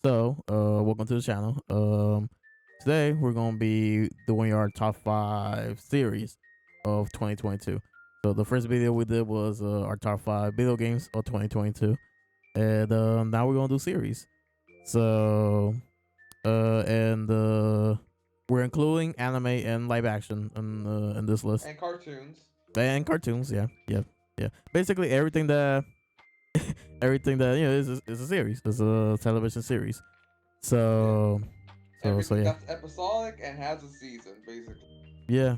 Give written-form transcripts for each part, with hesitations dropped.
Welcome to the channel. Today we're gonna be doing our top 5 series of 2022. So the first video we did was our top 5 video games of 2022, and now we're gonna do series. So, we're including anime and live action in this list, and cartoons. and cartoons. Yeah. Basically everything that is a series. It's a television series. So Everything yeah. that's episodic and has a season, basically. Yeah,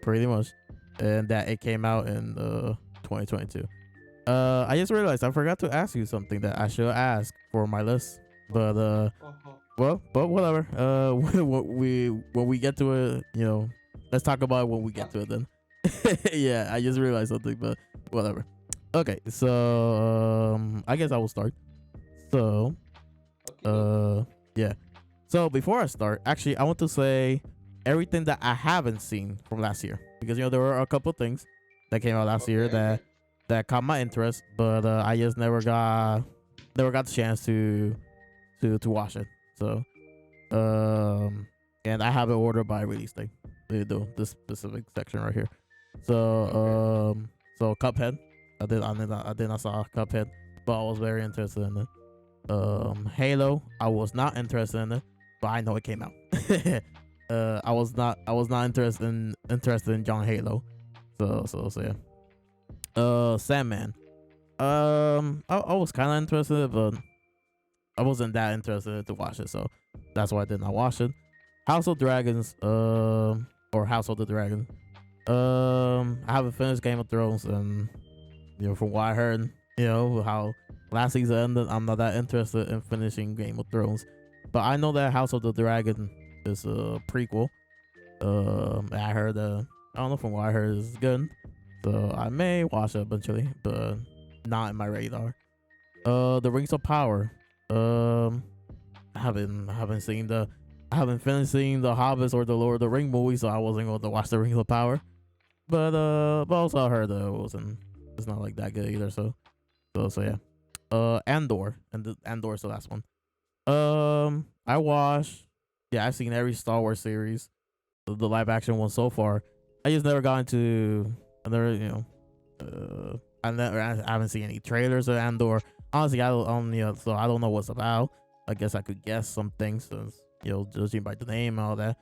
pretty much. And that it came out in 2022. I just realized I forgot to ask you something that I should ask for my list. But but whatever. When we get to it, let's talk about it when we get to it then. Yeah, I just realized something, but whatever. Okay, so I guess I will start. So yeah. So before I start, actually I want to say everything that I haven't seen from last year, because there were a couple things that came out last year that caught my interest, but I just never got the chance to watch it. So and I have it ordered by release date. They do this specific section right here. So so Cuphead, I did not saw Cuphead, but I was very interested in it. Halo, I was not interested in it, but I know it came out. I was not interested in John Halo. So yeah. Sandman. I was kind of interested, but I wasn't that interested to watch it, so that's why I did not watch it. House of Dragons, or House of the Dragon. I haven't finished Game of Thrones, and from what I heard, how last season ended, I'm not that interested in finishing Game of Thrones. But I know that House of the Dragon is a prequel. I heard I don't know, from what I heard, is good, so I may watch it eventually, but not in my radar. The Rings of Power. I haven't finished seeing the Hobbits or the Lord of the Ring movie, so I wasn't going to watch the Rings of Power. But also I heard that it's not like that good either. So yeah. Andor, and Andor is the last one. I watched. Yeah, I've seen every Star Wars series, the live action one so far. I just never got into. I haven't seen any trailers of Andor. Honestly, I don't so I don't know what's about. I guess I could guess some things, since judging by the name and all that.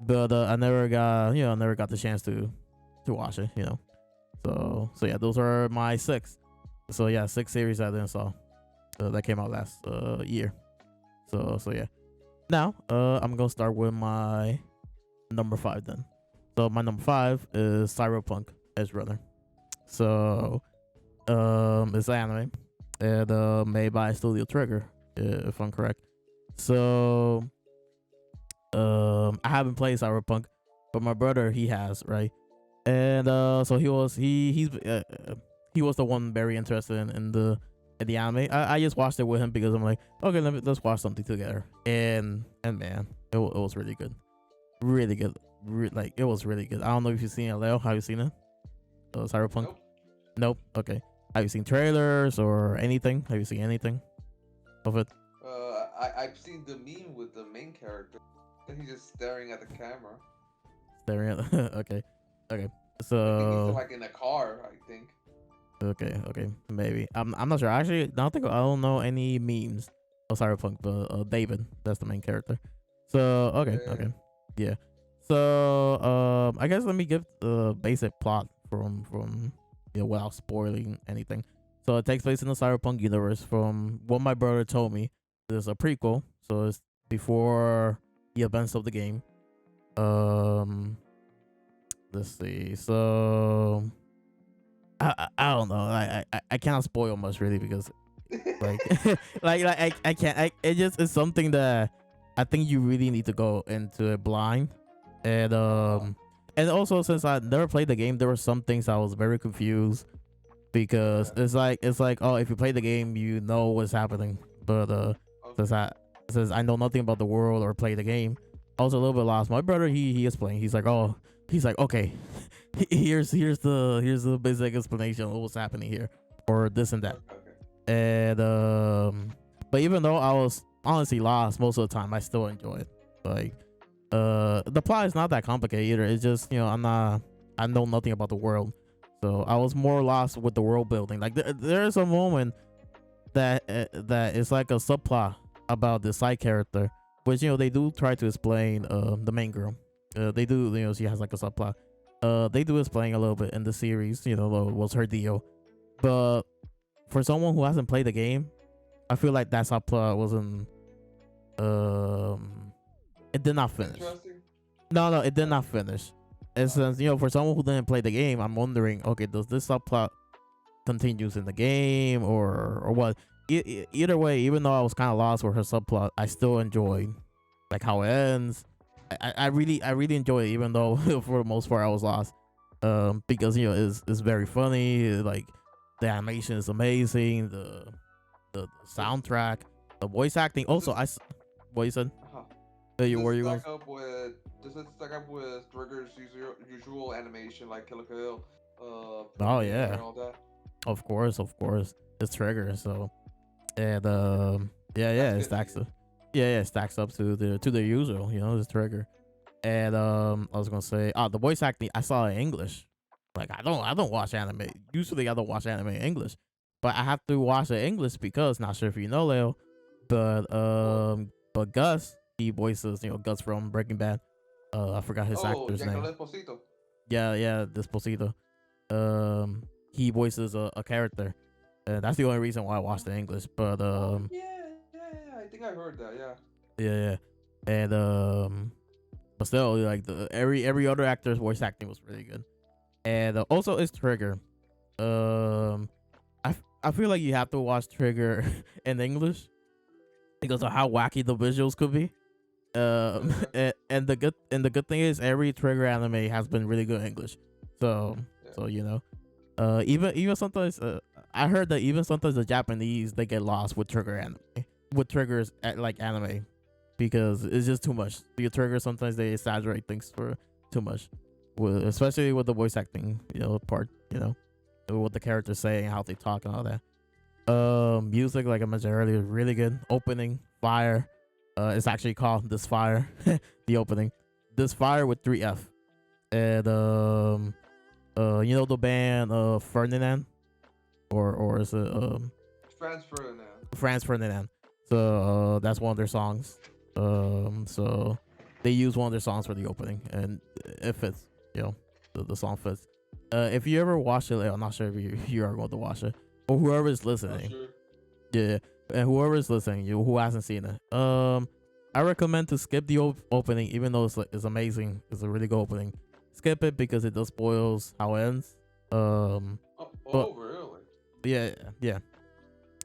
But I never got the chance to watch it. So yeah, those are my 6. So yeah, 6 series I didn't saw that came out last year. So yeah. Now I'm gonna start with my number 5 then. So my number 5 is Cyberpunk Edge Runner. So it's anime, and made by Studio Trigger, if I'm correct. So I haven't played Cyberpunk, but my brother, he has, right? And so he was the one very interested in the anime. I just watched it with him because I'm like, okay, let's watch something together. And man, it was really good, really good. Like, it was really good. I don't know if you've seen it, Leo. Have you seen it? Cyberpunk? Nope. Okay. Have you seen trailers or anything? Have you seen anything of it? I've seen the meme with the main character. He's just staring at the camera. Staring at. Okay. I think So he's like in a car, I think. okay, maybe. I'm not sure. Actually, I don't know any memes of Cyberpunk, but David, that's the main character. So okay, yeah. So I guess let me give the basic plot from without spoiling anything. So it takes place in the Cyberpunk universe. From what my brother told me, there's a prequel, so it's before the events of the game. Let's see. So I don't know. I cannot spoil much, really, because like I can't. It just is something that I think you really need to go into it blind, and also, since I never played the game, there were some things I was very confused, because it's like, oh, if you play the game, you know what's happening, but since I know nothing about the world or play the game, I was a little bit lost. My brother, he explained. He's like, okay, here's the basic explanation of what's happening here, or this and that. And but even though I was honestly lost most of the time, I still enjoy it. Like, the plot is not that complicated either. It's just, I know nothing about the world, so I was more lost with the world building. Like, there's a moment that is like a subplot about the side character, which they do try to explain. The main girl, they do, she has like a subplot. They do explain a little bit in the series, what's her deal. But for someone who hasn't played the game, I feel like that subplot wasn't. It did not finish. Interesting. No, it did not finish. And since for someone who didn't play the game, I'm wondering, okay, does this subplot continues in the game or what? Either way, even though I was kind of lost with her subplot, I still enjoyed like how it ends. I really enjoy it, even though for the most part I was lost. Because it's very funny. Like, the animation is amazing. The soundtrack, the voice acting. Also, what you said? Does You were it you stack going? up with does it stack up with Trigger's usual animation like Kill la Kill, Oh Midyear yeah, and all that? of course, it's Trigger. So, and That's it good to stacks hear. up. Yeah, it stacks up to the usual. It's Trigger. And I was gonna say, the voice acting I saw in English. Like, I don't watch anime. Usually I don't watch anime in English, but I have to watch it in English because, not sure if you know, Leo, but What? Gus, he voices Gus from Breaking Bad. I forgot his Oh, actor's name. Giancarlo Esposito. Yeah, Desposito. He voices a character. That's the only reason why I watched the English. But Oh yeah. I think I heard that. Yeah. yeah, and but still, like, the every other actor's voice acting was really good. And also, it's Trigger. Um, I feel like you have to watch Trigger in English because of how wacky the visuals could be. Yeah. And the good thing is every Trigger anime has been really good in English. So Yeah. so even sometimes, I heard that even sometimes the Japanese, they get lost with Trigger anime, with Triggers like anime, because it's just too much. The Trigger, sometimes they exaggerate things for too much, especially with the voice acting part, what the characters say and how they talk and all that. Music, like I mentioned earlier, is really good. Opening fire. It's actually called This Fire. The opening, This Fire with 3F. And the band Ferdinand, or is it Transfer now. Franz Ferdinand? So that's one of their songs. So they use one of their songs for the opening, and it fits. The song fits. If you ever watch it, I'm not sure if you are going to watch it, or whoever is Not listening. sure. Yeah, and whoever is listening, who hasn't seen it, I recommend to skip the opening, even though it's amazing. It's a really good opening. Skip it because it does spoils how it ends. But Oh, really? yeah,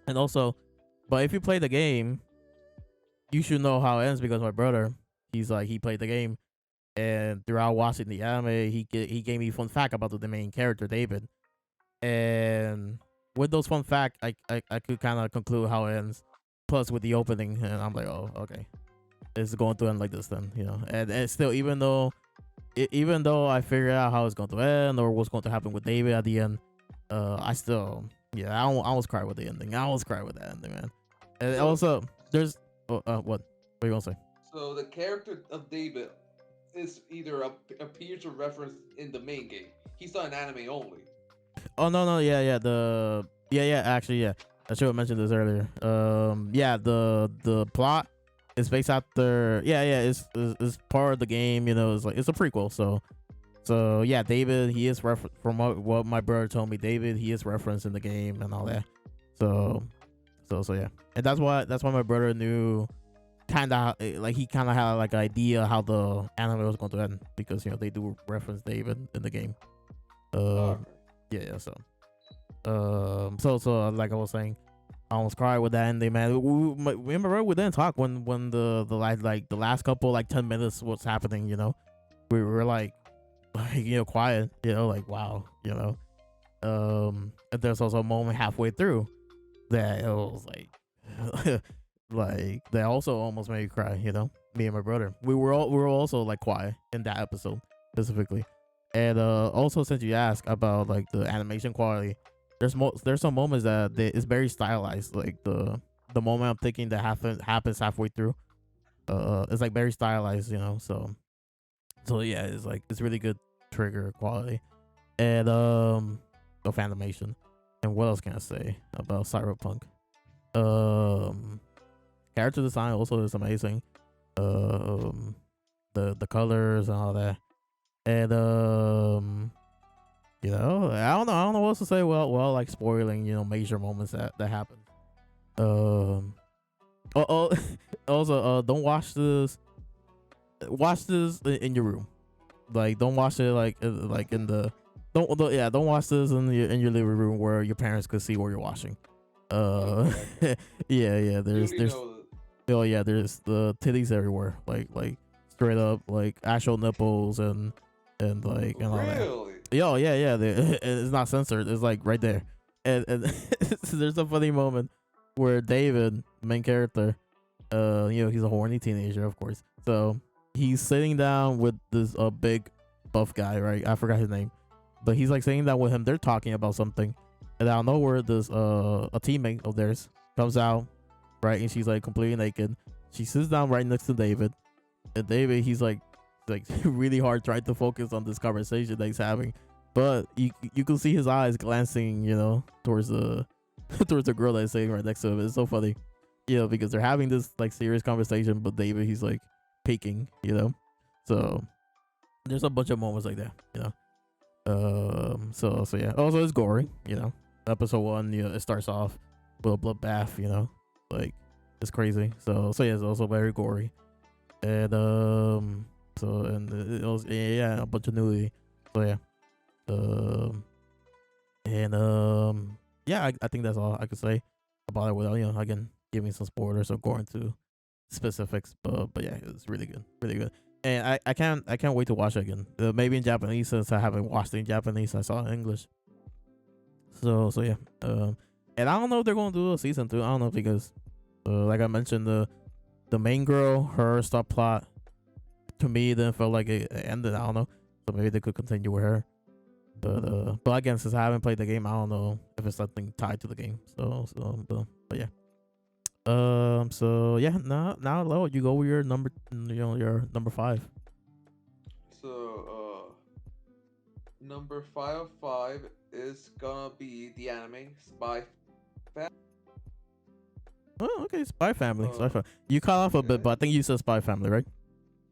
and also, but if you play the game, you should know how it ends because my brother, he played the game, and throughout watching the anime, he gave me fun fact about the main character, David. And with those fun fact, I could kind of conclude how it ends. Plus with the opening, and I'm like, oh, okay, it's going to end like this then, And still, even though I figured out how it's going to end or what's going to happen with David at the end, I still, I almost cried with the ending. I almost cried with that ending, man. And So, also, there's what are you gonna say? so the character of David is either appears or referenced in the main game. He's not an anime only. Oh no, yeah, actually, yeah. I should have mentioned this earlier. Yeah, the plot is based after, it's part of the game. It's like it's a prequel. So yeah, David, he is from what my brother told me. David, he is referenced in the game and all that. So yeah, and that's why my brother knew, kind of, like, he kind of had like an idea how the anime was going to end, because they do reference David in the game. Oh, Um, yeah. So like I was saying, I almost cried with that ending, man. Remember, we didn't talk when the last couple, like, 10 minutes, what's happening. We were like quiet. Like, wow. And there's also a moment halfway through that it was like, like, that also almost made me cry. Me and my brother, we were also like quiet in that episode specifically. And also, since you asked about like the animation quality, there's some moments that it's very stylized. Like the the moment I'm thinking that happens halfway through. It's like very stylized, you know. So yeah, it's like it's really good trigger quality and of animation. And what else can I say about Cyberpunk? Um, Character design also is amazing. Um, the colors and all that, and you know, I don't know what else to say. Well, like spoiling, you know, major moments that happen. Um, also, don't watch this. Watch this in your room. Like, don't watch it like in the don't watch this in your living room where your parents could see what you're watching. Okay. Yeah. You There's already know oh yeah, there's the titties everywhere, like straight up like actual nipples and like and all that. really. Yo, yeah, it's not censored. It's like right there, and there's a funny moment where David, main character, you know, he's a horny teenager, of course. So he's sitting down with this big buff guy, right? I forgot his name, but he's like sitting down with him. They're talking about something, and out of nowhere, this a teammate of theirs comes out, right? And she's like completely naked. She sits down right next to David, and David, he's like really hard trying to focus on this conversation that he's having, but you can see his eyes glancing, you know, towards the towards the girl that's sitting right next to him. It's so funny, you know, because they're having this like serious conversation, but David, he's like peeking, you know. So there's a bunch of moments like that, you know. So yeah. Also, it's gory, you know. Episode 1, you know, it starts off with a bloodbath, you know, like it's crazy. So yeah, it's also very gory, and so and it was yeah, a bunch of nudity. So yeah, and yeah, I think that's all I could say about it without, you know, again giving some spoilers or going to specifics. But yeah, it's really good. And I can't wait to watch it again. Maybe in Japanese, since I haven't watched it in Japanese. I saw it in English. So yeah. And I don't know if they're gonna do a season 2. I don't know, because like I mentioned, the main girl, her subplot to me then felt like it ended. I don't know. So maybe they could continue with her. But again, since I haven't played the game, I don't know if it's something tied to the game. But yeah. So yeah, now Lo, you go with your number, you know, your number 5. So, number 5 is gonna be the anime Spy Family. Oh, okay, Spy Family. Spy Uh, Family. You cut off a bit, yeah, but I think you said Spy Family, right?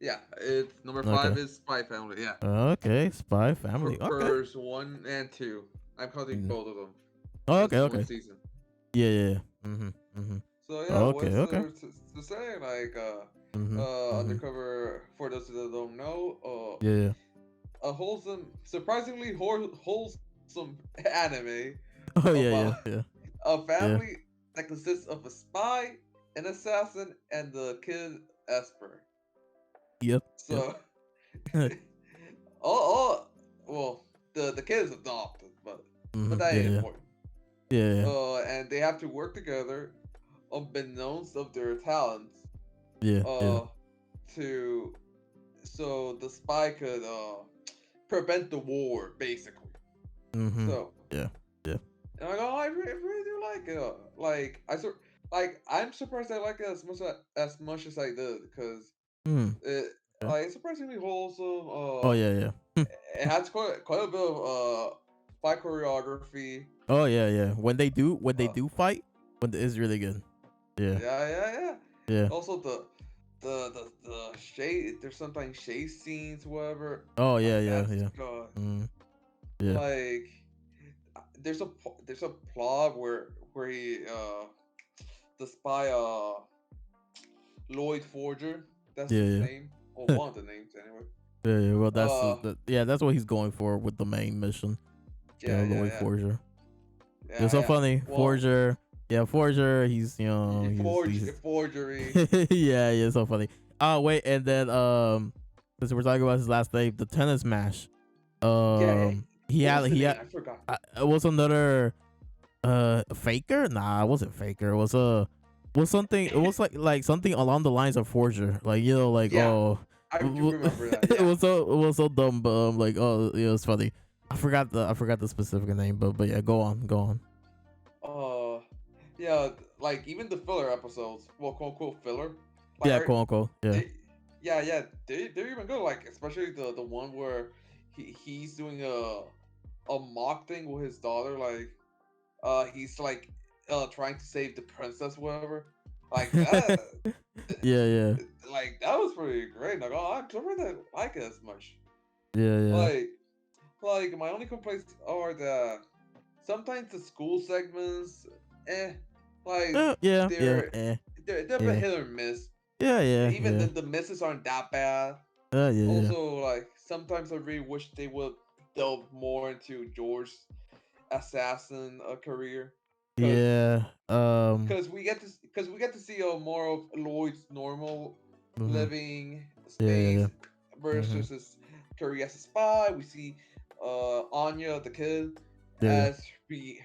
yeah, it's number Okay. 5 is Spy Family. Yeah, Okay, Spy Family. Okay. first 1 and 2. I'm counting Mm. both of them Oh, because okay, it's one okay. season. Yeah. Mhm. So yeah, Okay, what's okay. there to say? Like, Mhm. Undercover, for those that don't know, Yeah. a wholesome, surprisingly wholesome anime Oh about yeah. a Yeah. family that consists of a spy, an assassin, and the kid Esper. Yep. So, all well, the kid is adopted, but that ain't Yeah. important. Yeah. And they have to work together, unbeknownst of their talents, Yeah. uh, to so the spy could prevent the war, basically. Mhm. So, Yeah. Yeah. and I go, oh, I really do like it. I'm surprised I like it as much as I did, because Mm. it Okay. like it's surprisingly wholesome. Oh yeah. It has quite a bit of fight choreography. Oh yeah. When they Uh, do fight, it's really good. Yeah. yeah. Yeah. Also the shade. There's sometimes chase scenes, whatever. Oh Like yeah. that's Yeah. good. Mm. Yeah. Like there's a plot where he the spy Lloyd Forger, that's his Yeah. name, or one of the names anyway. Yeah. Well, Uh, that's what he's going for with the main mission. You know, Lloyd yeah, Forger. It's so yeah. funny. Well, Forger. Yeah, Forger. He's, you know, he's forgery. yeah, so funny. Oh wait, and then since we're talking about his last name, the tennis match. Yeah. What was the He name? had I forgot. it was another Faker. Nah, it wasn't Faker. It was something. It was like something along the lines of Forger. Like, you know, like, Yeah, oh, I do remember that. it Yeah. was so dumb, but like, oh, it was funny. I forgot the specific name, but yeah, go on. Uh, yeah. like even the filler episodes, well, quote unquote filler, like Yeah, quote unquote. Yeah. they, yeah, they're even good. Like especially the one where he's doing a mock thing with his daughter. Like he's like trying to save the princess, whatever. Like that, Yeah, yeah, like that was pretty great. Like oh, I don't really like it as much. yeah, yeah. Like my only complaints are that sometimes the school segments, eh, like Yeah, yeah, they're eh, they're a bit yeah, hit or miss. yeah, yeah, Even yeah. the misses aren't that bad. Yeah, yeah, Also, like sometimes I really wish they would delve more into George's assassin career, because yeah. we get to see more of Lloyd's normal Mhm. living Yeah, yeah, space yeah. Mhm. versus his career as a spy. We see Anya the kid Yeah, yeah. as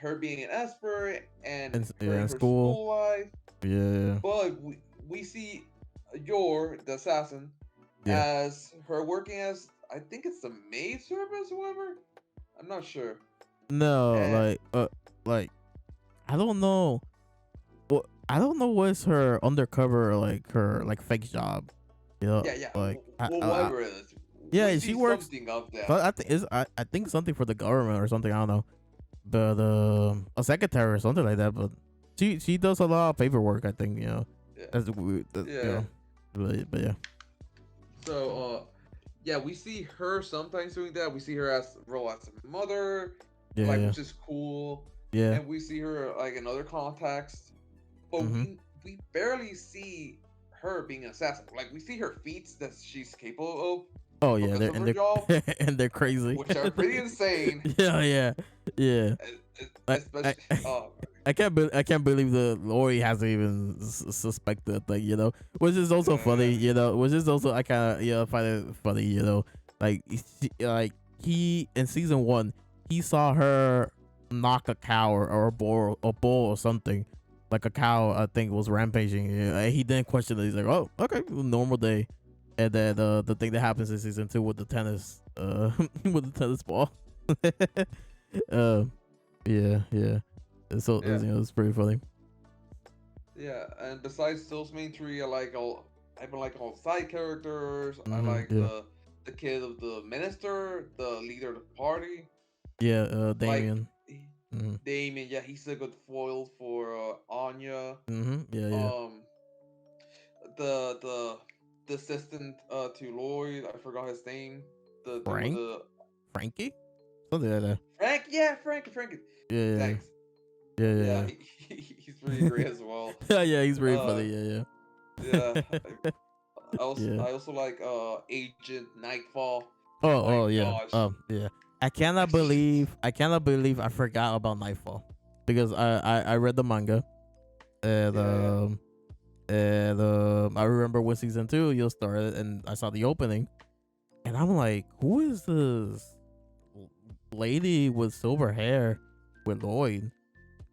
her being an expert and Yeah, her in her school. school life, Yeah, but we see Yor the assassin yeah. as her working as, I think it's the maid service or whatever. I'm not sure. No, And like I don't know. What I don't know what's her undercover like her like fake job. You know, yeah, yeah, like whatever it is, we yeah, she see works. something of So that. I think something for the government or something. I don't know, but a secretary or something like that. But she does a lot of paperwork. I think Yeah, that's weird. yeah. But yeah, So yeah, we see her sometimes doing that. We see her as role as a mother, yeah, like yeah, which is cool, yeah. and we see her like in other contexts, but Mhm. we barely see her being an assassin. Like we see her feats that she's capable Oh of yeah, because of her job, and they're crazy. which are pretty insane. Yeah, yeah, yeah. I Especially, oh, I can't believe the Lori hasn't even suspected like which is also funny, yeah, which is also I kind of find it funny, like like he in season 1 he saw her knock a cow or a bull or something, like a cow I think was rampaging. Yeah, and he didn't question it. He's like, oh okay, normal day. And then the thing that happens in season 2 with the tennis with the tennis ball. uh yeah, yeah. So yeah, it's pretty funny. yeah. And besides those main three, I even like all side characters. I Hmm. like Yeah, the kid of the minister, the leader of the party. yeah. Like Damien. Hmm. Damien, yeah, he's a good foil for Anya. Hmm. Yeah, yeah. Um, the the the assistant to Lloyd, I forgot his name. The dude with Frank, the Frankie, something like that. Frank, yeah, Frank. Yeah, yeah, Thanks. yeah, Yeah, yeah, he's really great as well. yeah. Yeah, he's pretty Uh, funny. Yeah, yeah. yeah. Yeah. I also like Agent Nightfall. Oh, My oh, yeah. gosh. Yeah. I cannot believe I forgot about Nightfall because I read the manga and Yeah. I remember when season 2 you started and I saw the opening and I'm like, who is this lady with silver hair with Lloyd?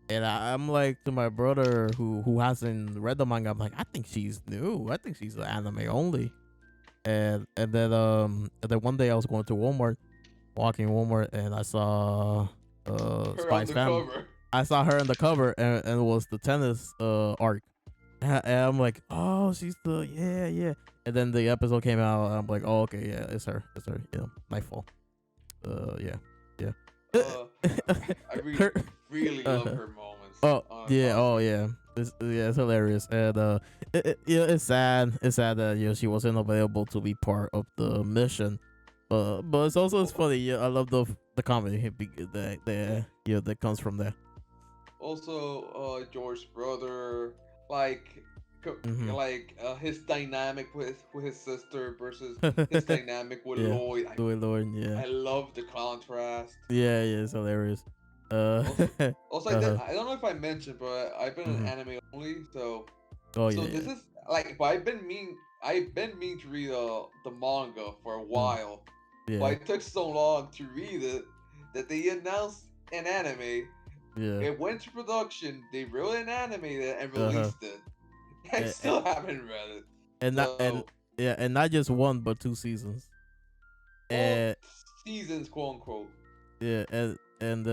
And I'm like to my brother who hasn't read the manga, I'm like, I think she's new. I think she's anime only. And then one day I was going to Walmart, walking Walmart, and I saw Her on Spy's the Family. cover. I saw her in the cover, and it was the tennis arc. And I'm like, oh, she's the yeah. And then the episode came out, and I'm like, oh, okay, yeah, it's her, Nightfall. Yeah, yeah. Uh, I Her, really love uh, her moments. oh yeah, oh Honestly. yeah. It's hilarious, and yeah, it's sad. It's sad that she wasn't available to be part of the mission. But it's Al- funny. Yeah, I love the comedy Yeah. that comes from there. Also, George's brother, like, Mm-hmm. his dynamic with his sister versus his dynamic with Yeah, Lloyd. Louis Lord. Yeah, I love the contrast. yeah, it's hilarious. Also, Uh, uh, I don't know if I mentioned, but I've been an mm-hmm. anime only, so Oh so yeah, this yeah, is like, but I've been meaning to read the manga for a mm, while, but yeah, it took so long to read it that they announced an anime. yeah. It went to production. They wrote an anime it and Uh-huh. released it. I And, still haven't read it. and not and So, yeah, and not just one but 2 seasons. well, And seasons, quote unquote. yeah, and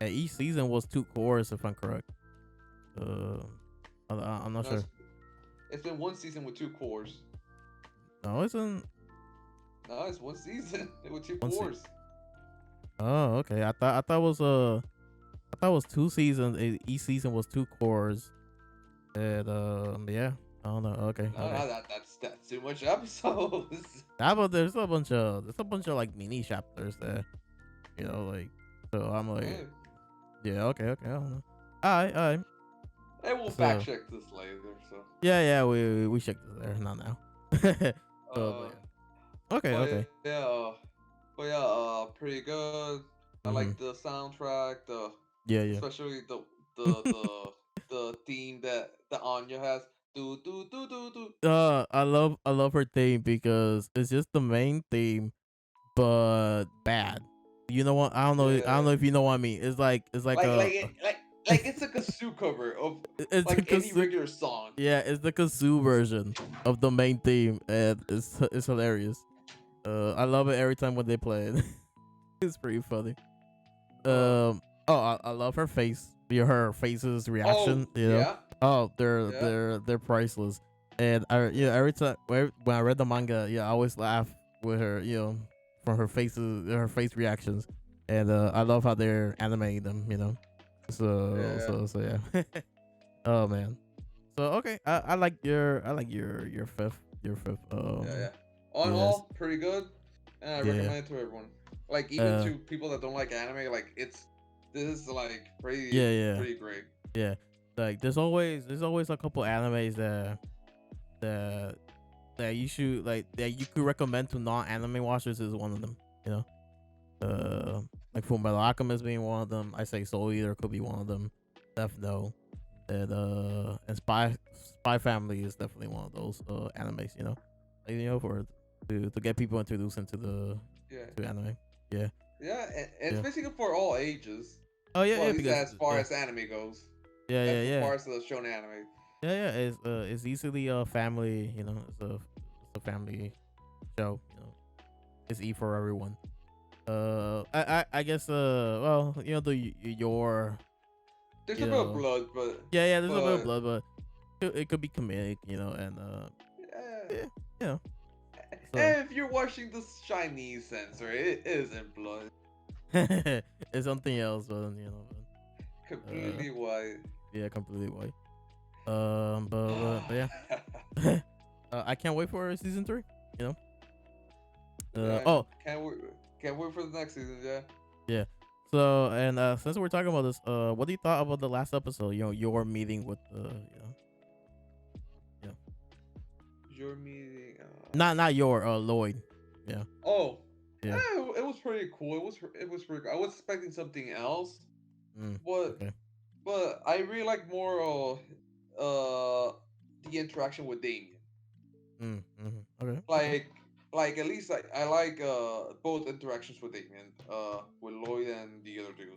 each season was 2 cores if I'm correct. I'm not No, sure. it's been one season with two cores. No, it's in No, it's one season with two one season. cores. Oh, okay. I thought it was 2 seasons. Each season was 2 cores. And yeah. I don't know. Okay, No, okay. no, that's too much episodes. But there's a bunch of like mini chapters there. You know, like so I'm like, Eh, yeah, okay. I don't know. Alright. And we'll fact So check this later. So, yeah, we checked this there, not now. But uh, yeah. Okay. but yeah, pretty good. I Mhm. like the soundtrack, Yeah. especially the the the theme that Anya has. Do do do do do. I love her theme because it's just the main theme, but bad. You know what? I don't Yeah, know if you know what I mean. It's like like like it's like a kazoo cover of it's the like any kazoo. regular song. Yeah, it's the kazoo version of the main theme, and it's hilarious. I love it every time when they play it. It's pretty funny. Uh, I love her face. Her face's oh reaction. You know. yeah, Oh, yeah. they're priceless. And every time when I read the manga, I always laugh with her. From her face reactions, and I love how they're animating them. Yeah, So yeah. Oh man. So okay, I like your fifth. yeah. On Yes. all, pretty good, and I Yeah. recommend it to everyone. Like even Uh. to people that don't like anime, like this is like Yeah. pretty great. Yeah. Like there's always a couple animes that that you should that you could recommend to non-anime watchers is one of them. You know. Like Fullmetal Alchemist being one of them. I say Soul Eater could be one of them. Death Note. And Spy Family is definitely one of those animes. Like, for to get people introduced into the Yeah, to anime. Yeah. yeah, and it's Yeah. basically for all ages. Oh Well, yeah, at least because as far as anime goes. As yeah. far as the shonen anime. It's easily a family. It's a family show. It's for everyone. I guess well, your There's a you bit of know blood, but yeah, there's a bit of but blood, but it could be comedic, and yeah. yeah, you know so And if you're watching the Chinese censor, it isn't blood. it's something else, but Completely white. yeah, completely white. But yeah, I can't wait for season 3. You know, Yeah, oh can't wait for the next season. Yeah. yeah. So and since we're talking about this, what do you thought about the last episode? Your meeting with you know, Your meeting. not your Lloyd. Yeah, Oh, yeah. it was pretty cool. It was pretty. I was expecting something else, Mm, but okay. I really like more the interaction with Damien. Okay. Okay. Like at least I like both interactions with Damien, with Lloyd and the other dude.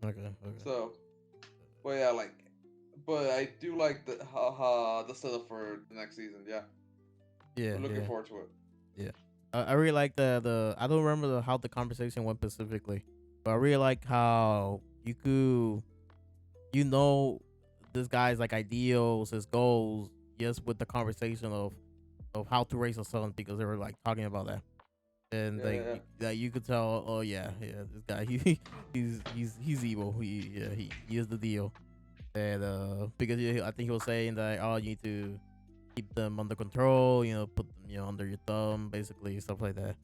Okay. Okay. So, but yeah, but I do like the setup for the next season. Yeah, Yeah. I'm looking Yeah. forward to it. Yeah. I really like the I don't remember how the conversation went specifically, but I really like how you know this guy's like ideals, his goals, just with the conversation of how to raise a son because they were like talking about that. And Yeah, yeah, like you could tell, oh yeah, this guy he's evil. He is the deal. And because I think he was saying that you need to keep them under control, put them under your thumb, basically stuff like that.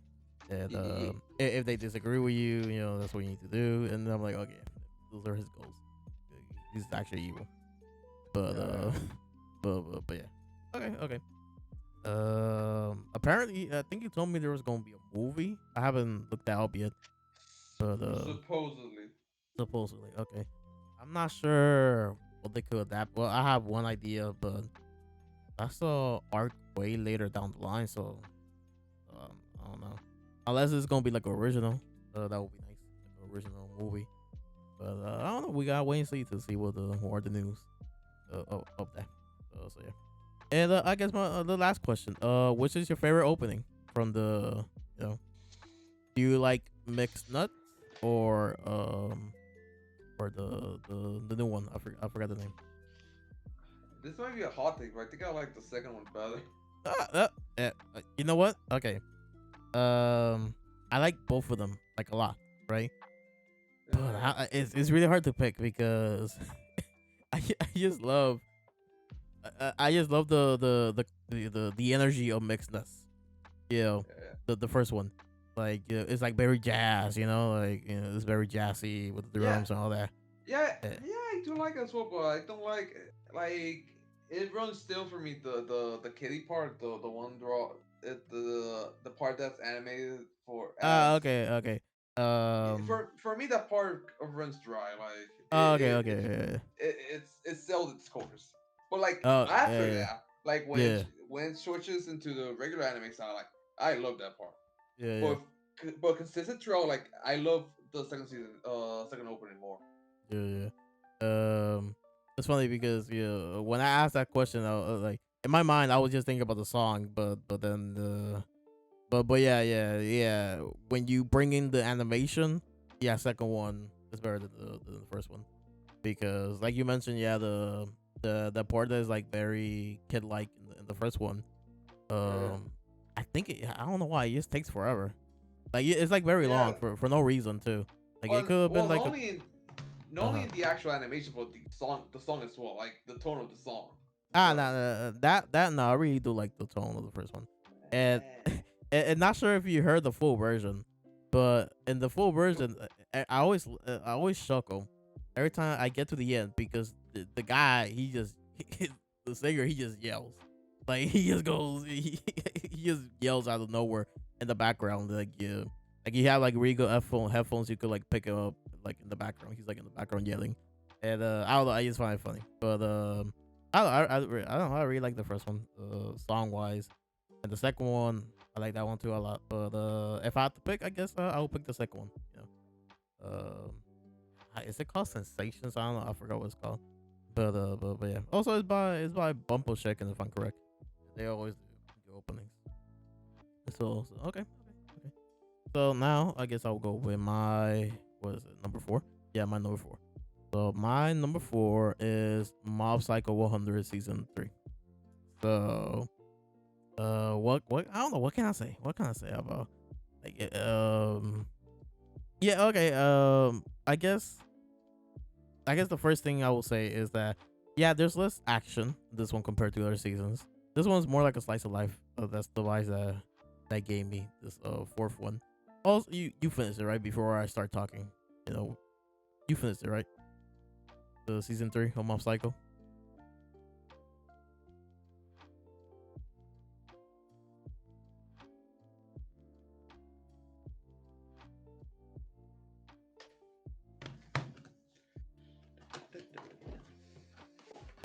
And yeah. if they disagree with you, that's what you need to do. And I'm like, okay, those are his goals. He's actually evil, but Yeah. but yeah, okay. Apparently, I think you told me there was gonna be a movie. I haven't looked that up yet, but Supposedly. supposedly, okay. I'm not sure what they could adapt. Well, I have one idea, but that's a arc way later down the line, so I don't know. Unless it's gonna be like original, that would be nice, like original movie. But I don't know. We gotta wait and see to see what are the news of that. So yeah. And I guess my the last question. Which is your favorite opening from the? Do you like mixed nuts or or the new one. I forgot the name. This might be a hot take, but I think I like the second one better. You know what? Okay. I like both of them like a lot, right? But it's really hard to pick because I just love I just love the energy of mixedness. You know, Yeah. the first one, like it's like very jazz. You know, like it's very jazzy with the Yeah, drums and all that. yeah, Uh, yeah. I do like it as well, but I don't like it runs still for me. The kitty part, the one draw, the part that's animated for as okay, okay. for me that part runs dry. Like Okay, okay, yeah, it sells its course. But like yeah. Oh, after yeah, that, like yeah, when it switches into the regular anime style, like I love that part. yeah, yeah, But consistent throughout, like I love the second season, second opening more. yeah, yeah. It's funny because when I asked that question, like in my mind, I was just thinking about the song, but then but yeah, yeah, yeah. When you bring in the animation, yeah, second one is better than the first one because, like you mentioned, yeah, the part that is like very kid like in the first one. Yeah. I think I don't know why it just takes forever. Like it's like very long Yeah. for no reason too. Like it could have been Well, like a not uh only huh. in the actual animation, but the song as well, like the tone of the song as Ah, well. nah, that no, I really do like the tone of the first one, and Eh. and not sure if you heard the full version, but in the full version, I always chuckle every time I get to the end because the guy he just the singer he just yells like he just goes he just yells out of nowhere in the background like yeah like you have like really good headphones you could like pick it up like in the background he's like in the background yelling and I don't know I just find it funny but I don't know. I really like the first one, song wise, and the second one I like that one too a lot. But if I had to pick, I guess I will pick the second one. Is it called Sensations? I don't know. I forgot what it's called. But yeah. Also, it's by Bumpo Shaken if I'm correct. They always do the openings. So okay. So now I guess I'll go with my what is it number 4? Yeah, my number 4. So my number 4 is Mob Psycho 100 season 3. So what I don't know what can I say? What can I say about like yeah, okay. I guess the first thing I will say is that yeah, there's less action this one compared to other seasons. This one's more like a slice of life. That's the vibes that gave me this fourth one. Also, you finished it right before I start talking. You know, you finished it right. The season 3 of Mob Psycho.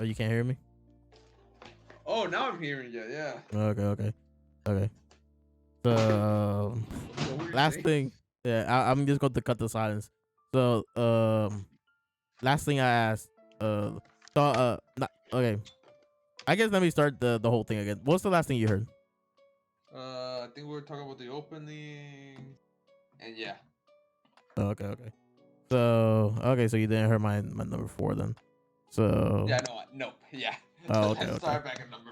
Oh, you can't hear me. Oh, now I'm hearing you. Yeah. Okay. So What were you last saying? thing, yeah, I'm just going to cut the silence. So last thing I asked, not, okay. I guess let me start the whole thing again. What's the last thing you heard? I think we were talking about the opening, and yeah. Okay. So you didn't hear my number 4 then. So Yeah. No. Nope. Yeah. oh, Let's okay. start back at number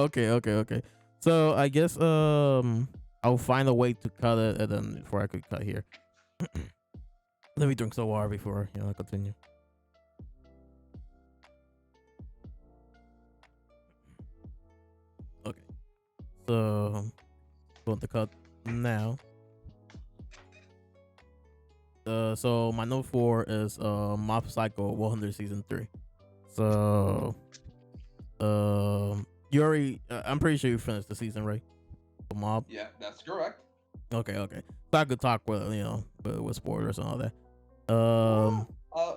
4. Okay. So I guess I'll find a way to cut it and then before I could cut here. Let me drink some water before I continue. Okay. So going to cut now. So my number 4 is Mob Psycho 100 season 3. So you already I'm pretty sure you finished the season, right? The Mob. Yeah, that's correct. Okay. So I could talk with with spoilers and all that. Well, Uh,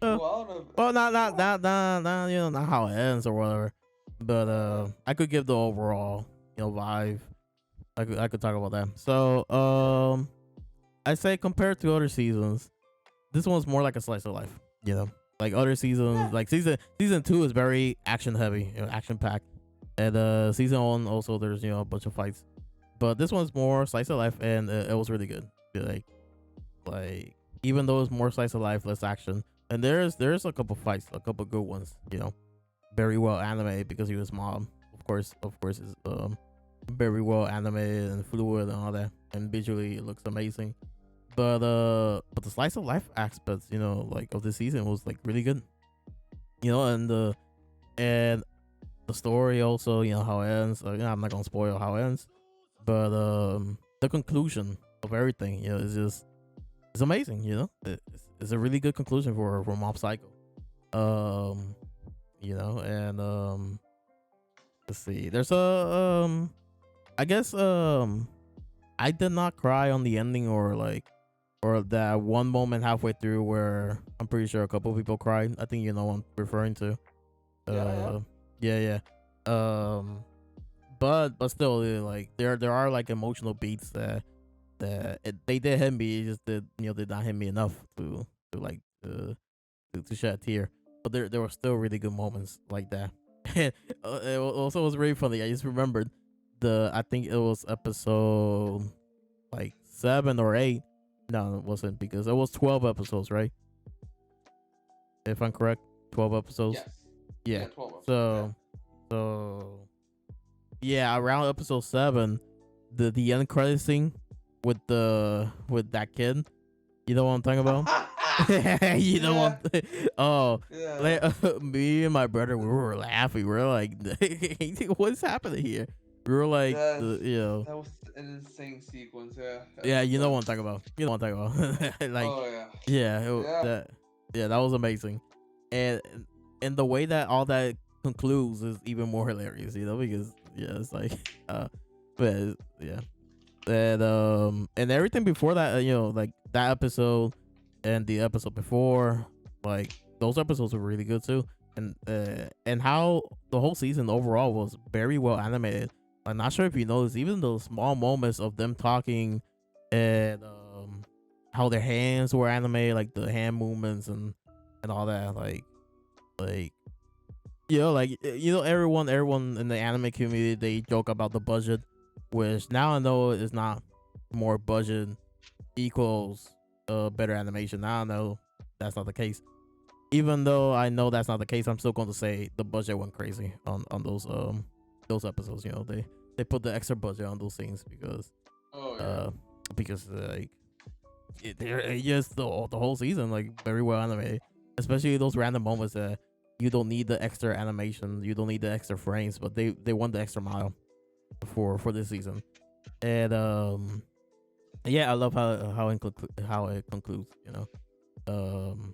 well, I don't know. well, not not how it ends or whatever, but Uh, I could give the overall vibe. I could talk about that. So yeah. I say compared to other seasons, this one's more like a slice of life. Like other seasons, Yeah. like season 2 is very action heavy, action packed, and season 1 also there's a bunch of fights, but this one's more slice of life, and it was really good. Like even though it's more slice of life, less action. And there's a couple fights, a couple good ones. Very well animated because he was mom. Of course, is very well animated and fluid and all that, and visually it looks amazing. But the slice of life aspects, like of the season was like really good. And the story also, how it ends. I'm not gonna spoil how it ends, but the conclusion of everything, is just it's amazing. It's a really good conclusion for Mob Psycho. Um, and let's see. There's I guess I did not cry on the ending or that one moment halfway through where I'm pretty sure a couple people cried. I think you know what I'm referring to. Yeah, Uh, yeah, yeah. But still, like there are like emotional beats they did hit me. It just did not hit me enough to like to shed a tear. But there were still really good moments like that. And it also was really funny. I just remembered I think it was episode like 7 or 8. No, it wasn't because it was 12 episodes, right? If I'm correct, 12 episodes. yes, Yeah. yeah, 12 of them. Yeah. So yeah, around episode 7, the end credit scene with that kid. You know what I'm talking about? You know Yeah, what? Oh, yeah. like, me and my brother, we were laughing. We were like, "What's happening here?" We were like, That's that was an insane sequence. Yeah, yeah, you know that. what I'm talking about. You know what I'm talking about. Like, Oh yeah, yeah, yeah. that was amazing, and and the way that all that concludes is even more hilarious. Because yeah, it's like, but yeah, and everything before that, like that episode and the episode before, like those episodes were really good too, and how the whole season overall was very well animated. I'm not sure if you noticed, even those small moments of them talking, and how their hands were animated, like the hand movements and all that, like everyone in the anime community, they joke about the budget, which now I know is not more budget equals better animation. Now I know that's not the case. Even though I know that's not the case, I'm still going to say the budget went crazy on those episodes. They put the extra budget on those things Oh yeah. uh because like they're just the whole season like very well animated, especially those random moments that you don't need the extra animation, you don't need the extra frames, but they went the extra mile for this season. And yeah, I love how it concludes. Um,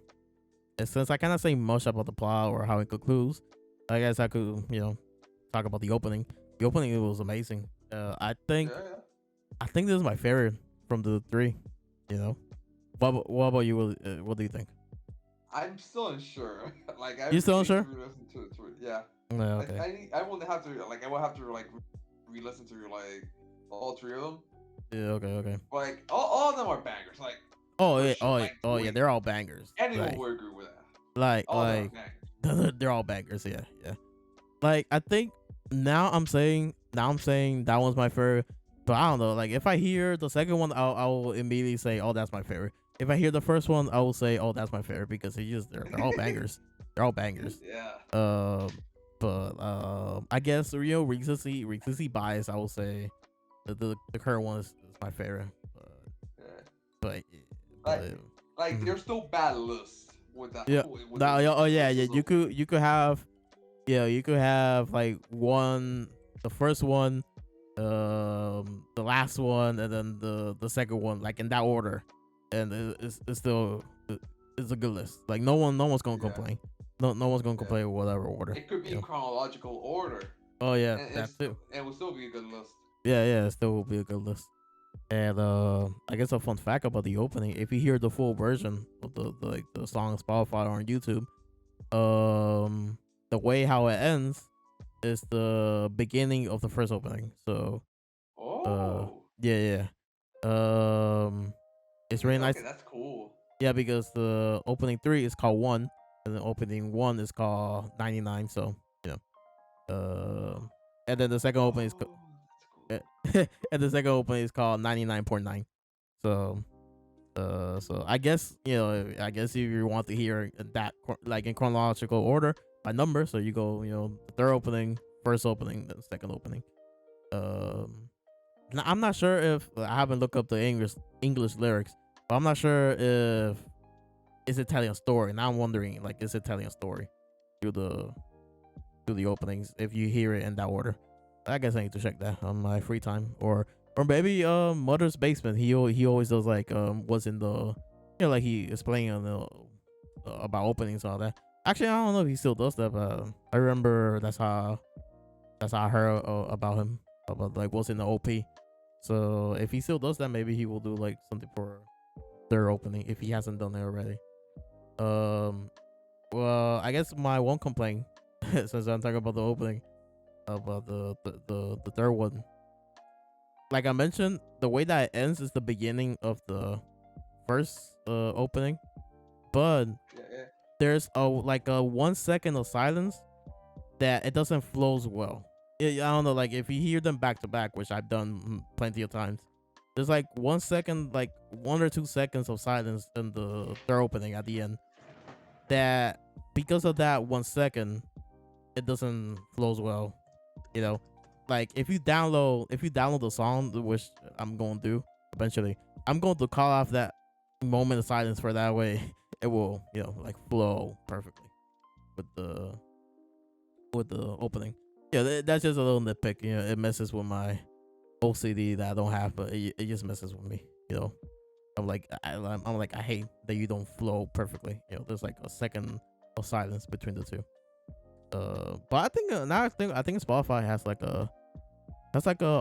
and since I cannot say much about the plot or how it concludes, I guess I could talk about the opening. The opening was amazing. Yeah, yeah. I think this is my favorite from the three. You know, what about you? What do you think? I'm still unsure. Like I You still need to unsure? re-listen to it. Yeah. Yeah, okay. I will have to like I will have to like re-listen to like all three of them. Yeah, okay, okay. Like all of them are bangers. Like Oh for yeah, sure. Like oh yeah, wait, they're all bangers. anyone would agree with that. Like, All of them are like, bangers. they're all bangers. Yeah, yeah. Like, I think now I'm saying that one's my favorite. But I don't know. Like, if I hear the second one, I will immediately say, "Oh, that's my favorite." If I hear the first one, I will say, "Oh, that's my favorite," because they're all bangers. They're all bangers. Yeah. Um, but I guess recency bias. I will say the current one is my favorite. Yeah. But Like but mhm. there's still bad lists with that Yeah. with Nah, those yeah, oh yeah, yeah. those You could have, yeah, you could have like the first one, the last one, and then the second one, like in that order, and it's still it's a good list. Like no one's gonna yeah. complain. No one's gonna Yeah. complain with whatever order. It could be in chronological order, Oh yeah, and that too. it would still be a good list. Yeah, yeah, it still will be a good list. And I guess a fun fact about the opening, if you hear the full version of like the song on Spotify or on YouTube, the way how it ends is the beginning of the first opening. So Oh, yeah, yeah. It's really nice. okay, that's cool. Yeah, because the opening 3 is called 1, and the opening 1 is called 99. So you know, and then the second opening is Oh, that's cool. and the second opening is called 99.9. So So I guess if you want to hear that like in chronological order by number, so you go the third opening, first opening, then second opening. I'm not sure if I haven't looked up the English lyrics, but I'm not sure if it's telling a story. Now I'm wondering like is it telling a story through the openings if you hear it in that order. I guess I need to check that on my free time, or maybe Mother's Basement. He always does like what's in the like he is playing on the about openings and all that. Actually, I don't know if he still does that, but I remember that's how I heard about him, about like what's in the OP. So if he still does that, maybe he will do like something for their opening if he hasn't done it already. Well, I guess my one complaint, since I'm talking about the opening, about the third one. Like I mentioned, the way that it ends is the beginning of the first opening, but Yeah. there's a 1 second of silence that it doesn't flows well. I don't know, like if you hear them back to back, which I've done plenty of times, there's like 1 second, like 1 or 2 seconds of silence in the third opening at the end. That because of that 1 second, it doesn't flows well. You know, like if you download the song, which I'm going to do eventually, I'm going to call off that moment of silence for that way it will like flow perfectly with the opening. Yeah, that's just a little nitpick. It messes with my OCD that I don't have, but it just messes with me. I'm like I hate that you don't flow perfectly. There's like a second of silence between the two. But I think now I think Spotify has like a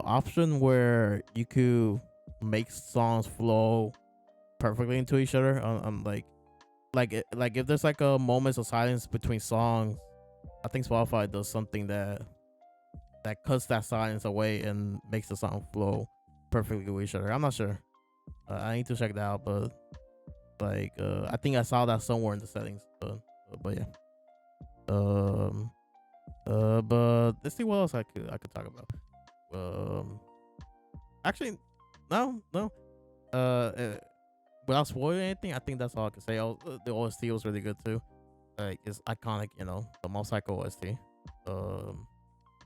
option where you could make songs flow perfectly into each other. Like if there's like a moments of silence between songs, I think Spotify does something that cuts that silence away and makes the song flow perfectly with each other. I'm not sure. I need to check that out, but like I think I saw that somewhere in the settings. But yeah. But let's see what else I could talk about. Actually, no. Without spoiling anything, I think that's all I can say. The OST was really good too. Like it's iconic, the Mob Psycho OST.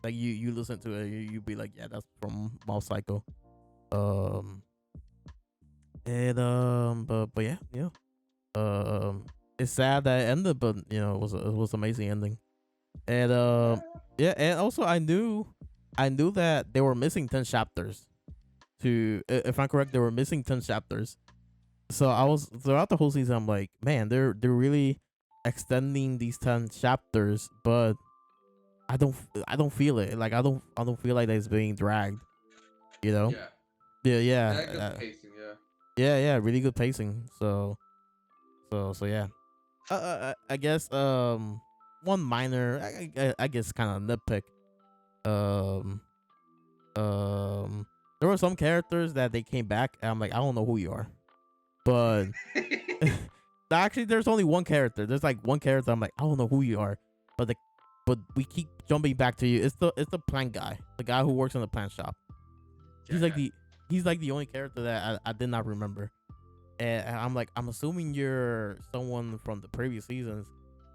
Like you listen to it, you be like, yeah, that's from Mob Psycho. But yeah. It's sad that it ended, but it was amazing ending. And yeah, and also I knew that they were missing 10 chapters. If I'm correct, they were missing 10 chapters. So I was throughout the whole season. I'm like, man, they're really extending these 10 chapters, but I don't feel it. Like I don't feel like it's being dragged. Yeah. Yeah. Good pacing. Yeah. Yeah, really good pacing. So yeah. I guess one minor, I guess kind of nitpick. Um, there were some characters that they came back, and I'm like, I don't know who you are, but actually, there's only one character. There's like one character. I'm like, I don't know who you are, but we keep jumping back to you. It's the plant guy, the guy who works in the plant shop. He's like the only character that I did not remember. And I'm like, I'm assuming you're someone from the previous seasons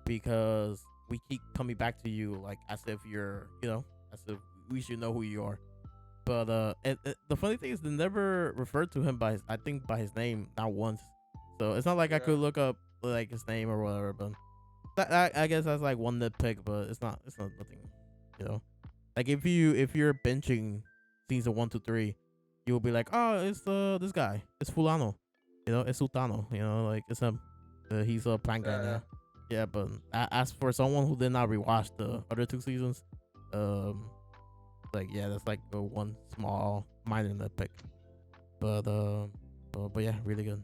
because we keep coming back to you like as if you're, as if we should know who you are. But the funny thing is they never referred to him by his name, not once. So it's not like I could look up like his name or whatever. But I guess that's like one nitpick, but it's not nothing. Like if you're benching season 1 to 3, you'll be like, oh, it's this guy, it's Fulano. It's Sultano. Like it's him. He's a plant guy now. Yeah, but as for someone who did not rewatch the other 2 seasons, like yeah, that's like the one small minor nitpick. But yeah, really good.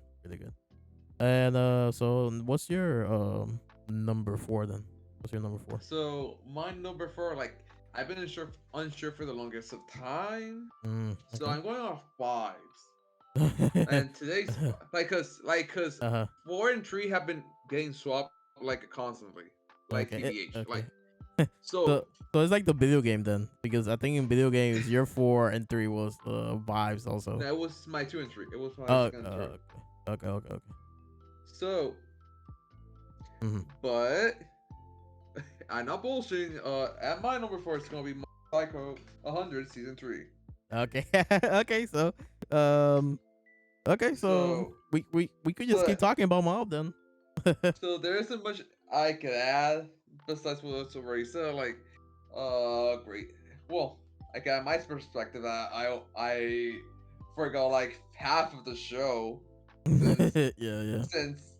And so what's your number 4 then? What's your number 4? So my number 4, like I've been unsure for the longest of time. Okay. So I'm going off 5s. And today's cause 4 and 3 have been getting swapped like constantly, like TBH. Okay. Like so it's like the video game then, because I think in video games your 4 and 3 was the vibes also. That was my 2 and 3. It was my 2 and 3. Okay. Okay. Okay. So, Mm-hmm. but I'm not bullshitting. At my number four, it's gonna be Psycho 100 season 3. Okay. Okay. So, um, okay. So So, we could just keep but talking about Mob then. so there isn't much I could add besides what's already said. Like, great. Well, like my perspective, I forgot like half of the show since Yeah. Yeah.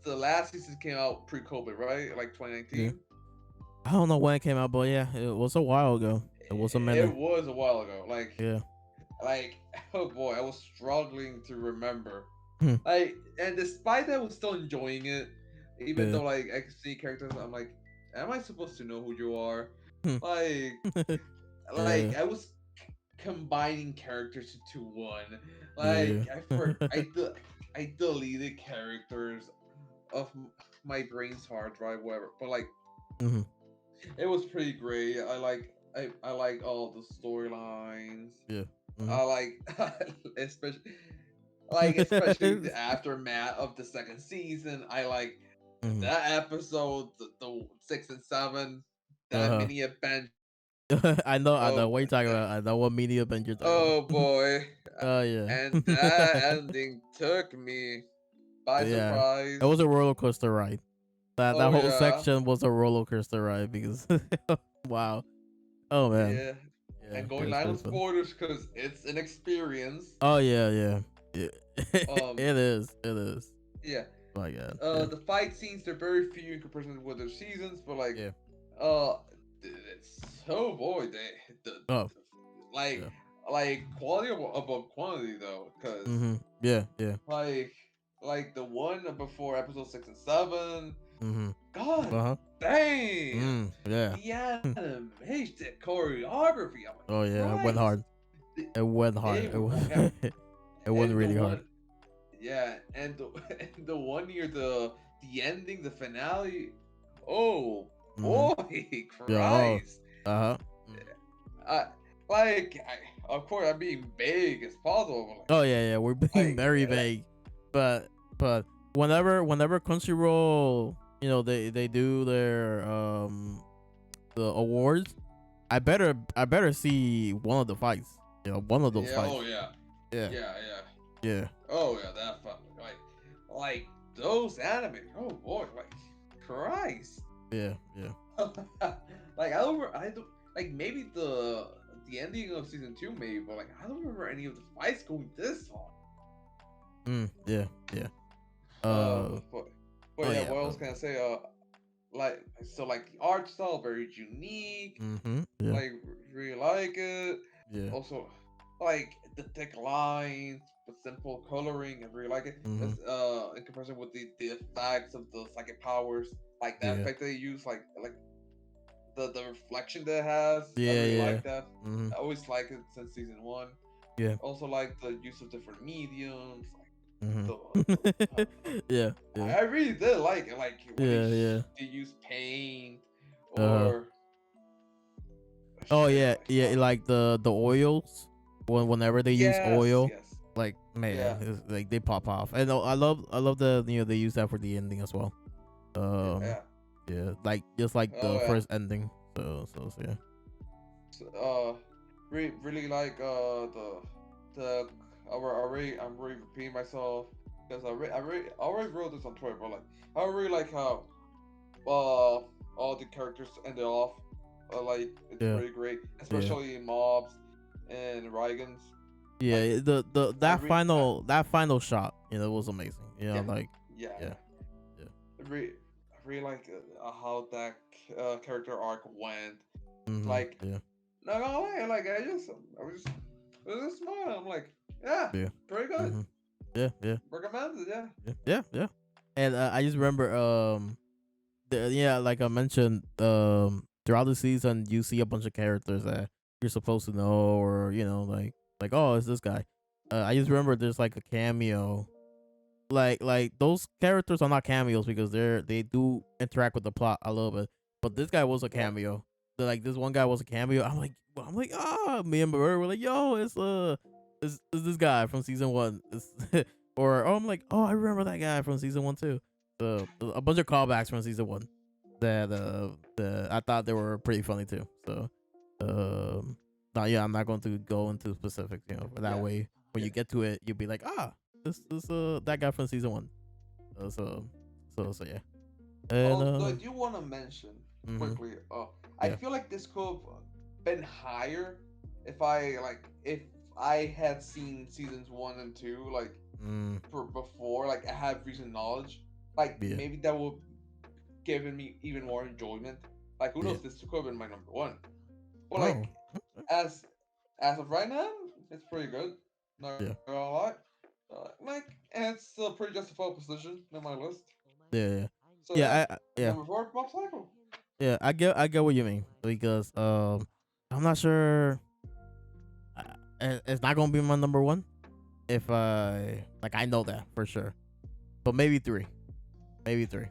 the last season came out pre-COVID, right? Like Yeah. 2019. I don't know when it came out, but yeah, it was a while ago. It was a It minute. was a while ago. Yeah. Like oh boy, I was struggling to remember. Hmm. Like, and despite that, I was still enjoying it, even Yeah. though like I could see characters. I'm like, am I supposed to know who you are? Hmm. Like, Yeah. I was combining characters into one. Yeah. Like, I deleted characters of my brain's hard drive, whatever. But like, Mm-hmm. it was pretty great. I like all the storylines. Yeah. Mm-hmm. I like especially the aftermath of the second season. I like Mm-hmm. that episode, the 6 and 7, that Uh-huh. mini adventure. I know. I know Oh, what you're talking about. I know what media band you're talking about. oh boy, Oh yeah. and that ending took me by Yeah. It surprise. was a roller coaster ride. That Oh whole yeah, section was a roller coaster ride because wow. Oh man. yeah, Yeah, and it going was light on pretty fun. spoilers because it's an experience. Oh yeah, yeah. Yeah. Um, It is. It is. yeah, My God. Yeah. the fight scenes they're very few in comparison with their seasons, but like, Yeah. uh, it's so boy Oh. like Yeah. like quality above quantity though, because Mm-hmm. Yeah. Yeah. like the one before episode 6 and 7, Mm-hmm. god Uh-huh. damn, Yeah. the animation, the choreography, I'm Oh like yeah. It went Christ, hard. It went they hard. It were went. going out. It went And the really hard. one, yeah, and the and the one near the ending, the finale, oh Mm-hmm. boy, Yeah. Oh. Christ. Uh-huh. I of course, I'm being vague as possible. Oh yeah, yeah. We're being Like, very vague, but whenever Crunchyroll, they do their the awards, I better see one of the fights. One of those yeah, fights. oh yeah, Yeah, yeah, yeah, oh yeah, that fun. Like those anime. Oh boy, like Christ. yeah, yeah. I don't like maybe the ending of season 2 maybe, but like I don't remember any of the fights going this long. Yeah, yeah. But Oh yeah, yeah. what else can I say? Like so like the art style very unique. Yeah, Like really like it. yeah. Also, like the thick lines but simple coloring. I really like it. Mm-hmm. In comparison with the effects of the psychic powers, like that Yeah, effect they use, like the reflection that it has. I yeah, really yeah. like that. Mm-hmm. I always like it since season 1. Yeah. Also like the use of different mediums. Like Mm-hmm. the Yeah, yeah, I really did like it. Like when yeah, yeah. they use paint Uh. or Oh shit yeah, like yeah. Like the oils. Whenever they use yes, oil, yes, like yeah, man, it's like they pop off. And I love the they use that for the ending as well. Um, yeah. yeah, like just like Oh the yeah. first ending. So yeah. Really like the I'm really repeating myself because I already wrote this on Twitter, but like I really like how all the characters ended off. Like it's Yeah, really great, yeah, especially Mobs and Rygans. Like yeah. The I that final shot, was amazing. yeah, Like yeah, yeah, yeah. yeah. I really like how that character arc went. Mm-hmm. Like Yeah, not gonna lie, like I was just smiling. I'm like, yeah, yeah. pretty good. Mm-hmm. Yeah, yeah, Recommended, yeah. yeah, yeah, yeah. And I just remember yeah, like I mentioned, throughout the season, you see a bunch of characters that you're supposed to know, or like oh, it's this guy. I just remember there's like a cameo. Like those characters are not cameos because they do interact with the plot a little bit. But this guy was a Yeah. cameo. Like this one guy was a cameo. Me and Barrett were like, yo, it's this guy from season 1. It's or oh, I'm like, oh, I remember that guy from season 1 too. So a bunch of callbacks from season 1 that I thought they were pretty funny too. So now yeah, I'm not going to go into specifics, that Yeah. way when you get to it, you'll be like, this is that guy from season 1. So yeah. And Although I do want to mention mhm, quickly, I yeah. feel like this could have been higher if I had seen seasons 1 and 2 Mm, for before, like I have recent knowledge, like yeah. maybe that would given me even more enjoyment. Like who Yeah. knows, this could have been my number one. But Oh. as as of right now, it's pretty good. Not Yeah. gonna lie. And it's a pretty justifiable position in my list. Yeah. Yeah. So yeah, Yeah. Yeah. number 4, Mob Psycho. Yeah. I get what you mean because I'm not sure. It's not gonna be my number one if I know that for sure, but maybe three, maybe three.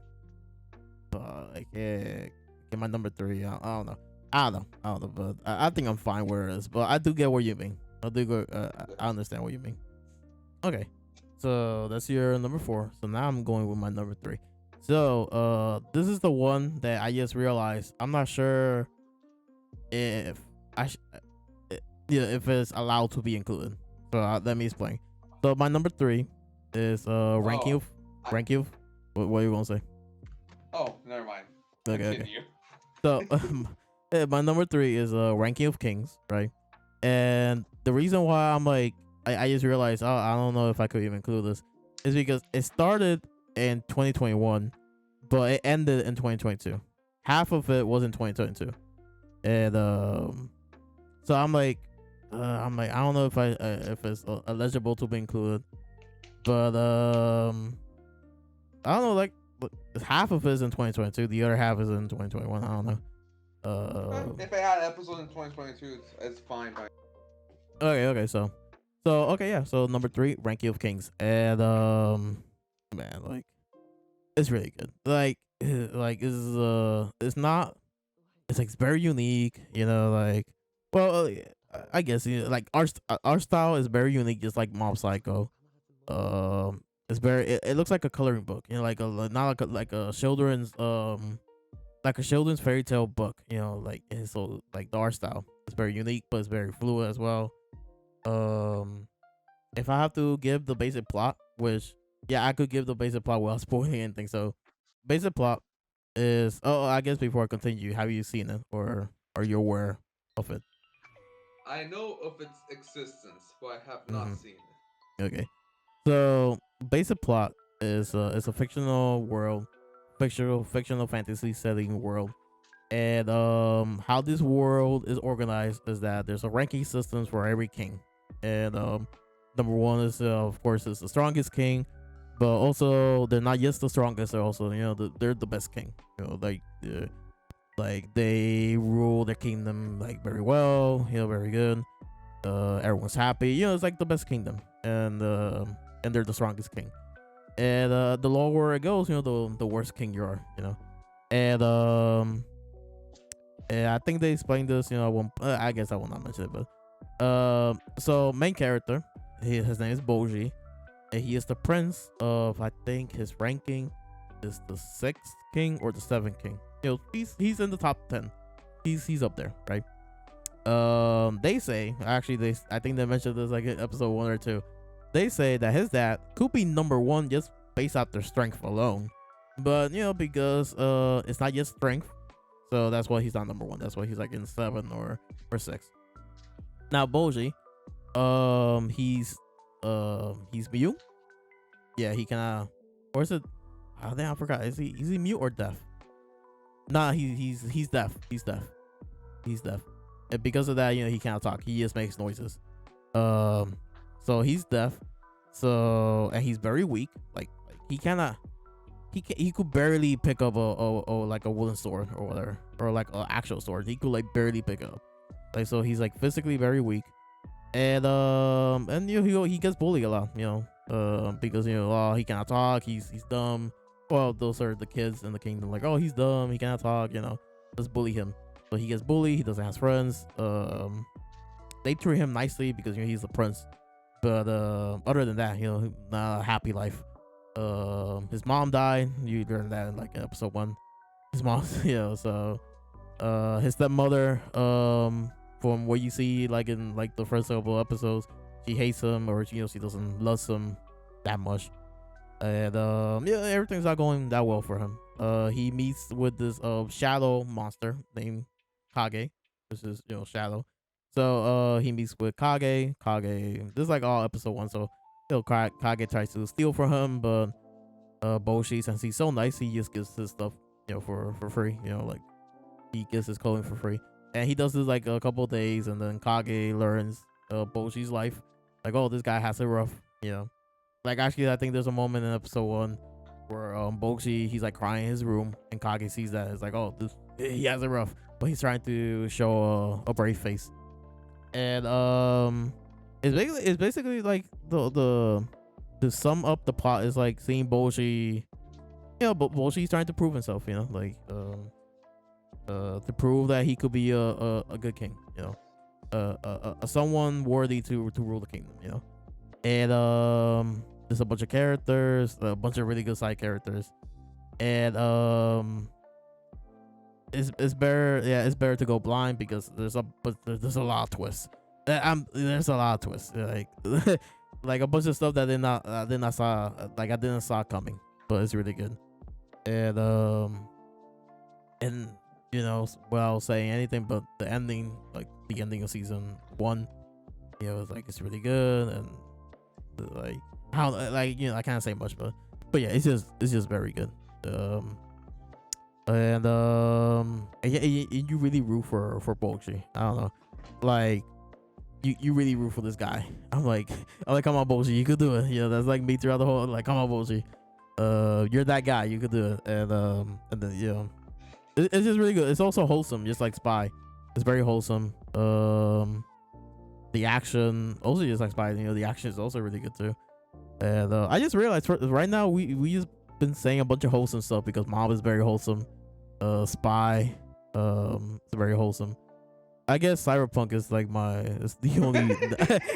But like get my number three. I don't know. But I think I'm fine where it is. But I do get what you mean. I do go. I understand what you mean. Okay, so that's your number 4. So now I'm going with my number 3. So this is the one that I just realized. I'm not sure if I sh- yeah, if it's allowed to be included. So let me explain. So my number 3 is ranking Oh, of I, ranking of. What are you gonna say? never mind. Okay, okay. Continue. So my number 3 is ranking of kings, right? And the reason why I'm like I just realized, I don't know if I could even include this, is because it started in 2021, but it ended in 2022. Half of it was in 2022, and so I don't know if it's eligible to be included, but I don't know, like half of it is in 2022, the other half is in 2021. I don't know. If I had episodes in 2022, it's fine. Okay, so okay, yeah. So number 3, Ranking of Kings, and man, like it's really good. Like it's not. It's like very unique, like well, I guess like our style is very unique, just like Mob Psycho. It's very. It looks like a coloring book, like not like a children's fairy tale book, like, and so like the art style is very unique, but it's very fluid as well. Um, if I have to give the basic plot, which yeah, I could give the basic plot without spoiling anything. So, basic plot is I guess before I continue, have you seen it or are you aware of it? I know of its existence, but I have Mm-hmm. not seen it. Okay, so basic plot is it's a fictional world, fictional fantasy setting world. And how this world is organized is that there's a ranking system for every king, and number 1 is of course is the strongest king, but also they're not just the strongest, they're also they're the best king. Like they rule their kingdom like very well, very good. Everyone's happy. It's like the best kingdom, and they're the strongest king. And the lower it goes, the worse king you are. And I think they explained this, I guess I will not mention it, but so main character, his name is Boji, and he is the prince of, I think his ranking is the 6th king or the 7th king. He's in the top 10. He's up there, right? They say actually I think they mentioned this like in episode 1 or 2. They say that his dad could be number 1 just based off their strength alone, but because it's not just strength, so that's why he's not number 1. That's why he's like in 7 or 6. Now Boji, he's mute. Yeah, he kind of, or is it? I think I forgot. Is he mute or deaf? Nah, he's deaf. He's deaf. And because of that, he can't talk. He just makes noises. So he's deaf. So and he's very weak. Like he cannot. He could barely pick up a like a wooden sword or whatever, or like an actual sword. He could like barely pick up. Like, so he's like physically very weak, and he gets bullied a lot. Because oh, he cannot talk. He's dumb. Well, those are the kids in the kingdom. Like, oh, he's dumb. He cannot talk. Let's bully him. So he gets bullied. He doesn't have friends. They treat him nicely because he's the prince, But other than that, happy life. His mom died. You learned that in like episode 1. His mom, so his stepmother, from what you see like in like the first couple episodes, she hates him, or she doesn't love him that much. And everything's not going that well for him. He meets with this shadow monster named Kage, which is shadow. So he meets with Kage. This is like all episode 1. So Kage tries to steal from him, but Boshi, since he's so nice, he just gives his stuff for free. Like he gets his clothing for free, and he does this like a couple of days, and then Kage learns Boshi's life. Like, oh, this guy has it rough. Like, actually, I think there's a moment in episode 1 where Boshi, he's like crying in his room, and Kage sees that. It's like, oh, he has it rough, but he's trying to show a brave face. And it's basically like the to sum up the plot is like seeing Boshi, but Boshi's trying to prove himself, like to prove that he could be a good king, someone worthy to rule the kingdom, and there's a bunch of characters, a bunch of really good side characters, and it's better to go blind because there's a lot of twists. There's a lot of twists, like like a bunch of stuff that I didn't saw coming, but it's really good. And without saying anything, but the ending of season 1, it's really good, and like how I can't say much, but yeah, it's just very good. You really root for Boshi. I don't know, like you really root for this guy. I'm like, come on, Boshi, you could do it. That's like me throughout the whole, like, come on, Boshi, you're that guy, you could do it. And then it's just really good. It's also wholesome, just like Spy. It's very wholesome. The action also just like Spy. The action is also really good too. And I just realized right now we just been saying a bunch of wholesome stuff because Mob is very wholesome. Spy, it's very wholesome. I guess Cyberpunk is like it's the only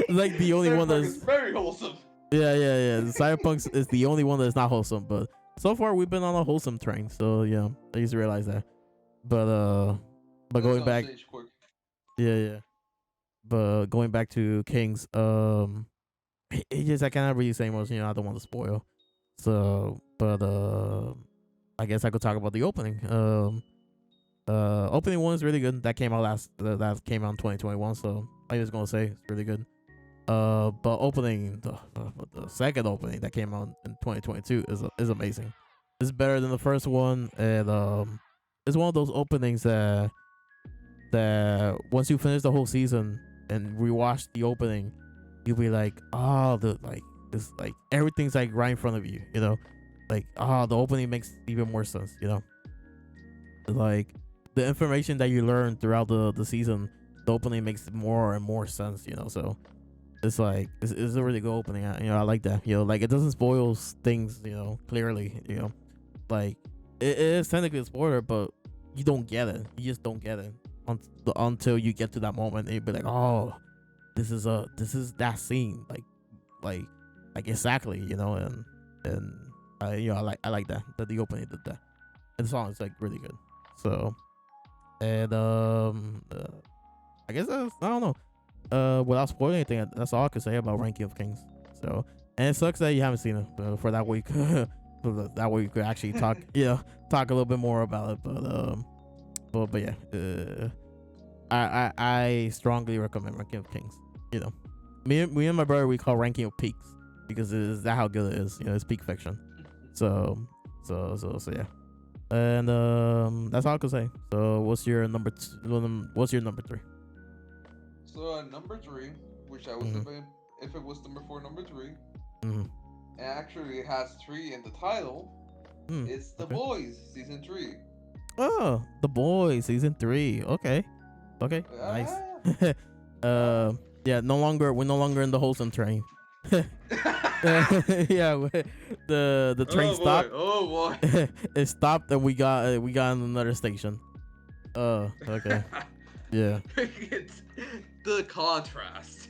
like the only one that's very wholesome. Yeah. Cyberpunk is the only one that's not wholesome, but so far we've been on a wholesome train. So yeah, I used to realize that. But going back, yeah. But going back to Kings, it just I cannot really say much. I don't want to spoil. So, but I guess I could talk about the opening. Opening 1 is really good. That came out that came out in 2021. So I was gonna say it's really good. But opening the second opening that came out in 2022 is amazing. It's better than the first one, and it's one of those openings that once you finish the whole season and rewatch the opening, you'll be like, oh, this like everything's like right in front of you, like, oh, the opening makes even more sense, like the information that you learn throughout the season, the opening makes more and more sense, so it's like it's a really good opening. I like that, like it doesn't spoil things, clearly, like it is technically a spoiler, but you don't get it. You just don't get it until you get to that moment, and you'll be like, oh, this is that scene, like exactly, and I like that the opening did that, and the song is like really good. So, and I guess I don't know. Without spoiling anything, that's all I can say about Ranking of Kings. So, and it sucks that you haven't seen it for that week. That way you could actually talk, talk a little bit more about it. But yeah, I strongly recommend Ranking of Kings. Me and my brother, we call Ranking of Peaks because is that how good it is. It's peak fiction. So yeah. And that's all I can say. So what's your number 3? So number 3, which I was debating if it was number 4, number 3. Actually, it has 3 in the title. It's The Boys season 3. Oh, The Boys season 3. Okay, nice. Yeah, we're no longer in the wholesome train. Yeah, the train stopped. Oh boy. It stopped, and we got on another station. Okay. Yeah. It's the contrast.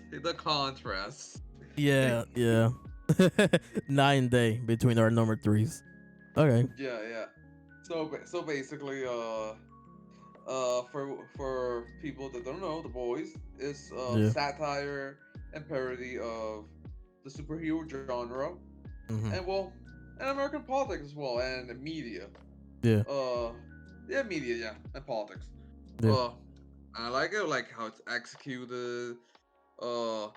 Yeah, yeah. 9 day between our number threes. Okay. Yeah, yeah. So basically, for people that don't know, The Boys is Yeah. satire and parody of the superhero genre, Mm-hmm. and well, and American politics as well, and media. Yeah. Uh, yeah, media, yeah, and politics. Yeah. Uh, I like it, like how it's executed. Uh,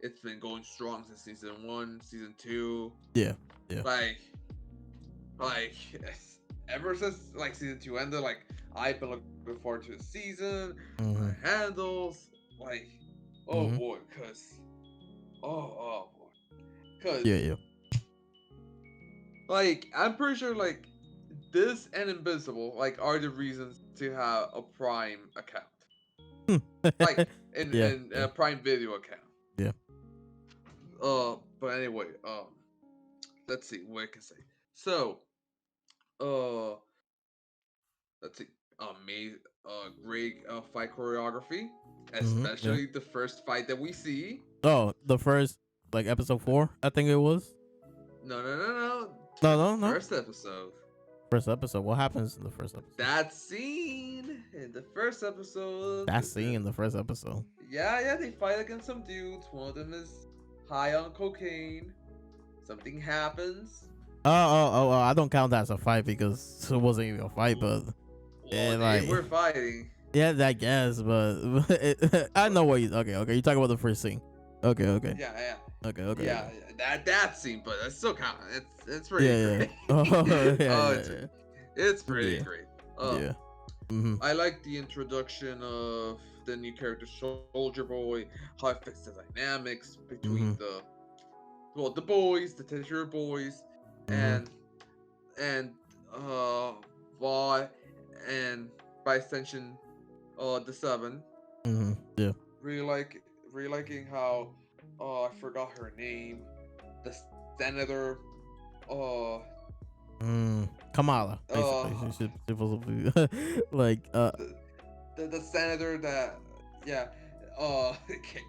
it's been going strong since season one, season two. Yeah. Yeah. Like, like ever since like season two ended, like I've been looking forward to the season, Mm-hmm. handles, like, oh Mm-hmm. boy, oh boy, cause Yeah. Yeah. like I'm pretty sure like this and Invincible like are the reasons to have a Prime account, like Yeah. in Yeah. a Prime Video account. Yeah. But anyway, let's see what I can say. So, uh, let's see, amazing, great fight choreography, Mm-hmm. Yeah. especially the first fight that we see. Oh, the first like episode 4, I think it was. No. No, The no, no. first episode. First episode. What happens in the first episode? That scene in the first episode. That scene in the first episode. Yeah, they fight against some dudes. One of them is high on cocaine. Something happens. Oh! I don't count that as a fight because it wasn't even a fight, but Well, like, they were fighting. yeah, I guess, but I know what you. Okay. You talk about the first scene. Okay. Yeah. Okay. Yeah, that scene, but it's still kind of it's pretty Yeah. great. Oh, Oh, it's pretty Yeah. great. Yeah. Mm-hmm. I like the introduction of the new character Soldier Boy, how it fits the dynamics between the boys, the titular boys, Mm-hmm. and Vaugh, and by extension, the Seven. Mm-hmm. Yeah. Really liking how I forgot her name, the senator, uh Kamala, uh basically. She supposed to be like the senator that, yeah,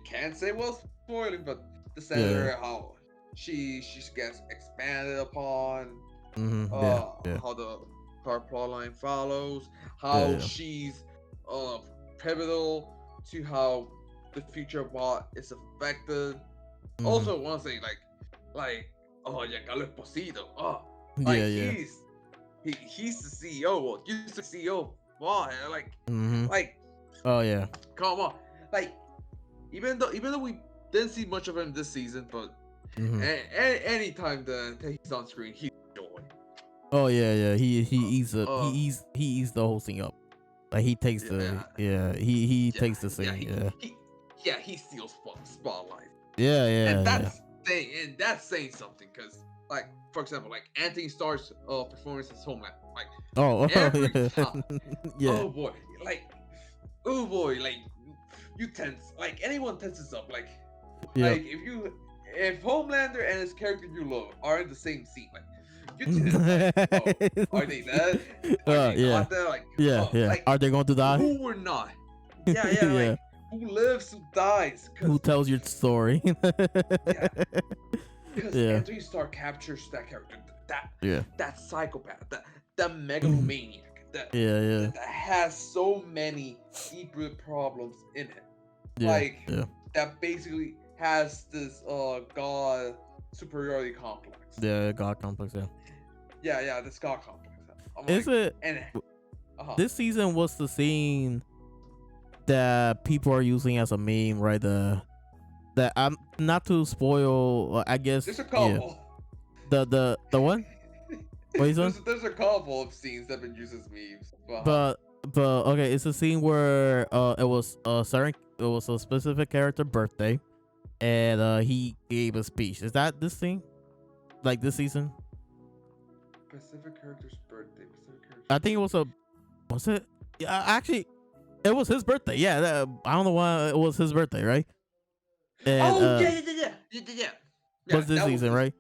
can't say well spoiling, but the senator, how she gets expanded upon, Yeah. how the her plotline follows, Yeah. how she's pivotal to how the future bot is affected. Mm-hmm. Also, one thing, oh, Giancarlo Esposito, like Yeah. he's the CEO, well, used to CEO. Wow, Mm-hmm. like, Oh yeah. come on, like, even though we didn't see much of him this season, but Mm-hmm. anytime that he's on screen, he's joy. Oh yeah. He eats it. Uh, He eats the whole thing up. Like he takes the he takes the scene. He steals spotlight. Yeah. And that's saying something, because like, for example, like Anthony Starr's performance as Homeland, like Oh every yeah. time, Yeah. oh boy, like you tense, like anyone tenses up, like Yeah. like if Homelander and his character you love are in the same scene, like you tense, like, oh, are they dead? Are they not dead? Like, Yeah. like, Are they going to die? who or not? Yeah, Yeah. like who lives, who dies? Who tells your story? Because Yeah. Anthony Starr captures that character, Yeah. that psychopath, that megalomaniac, Yeah. that has so many deep-rooted problems in it. Yeah. Like, Yeah. that basically has this god superiority complex. Yeah. God complex. Yeah. Yeah, this god complex. I'm Is like, it? and This season was the scene that people are using as a meme, right? That I'm not to spoil. I guess. there's a couple. Yeah. The one. What you saying? There's a couple of scenes that have been used as memes. But okay, it's a scene where it was a specific character birthday, and he gave a speech. Is that this thing? Like this season? Specific character's birthday. I think it was it? Yeah, actually, it was his birthday. Yeah, I don't know why it was his birthday, right? And, yeah. was this season, right?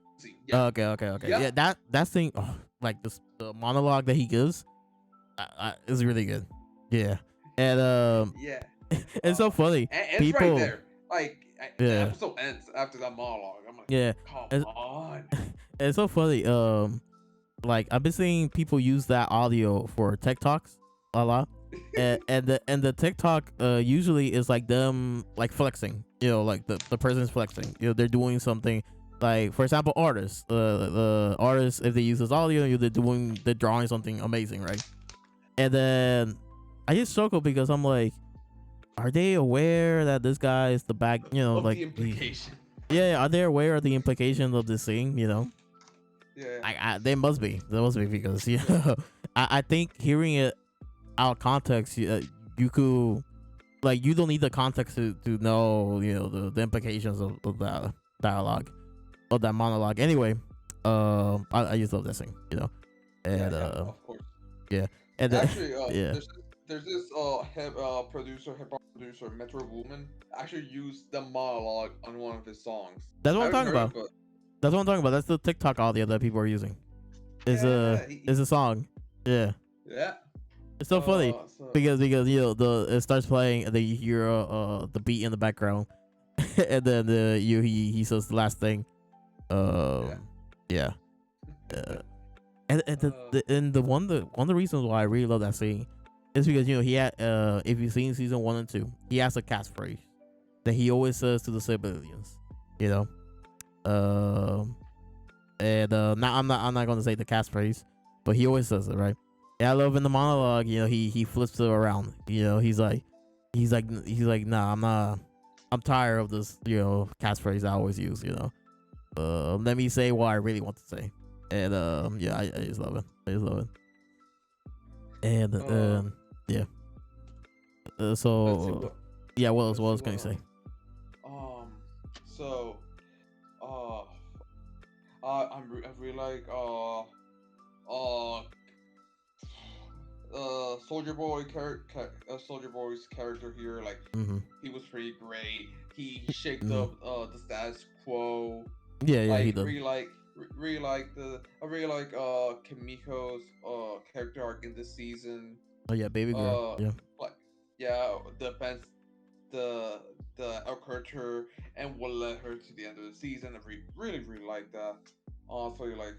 Yeah. Okay. Yeah. Yeah, that thing, like the monologue that he gives, is really good. Yeah, and Yeah. it's so funny. And it's People, right there. Like, The Yeah, episode ends after that monologue. I'm like, yeah. come It's, on. it's so funny. Like I've been seeing people use that audio for TikToks a lot, and the TikTok usually is like them like flexing, like the person's flexing, they're doing something, like for example artists, the artists, if they use this audio, they're drawing something amazing, right? And then I just struggle because I'm like, are they aware that this guy is the back, Of like the implication. yeah, are they aware of the implications of this thing, Yeah. they must be. They must be because I think hearing it out of context, you could, like, you don't need the context to know the implications of that dialogue, of that monologue. Anyway, I just love that thing, Yeah, and yeah, of course. yeah, and then, Actually, yeah, there's this hip hop producer, Metro Woman, actually used the monologue on one of his songs. that's what I I'm haven't talking heard about. it, but That's what I'm talking about. That's the TikTok audio that people are using. Is a yeah, is a song, yeah. yeah. It's so funny So because the it starts playing and then you hear the beat in the background, and then he says the last thing. yeah. Yeah. And one of the reasons why I really love that scene is because he had, if you've seen season 1 and 2, he has a catchphrase that he always says to the civilians, you know. And now I'm not gonna say the catchphrase, but he always says it, right? And I love in the monologue, he flips it around. He's like, nah, I'm tired of this, catchphrase I always use, let me say what I really want to say. And yeah, I just love it. I just love it. And yeah. Let's see So yeah, what else? let's What see else can you say? So uh I really like Soldier Boy's character here, like Mm-hmm. he was pretty great. He shaked Mm-hmm. up the status quo. Yeah, he Like does. really like the I really like Kimiko's character arc in this season. Oh yeah, baby girl. Uh Yeah. like yeah, the events, the occurred to her and what led her to the end of the season. I really like that. Also, like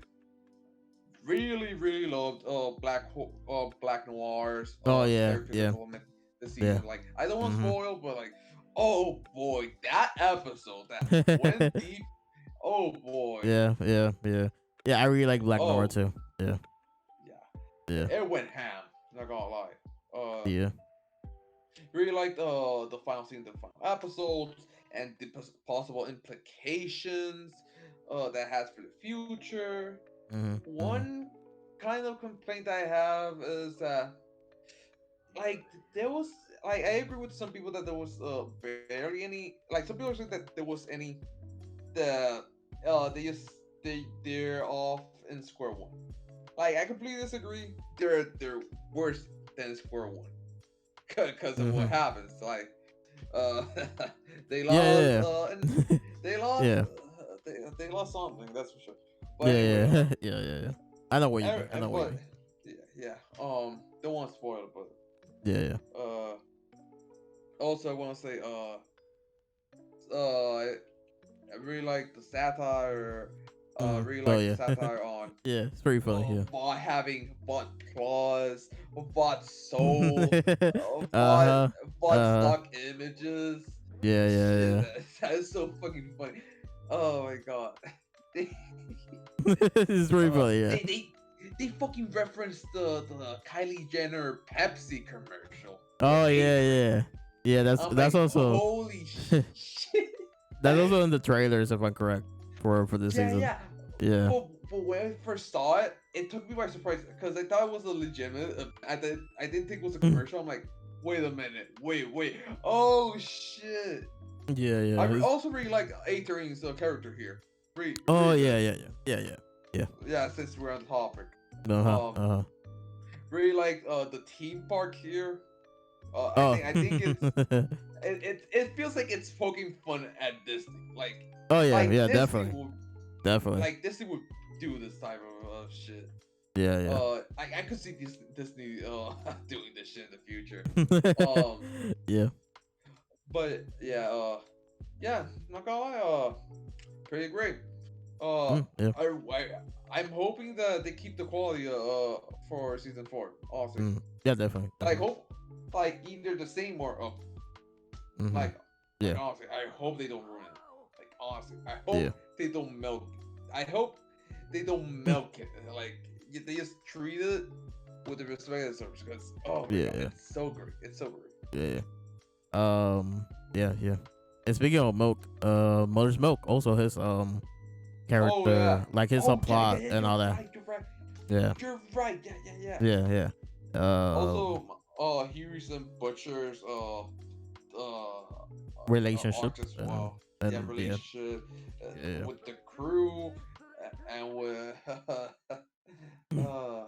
really loved Black Noir's Oh yeah, character yeah, development this yeah. season. Like I don't want to Mm-hmm. spoil, but like, oh boy, that episode that went deep. Oh boy. Yeah. Yeah, I really like Black Noir Oh too. Yeah, yeah. yeah, It went ham. Not gonna lie. yeah. Really liked the final scene, the final episodes, and the possible implications that has for the future. Mm-hmm. Mm-hmm. One kind of complaint I have is that like there was like I agree with some people that there was barely any, like some people said that there was any, the they just they're off in square one. Like I completely disagree. They're worse than square one because of what Mm-hmm. happens. Like uh they lost Yeah, and they lost yeah, they lost something, that's for sure. But yeah, anyway, yeah, yeah. I know what you mean. I know what you but mean. yeah, don't want to spoil it, but Yeah. uh also I want to say I really like the satire. Mm-hmm. Really Oh like the yeah, satire on yeah. It's pretty funny. Yeah. bot having bot claws, bot soul, Uh-huh. bot Uh-huh. stock images. Shit, Yeah. that is so fucking funny. Oh my god. They, It's pretty uh, funny. Yeah. they, they, they fucking referenced the Kylie Jenner Pepsi commercial with Oh yeah, Gatorade. yeah. Yeah, I'm that's like, also holy shit. that's also in the trailers if I'm correct for this Yeah, season. yeah. Yeah. But when I first saw it, it took me by surprise because I thought it was a legitimate. I didn't think it was a commercial. I'm like, wait a minute, wait. Oh shit. Yeah. Also really like A-Train's character here. Oh Really good. yeah. Yeah, since we're on topic. Uh-huh. Um, Uh-huh. really like the theme park here. Oh. I think it feels like it's poking fun at Disney. Oh Like yeah, Disney definitely. would Definitely. Disney would do this type of shit. Yeah. I could see Disney doing this shit in the future. Um, Yeah. but yeah, yeah, not gonna lie, pretty great. Yeah. I'm hoping that they keep the quality for season 4. Honestly, Yeah, definitely, like definitely. hope like either the same or up. Mm-hmm. Like Yeah. honestly, I hope they don't ruin it. Like honestly, I Yeah. hope they don't milk. I hope they don't milk it. Like they just treat it with the respect it deserves. Because oh my god, Yeah. it's so great. It's so great. Yeah. Yeah. Yeah. And speaking of Milk, Mother's Milk also his Oh yeah. character, like his Oh yeah, yeah, subplot yeah. and You're all that. right. You're right. Yeah. You're right. Yeah, yeah, yeah. Yeah. Yeah. Also, he recently butchers Relationship arc as well. Yeah, and yeah. relationship Yeah. with the crew and with Yeah,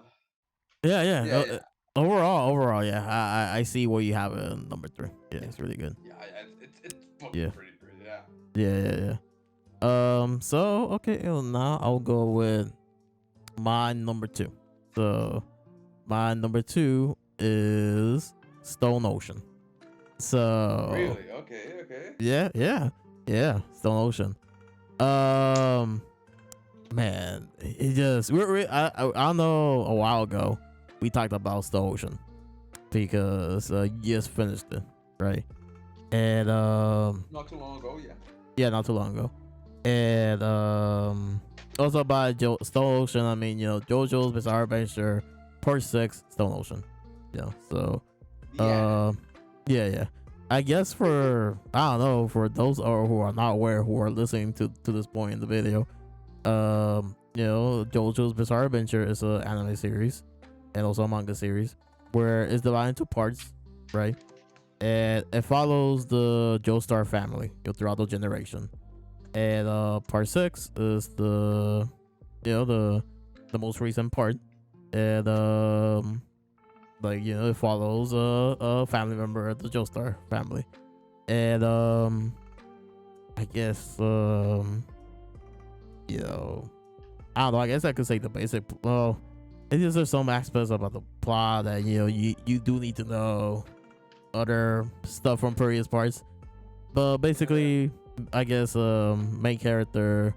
yeah. yeah, yeah, Overall, yeah. I see where you have it in number 3. Yeah, yeah, it's really good. yeah. It's fucking Yeah, pretty great. Yeah. yeah, yeah, yeah. So okay, now I'll go with my number 2. So my number 2 is Stone Ocean. So Really? Okay. Okay. yeah, yeah, yeah. Stone Ocean. Um, man, it just I know a while ago we talked about Stone Ocean because you just finished it, right? And Not too long ago. Yeah. yeah, not too long ago. And also by Stone Ocean, I mean, JoJo's Bizarre Adventure Part 6, Stone Ocean. So Yeah. yeah, yeah. I guess for I don't know, for those who are not aware, who are listening to this point in the video, JoJo's Bizarre Adventure is an anime series and also a manga series where it's divided into parts, right? And it follows the Joestar family throughout the generation. And part 6 is the most recent part. And it follows a family member of the Joestar family. And I guess I don't know, I guess I could say the basic it's just there's some aspects about the plot that you do need to know other stuff from previous parts. But basically, I guess main character,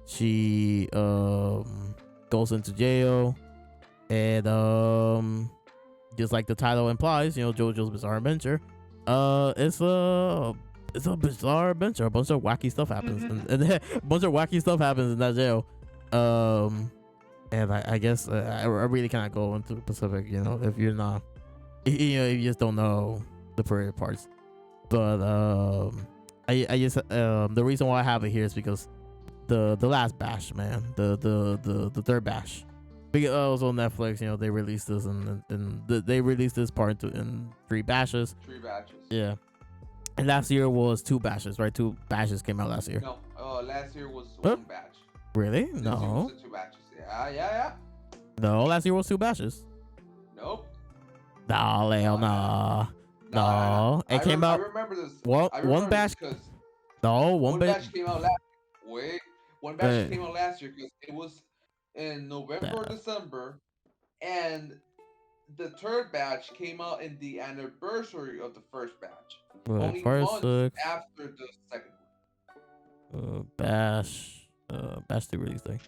she goes into jail, and just like the title implies, JoJo's Bizarre Adventure, it's a bizarre adventure. A bunch of wacky stuff happens, and a bunch of wacky stuff happens in that jail. And I guess I really cannot go into specific, if you're not, if you just don't know the previous parts. But I just the reason why I have it here is because the last batch, man, the third batch, because on Netflix, they released this and they released this part in 3 batches. 3 batches. Yeah, and last year was 2 batches, right? 2 batches came out last year. No, last year was What? 1 batch. Really? This No. year was 2 batches. Yeah. No, last year was 2 batches. Nope. No, Leo, no. No, it came out. I remember this. One batch. No, one batch came out last. Wait, one batch came out last year because it was in November or December, and the 3rd batch came out in the anniversary of the 1st batch. Only months after the 2nd one. Batch 2 release thing.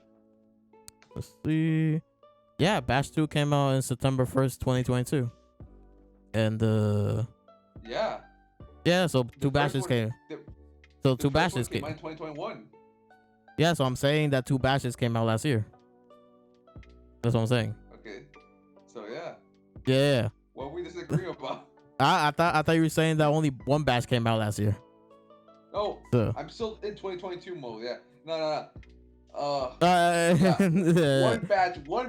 Let's see. Yeah, batch 2 came out in September 1st, 2022. And yeah, so 2 batches came. So 2 batches came out in 2021. Yeah, so I'm saying that 2 batches came out last year. That's what I'm saying. Okay. So yeah. Yeah. What we disagree about? I thought you were saying that only 1 batch came out last year. No, so. I'm still in 2022 mode. Yeah. No. Yeah. One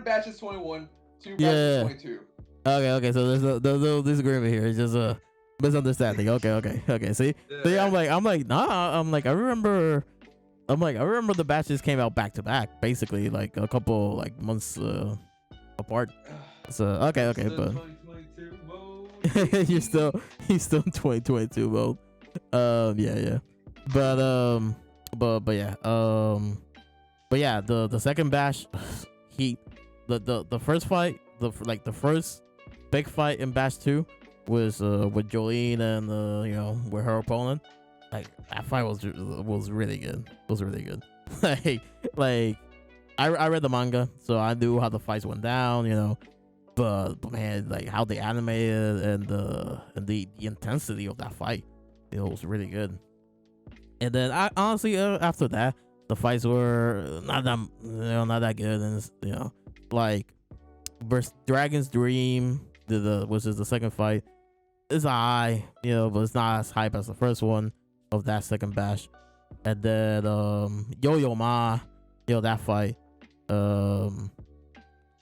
batch is 21, 2 batches is 22. Okay. So there's a little disagreement here. It's just a misunderstanding. Okay. See, I'm like, nah. I remember the batches came out back to back, basically like a couple like months apart. So okay, but you're still in 2022 mode. Yeah. But yeah, the second batch, the first fight, the first big fight in batch 2 was with Jolene and with her opponent. like that fight was really good. It was really good. like like I read the manga, so I knew how the fights went down, you know. But man, like how they animated and the intensity of that fight, it was really good. And then I honestly after that, the fights were not that good, and like versus Dragon's Dream, the which is the second fight, is high, but it's not as hype as the first one of that second batch. And then Yo-Yo Ma, that fight,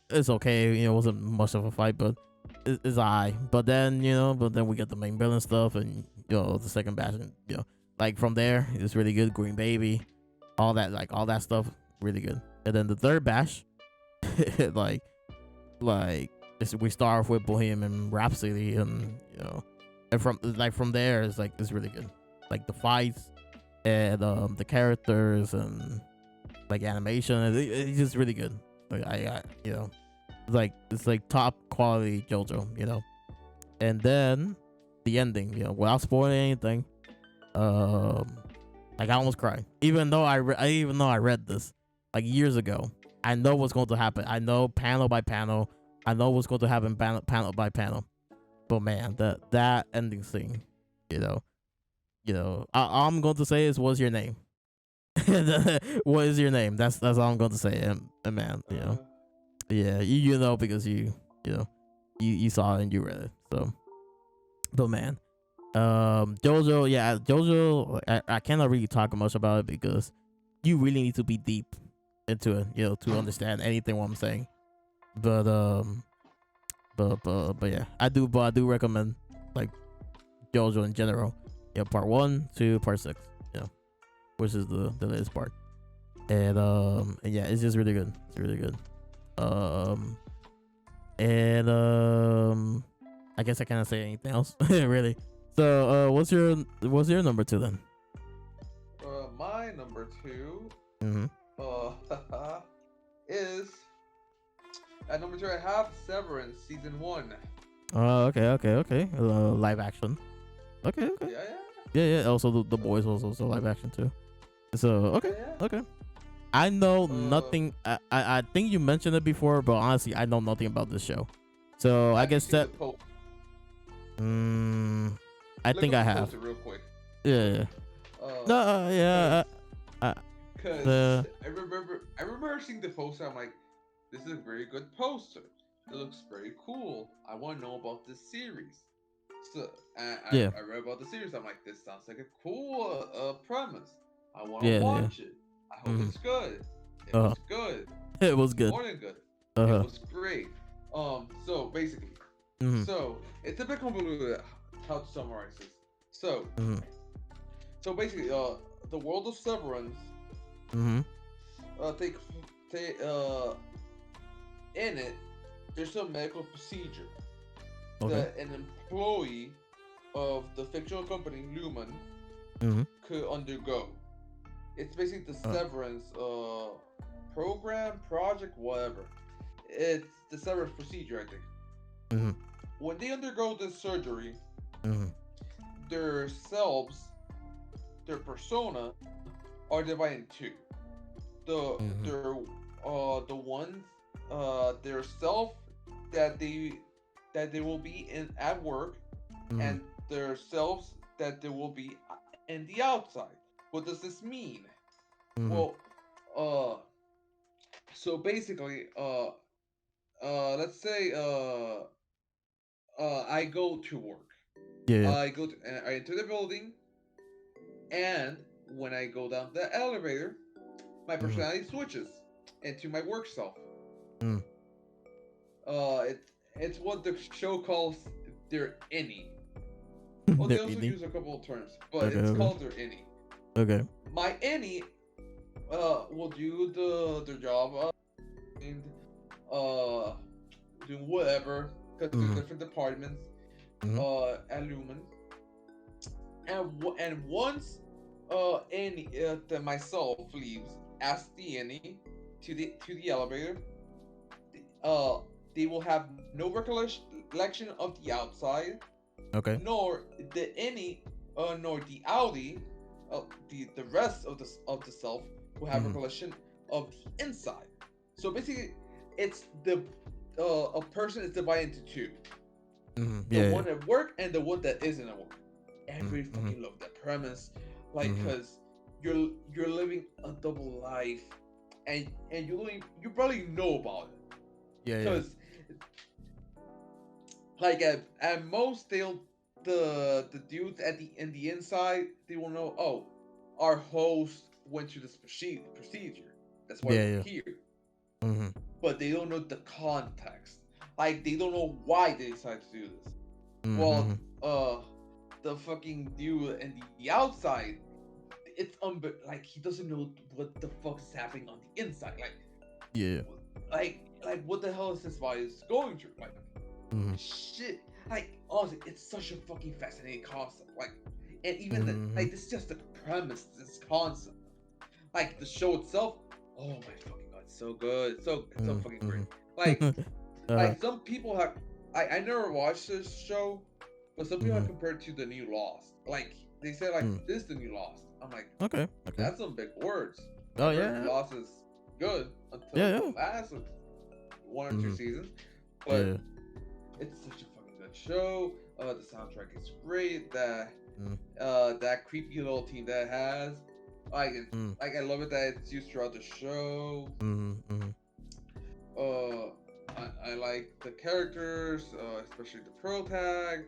it's okay. It wasn't much of a fight, but it's high. But then we get the main villain stuff, and the second batch, and like from there, it's really good. Green Baby, all that stuff, really good. And then the third batch, like we start off with Bohemian Rhapsody, and and from there, it's really good. Like the fights and the characters and like animation, it's just really good. Like it's like top quality JoJo, And then the ending, without spoiling anything, like I almost cried. Even though I read this like years ago, I know what's going to happen. I know panel by panel. I know what's going to happen panel by panel. But man, that ending scene, all I'm going to say is, "What's your name?" What is your name? That's all I'm going to say. And man, yeah, you know because you saw it and you read it. So, but man, JoJo, I cannot really talk much about it because you really need to be deep into it, to understand anything what I'm saying. But yeah, I do recommend like JoJo in general. Part 1 to part 6, which is the latest part. And yeah, it's just really good. It's really good. And I guess I cannot say anything else really. So what's your number 2 then? My number 2 is at number 2 I have Severance season 1. Oh, okay. Live action. Okay. Yeah. Also the boys was also live action too. So okay. I know nothing. I think you mentioned it before, but honestly, I know nothing about this show. So I guess that. I think I have. Real quick. Yeah. No. Yeah. Cause I remember seeing the poster. I'm like, this is a very good poster. It looks very cool. I want to know about this series. So I read about the series. I'm like, this sounds like a cool premise. I want to watch it. I hope it's good. It was good. It was good. More than good. It was great. So basically, so it's a bit convoluted how to summarize this. So, so basically, the world of Severance. Take in it, there's a medical procedure that an employee of the fictional company Lumen could undergo. It's basically the severance program, project, whatever. It's the severance procedure, I think. When they undergo this surgery, their selves, their persona, are divided in two. The ones, their self that they will be in at work, and their selves that they will be in the outside. What does this mean? Well, so basically, let's say, I go to work. I enter the building, and when I go down the elevator, my personality switches into my work self. It's what the show calls their innie. Well, they also use a couple of terms, but it's called their innie. Okay. My innie will do their job and doing whatever, because there's different departments at Lumen. And once myself leaves as the innie to the elevator, they will have no recollection of the outside, nor the innie, nor the outie the rest of the self will have Mhm. recollection of the inside. So basically, it's the a person is divided into two: Mhm. the Yeah. Yeah. one at work and the one that isn't at work. And I Mhm. really Mhm. fucking love that premise, like, Mhm. cause you're living a double life, and you probably know about it, Yeah. Yeah. cause like at most they'll the dudes at the in the inside they will know, oh, our host went through this procedure, that's why Yeah. we're Yeah. here, Mhm. but they don't know the context, like they don't know why they decided to do this. Well, Mhm. the fucking dude in the outside, it's like he doesn't know what the fuck is happening on the inside, Yeah. like what the hell is this virus going through, like Mhm. shit. Like honestly, it's such a fucking fascinating concept. Like, and even Mhm. like this is just the premise, this concept. Like the show itself, oh my fucking god, it's so good, it's so Mhm. fucking great. Mhm. Like Uh. like some people have, I never watched this show, but some people have Mhm. compared it to the new Lost. Like they say like Mm. this is the new Lost. I'm like, Okay. Okay. that's some big words. Oh I heard yeah. Lost is good until Yeah. the Yeah. last one or two Mhm. seasons, but Yeah. it's such a fucking good show. The soundtrack is great. Mm. That creepy little team that it has, like, Mm. like I love it that it's used throughout the show. Mhm. Mhm. Uh, I like the characters, especially the pro tag,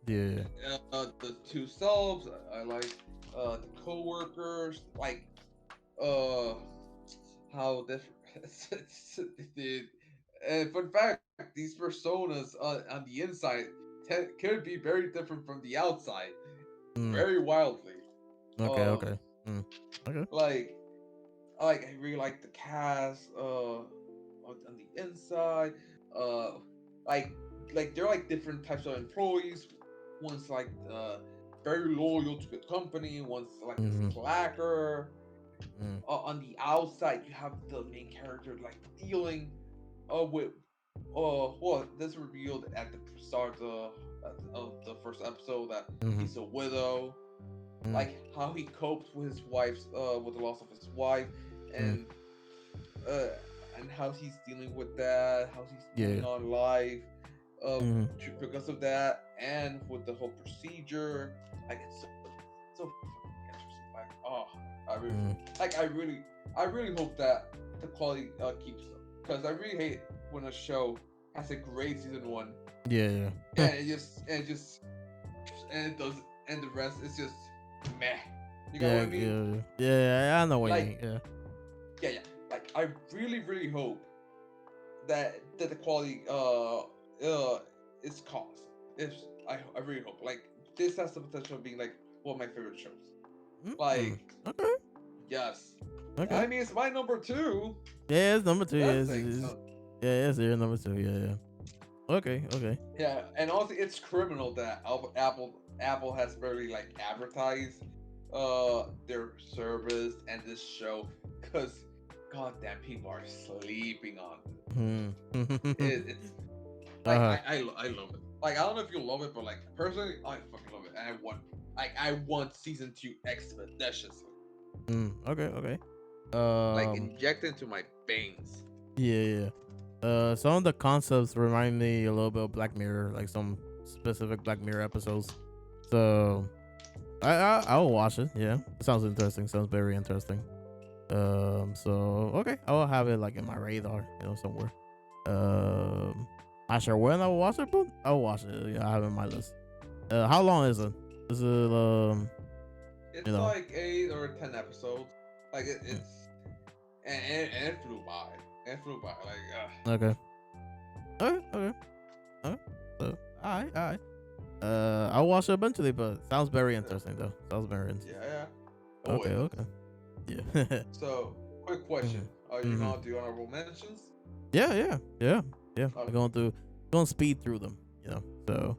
Yeah. the two selves. I like the co-workers, like uh, how different. Dude. And fun fact, these personas on the inside could be very different from the outside, Mm. very wildly. Okay. Um, Okay. Mm. Okay. like I really like the cast on the inside. Uh, like they're like different types of employees. One's like very loyal to the company. One's like a Mhm. slacker. Mm. On the outside, you have the main character like dealing with well, this revealed at the start of the first episode that Mhm. he's a widow, Mm. like how he copes with his wife's with the loss of his wife, Mm. uh and how he's dealing with that, how he's moving Yeah. on life uh Mhm. because of that, and with the whole procedure. Like it's so fucking interesting. Like, oh, I really Mm. I really hope that the quality keeps up, because I really hate when a show has a great season one Yeah. Yeah. and it does, and the rest is just meh. You know what Yeah. I mean? Yeah. Yeah. I know what you Like, mean. Yeah. yeah. Like, I really hope that the quality is constant. If I really hope, like, this has the potential of being like one of my favorite shows. Mm. Like, Okay. yes. Okay. I mean, it's my number two. Yeah. It's number two. That's Yeah. saying so. Yeah. It's your number two. Yeah. Yeah. Okay. Okay. Yeah, and also it's criminal that Apple has barely like advertised their service and this show, because goddamn people are sleeping on it. Hmm. It's like Uh-huh. I love it. Like, I don't know if you love it, but like personally, I fucking love it, and I want season two expeditiously, Okay. Okay. like Um. inject into my veins. Yeah. Yeah. Some of the concepts remind me a little bit of Black Mirror, like some specific Black Mirror episodes. So I'll watch it. Yeah, it sounds interesting. Sounds very interesting. So okay, I will have it like in my radar, somewhere. Not sure when I will watch it, but I'll watch it. Yeah, I have it in my list. How long is it? Is it you It's know? like 8 or 10 episodes. Like mm, it's and it flew by. It flew by. Like Okay. Okay. Okay. Okay. So all right. I'll watch it eventually, but sounds very interesting though. Sounds very interesting. yeah. Oh, Okay. it does. Okay. Yeah. So, quick question: hmm are you hmm gonna do honorable mentions? Yeah. Yeah. Yeah. Yeah. I'm Okay. going to speed through them. So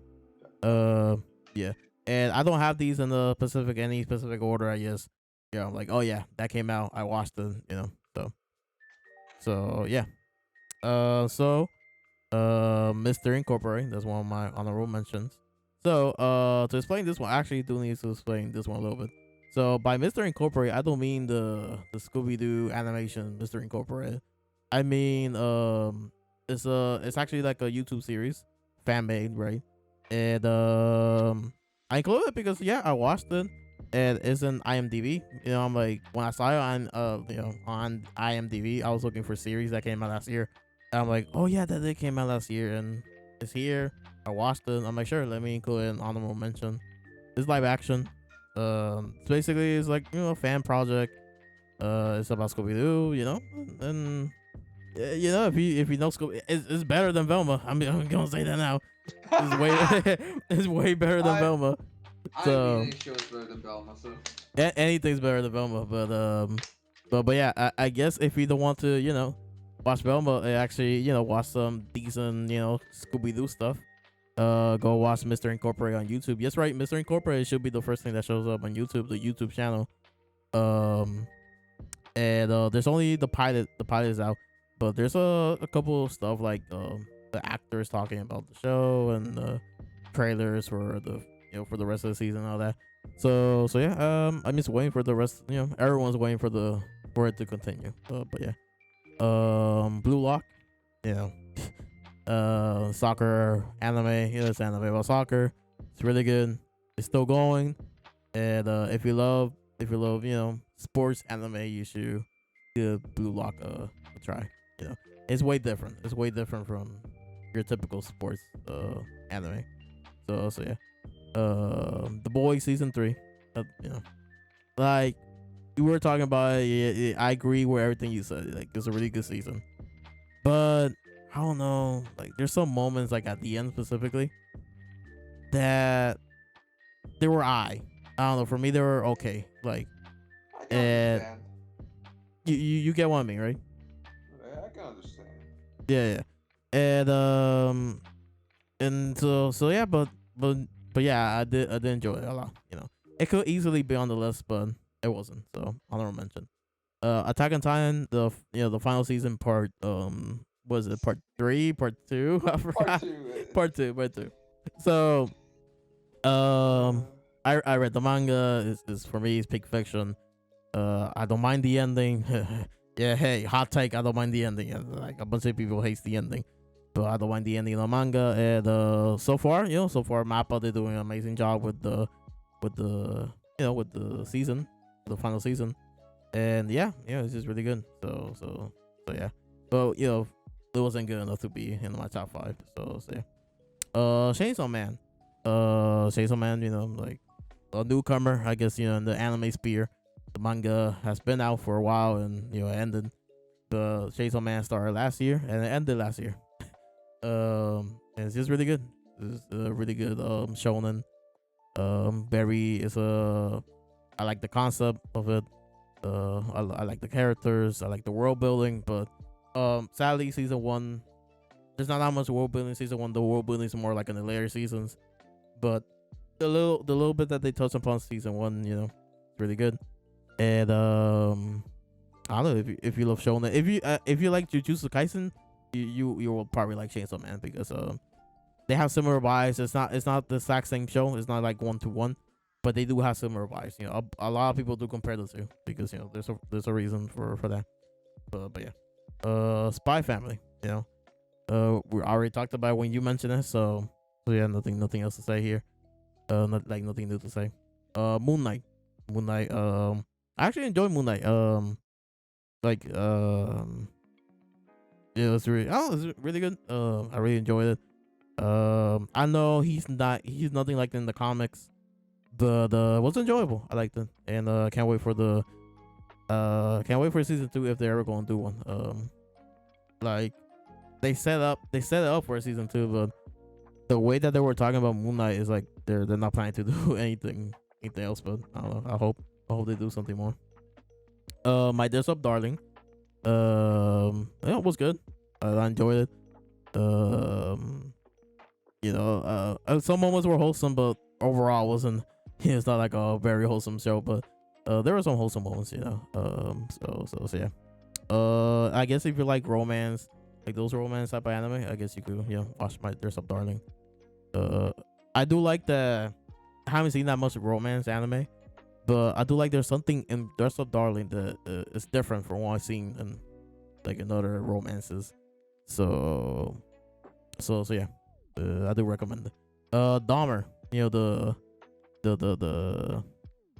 Okay. yeah. And I don't have these in the any specific order. I just like, oh yeah, that came out. I watched it. So yeah. Mr. Incorporate. That's one of my honorable mentions. So to explain this one, I actually do need to explain this one a little bit. So by Mr. Incorporated, I don't mean the Scooby Doo animation Mr. Incorporated. I mean it's actually like a YouTube series, fan made, right? And I included it because yeah, I watched it and it's in IMDb. You know, I'm like when I saw it on on IMDb, I was looking for series that came out last year. And I'm like, oh yeah, that did came out last year and it's here. I watched it. I'm like, sure, let me include it in honorable mention. It's live action. It's basically it's like a fan project. It's about Scooby Doo, and if you know Scooby, it's better than Velma. I'm gonna say that now. It's way it's way better than I Velma. I mean, So any show is better than Belma. So anything's better than Velma, but yeah, I guess if you don't want to watch Velma, actually watch some decent Scooby Doo stuff. Go watch Mr. Incorporated on YouTube. Yes, right, Mr. Incorporated should be the first thing that shows up on YouTube, the YouTube channel. Um, and there's only the pilot. The pilot is out, but there's a couple of stuff like the actors talking about the show and trailers for the for the rest of the season and all that. So yeah, I'm just waiting for the rest. Everyone's waiting for it to continue. But yeah, Blue Lock, you know. Soccer anime. It's anime about soccer. It's really good. It's still going. And if you love sports anime, you should give Blue Lock a try. It's way different. It's way different from your typical sports anime. So yeah. The Boys season 3. Like you were talking about. I agree with everything you said. Like it's a really good season, but I don't know. Like, there's some moments, like at the end specifically, that they were I don't know. For me, they were okay. Like, I can and understand. you get what I mean, right? Yeah, I can understand. Yeah, yeah. And so yeah, but yeah, I did enjoy it a lot. It could easily be on the list, but it wasn't. So honorable mention. Attack on Titan, the final season part. Was it part 3, part 2? I Part forgot. two. Part 2. So I read the manga. Is for me, it's peak fiction. I don't mind the ending. Yeah, hey, hot take. I don't mind the ending. Like a bunch of people hates the ending, but I don't mind the ending of the manga. And so far, Mappa, they're doing an amazing job with the with the season, the final season. And yeah, it's just really good. So yeah, but it wasn't good enough to be in my top 5. So yeah. Chainsaw Man. Chainsaw Man, like a newcomer, I guess, in the anime sphere. The manga has been out for a while and it ended. The Chainsaw Man started last year and it ended last year. And it's just really good. It's a really good shonen. I like the concept of it. I like the characters. I like the world building, but sadly, season 1, there's not that much world building. Season 1, the world building is more like in the later seasons, but the little bit that they touch upon season 1, it's really good. And I don't know if you love shonen. If you like Jujutsu Kaisen, you will probably like Chainsaw Man because they have similar vibes. It's not the exact same show. It's not like 1-to-1, but they do have similar vibes. A lot of people do compare the two because there's a reason for that. But yeah. Spy Family. We already talked about it when you mentioned it. So yeah, nothing else to say here. Nothing new to say. Moon Knight. I actually enjoyed Moon Knight. Yeah, it's really good. I really enjoyed it. I know he's nothing like in the comics, but it was enjoyable. I liked it, and can't wait for season 2 if they're ever gonna do one. Like they set it up for a season 2, but the way that they were talking about Moon Knight is like they're not planning to do anything else. But I don't know. I hope they do something more. My Dress Up Darling. Yeah, it was good. I enjoyed it. Some moments were wholesome, but overall wasn't. It's not like a very wholesome show, but there were some wholesome moments, So yeah. I guess if you like romance, like those romance type of anime, I guess you could watch my Dress Up Darling. I do like I haven't seen that much romance anime, But I do like there's something in Dress Up Darling that is different from what I've seen in like in other romances. So so yeah, I do recommend it. Dahmer, the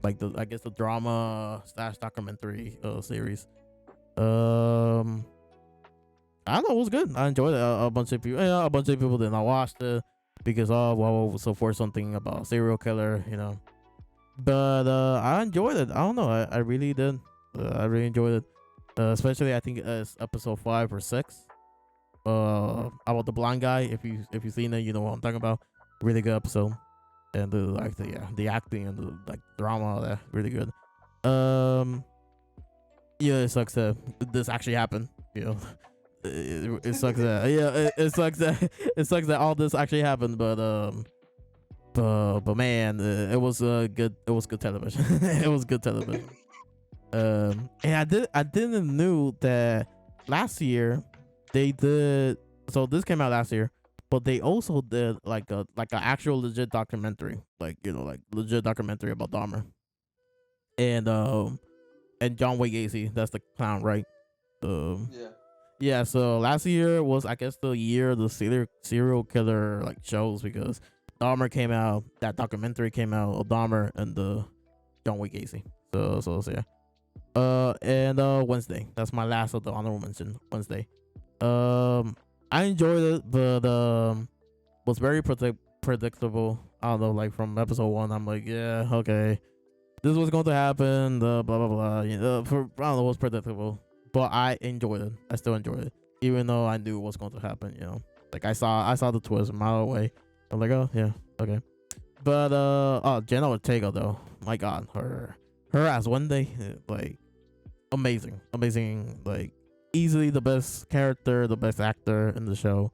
like the I guess the drama slash documentary series. Um, I don't know, it was good. I enjoyed it. A bunch of people, yeah, a bunch of people did not watch it because so for something about serial killer, But I enjoyed it. I don't know. I really did. I really enjoyed it. Especially I think it's episode 5 or 6. About the blind guy. If you've seen it, you know what I'm talking about. Really good episode. And the acting and the like drama, all that really good. Um, yeah, it sucks that this actually happened. You know, it sucks that it sucks that it sucks that all this actually happened. But man, it was good. It was good television. It was good television. And I didn't knew that last year they did. So this came out last year, but they also did like a actual legit documentary, like like legit documentary about Dahmer and John Wayne Gacy. That's the clown, right? Um, Yeah. yeah. So last year was I guess the year of the serial killer like shows because Dahmer came out. That documentary came out of Dahmer and the John Wayne Gacy. So yeah. And Wednesday. That's my last of the honorable mention. Wednesday. I enjoyed it, but was very predictable. I don't know, like from episode 1, I'm like, yeah, okay, this was going to happen. The blah blah blah. For I don't know, it was predictable, but I enjoyed it. I still enjoyed it, even though I knew what was going to happen. Like I saw the twist a mile away. I'm like, oh yeah, okay. But Jenna Ortega though, my God, her as Wednesday, like amazing, like easily the best character, the best actor in the show.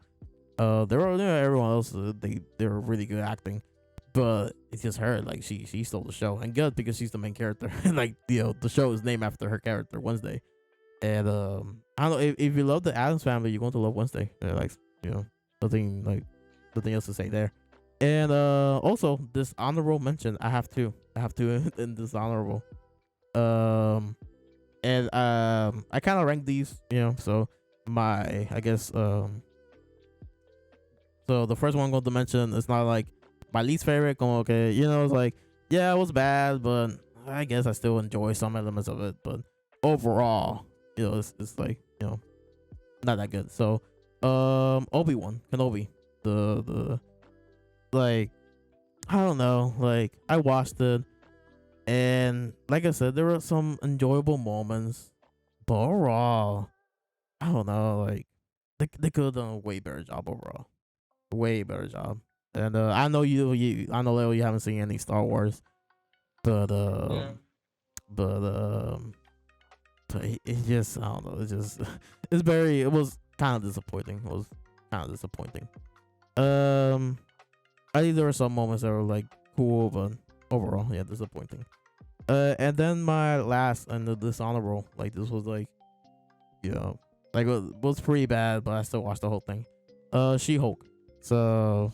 There were everyone else, they were really good acting, but it's just her, like she stole the show, and good because she's the main character. Like the show is named after her character Wednesday, and I don't know, if you love the Addams Family, you're going to love Wednesday. Like you know nothing else to say there. And also this honorable mention, I have to in this honorable. Um, and I kind of rank these, so my I guess so the first one I'm going to mention is not like my least favorite. Going okay, it's like, yeah, it was bad, but I guess I still enjoy some elements of it. But overall, it's like not that good. So Obi-Wan Kenobi, the like, I don't know, like I watched it, and like I said, there were some enjoyable moments, but overall, I don't know, like they could have done a way better job overall, way better job. And I know I know Leo, you haven't seen any Star Wars, but Yeah. but it just, I don't know, it's just it was kind of disappointing. It was kind of disappointing. Um, I think there were some moments that were like cool, but overall, yeah, disappointing. And then my last and the dishonorable, like this was like, like it was pretty bad, but I still watched the whole thing. She-Hulk. So,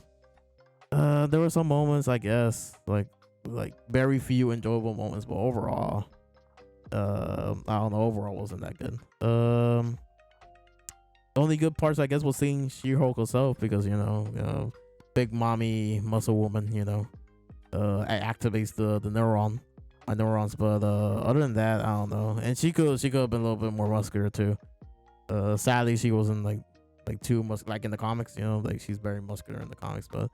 there were some moments, I guess, like very few enjoyable moments, but overall, I don't know, overall wasn't that good. Only good parts, I guess, was seeing She-Hulk herself because big mommy muscle woman, activates the my neurons. But other than that, I don't know. And she could have been a little bit more muscular too. Sadly, she wasn't like too like in the comics. Like she's very muscular in the comics. But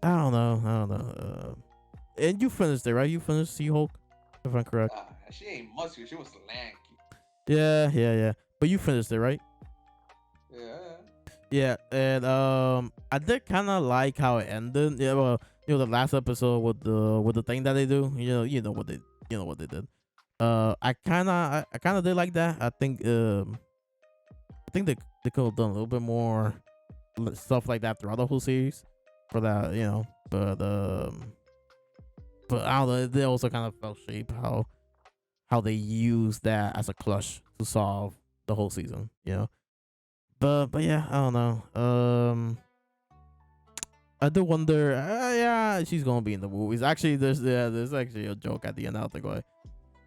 I don't know. And you finished it, right? You finished She-Hulk, if I'm correct. She ain't muscular. She was lanky. Yeah. But you finished it, right? Yeah. Yeah, and I did kind of like how it ended. Yeah, well, the last episode with the thing that they do. What they did. I kind of did like that. I think they could have done a little bit more stuff like that throughout the whole series for that, but I don't know. They also kind of fell shape how they use that as a clutch to solve the whole season. But yeah, I don't know. I do wonder. Yeah, she's gonna be in the movies. Actually, there's actually a joke at the end out there,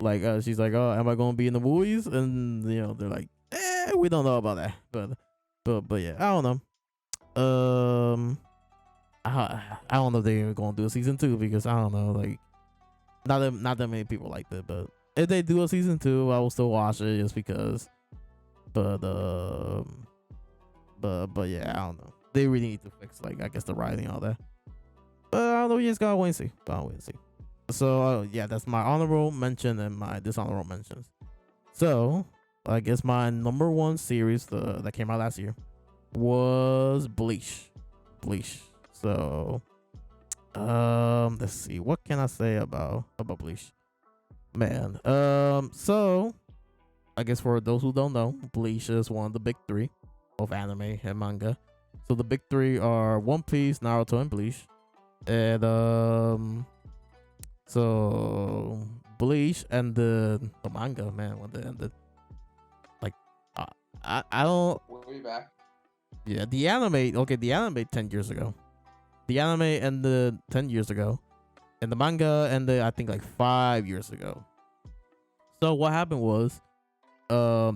like she's like, oh, am I gonna be in the movies? And they're like, we don't know about that, but yeah, I don't know. I don't know if they're even gonna do a season 2 because I don't know, like not that many people liked it, but if they do a season 2, I will still watch it just because. But yeah, I don't know. They really need to fix, like, I guess the writing and all that. But I don't know. We just gotta wait and see. So yeah, that's my honorable mention and my dishonorable mentions. So I guess my number one series that came out last year was Bleach. So let's see, what can I say about Bleach, man. So I guess for those who don't know, Bleach is one of the big three of anime and manga. So the big three are One Piece, Naruto, and Bleach. And so Bleach and the manga, man, when they ended, like, I don't. Way back. Yeah, the anime. Okay, the anime 10 years ago. The anime ended 10 years ago, and the manga ended, I think, like 5 years ago. So what happened was,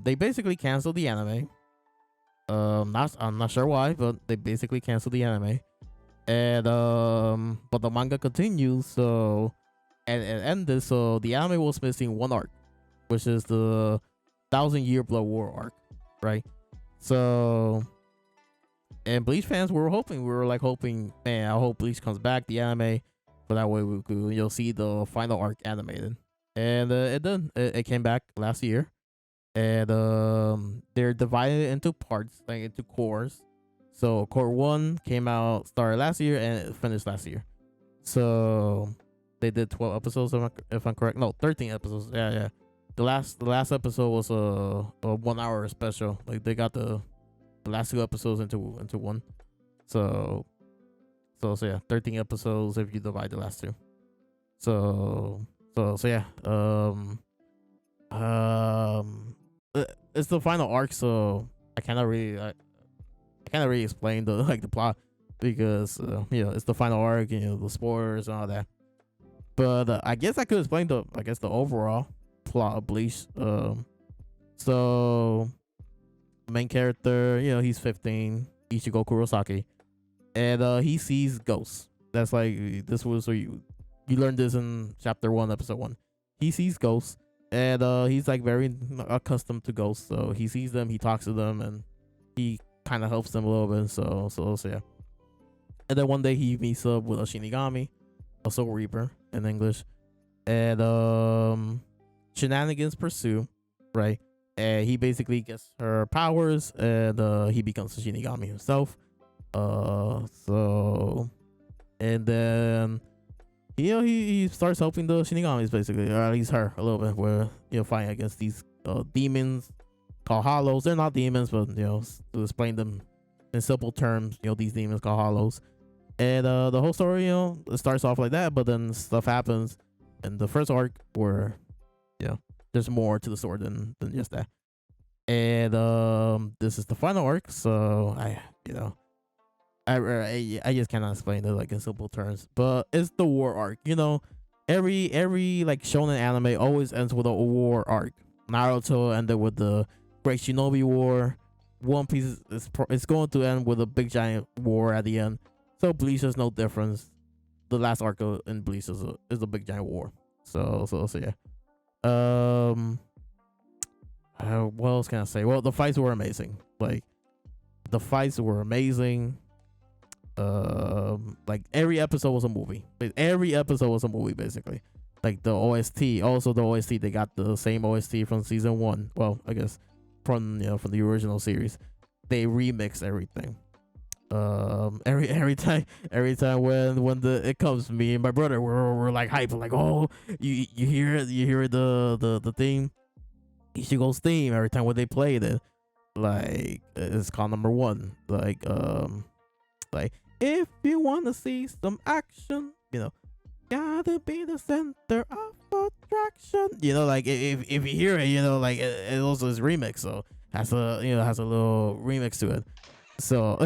they basically canceled the anime. I'm not sure why, but they basically canceled the anime, and but the manga continues. So, and it ended. So the anime was missing one arc, which is the 1,000-Year Blood War arc, right? So, and Bleach fans were hoping, man, I hope Bleach comes back, the anime, so that way we could, see the final arc animated. And it did. It came back last year, and they're divided into parts, like into cores. So core 1 started last year and it finished last year. So they did 12 episodes, if I'm correct. No, 13 episodes. Yeah. The last episode was a 1 hour special. Like, they got the last 2 episodes into one. So yeah, 13 episodes if you divide the last 2. So yeah. It's the final arc, so I cannot really explain the plot because it's the final arc, the spoilers and all that. But I guess I could explain the overall plot of Bleach. So main character, he's 15, Ichigo Kurosaki, and he sees ghosts. That's like, this was, so you learned this in chapter 1, episode 1. He sees ghosts, and he's like very accustomed to ghosts. So he sees them, he talks to them, and he kind of helps them a little bit. So yeah. And then one day he meets up with a Shinigami, a Soul Reaper in English, and shenanigans pursue, right? And he basically gets her powers, and he becomes a Shinigami himself. So, and then he starts helping the Shinigamis, basically, or at least her a little bit, where fighting against these demons called Hollows. They're not demons, but to explain them in simple terms, these demons called Hollows. And the whole story, it starts off like that, but then stuff happens in the first arc where there's more to the story than just that. And this is the final arc, so I just cannot explain it like in simple terms, but it's the war arc. Every like shonen anime always ends with a war arc. Naruto ended with the Great Shinobi War. One Piece is going to end with a big giant war at the end. So Bleach is no difference. The last arc in Bleach is a big giant war. So yeah. What else can I say? Well, the fights were amazing. Like, the fights were amazing. Like, every episode was a movie. Basically. Like, the OST. Also, the OST, they got the same OST from season 1. Well, I guess from the original series. They remixed everything. Every time when it comes to me and my brother, we're like hype, like, oh, you hear the theme, Ichigo's theme, every time when they played it, like, it's called number 1, like if you want to see some action, gotta be the center of attraction, like, if you hear it, like, it also is remix, so has a little remix to it. So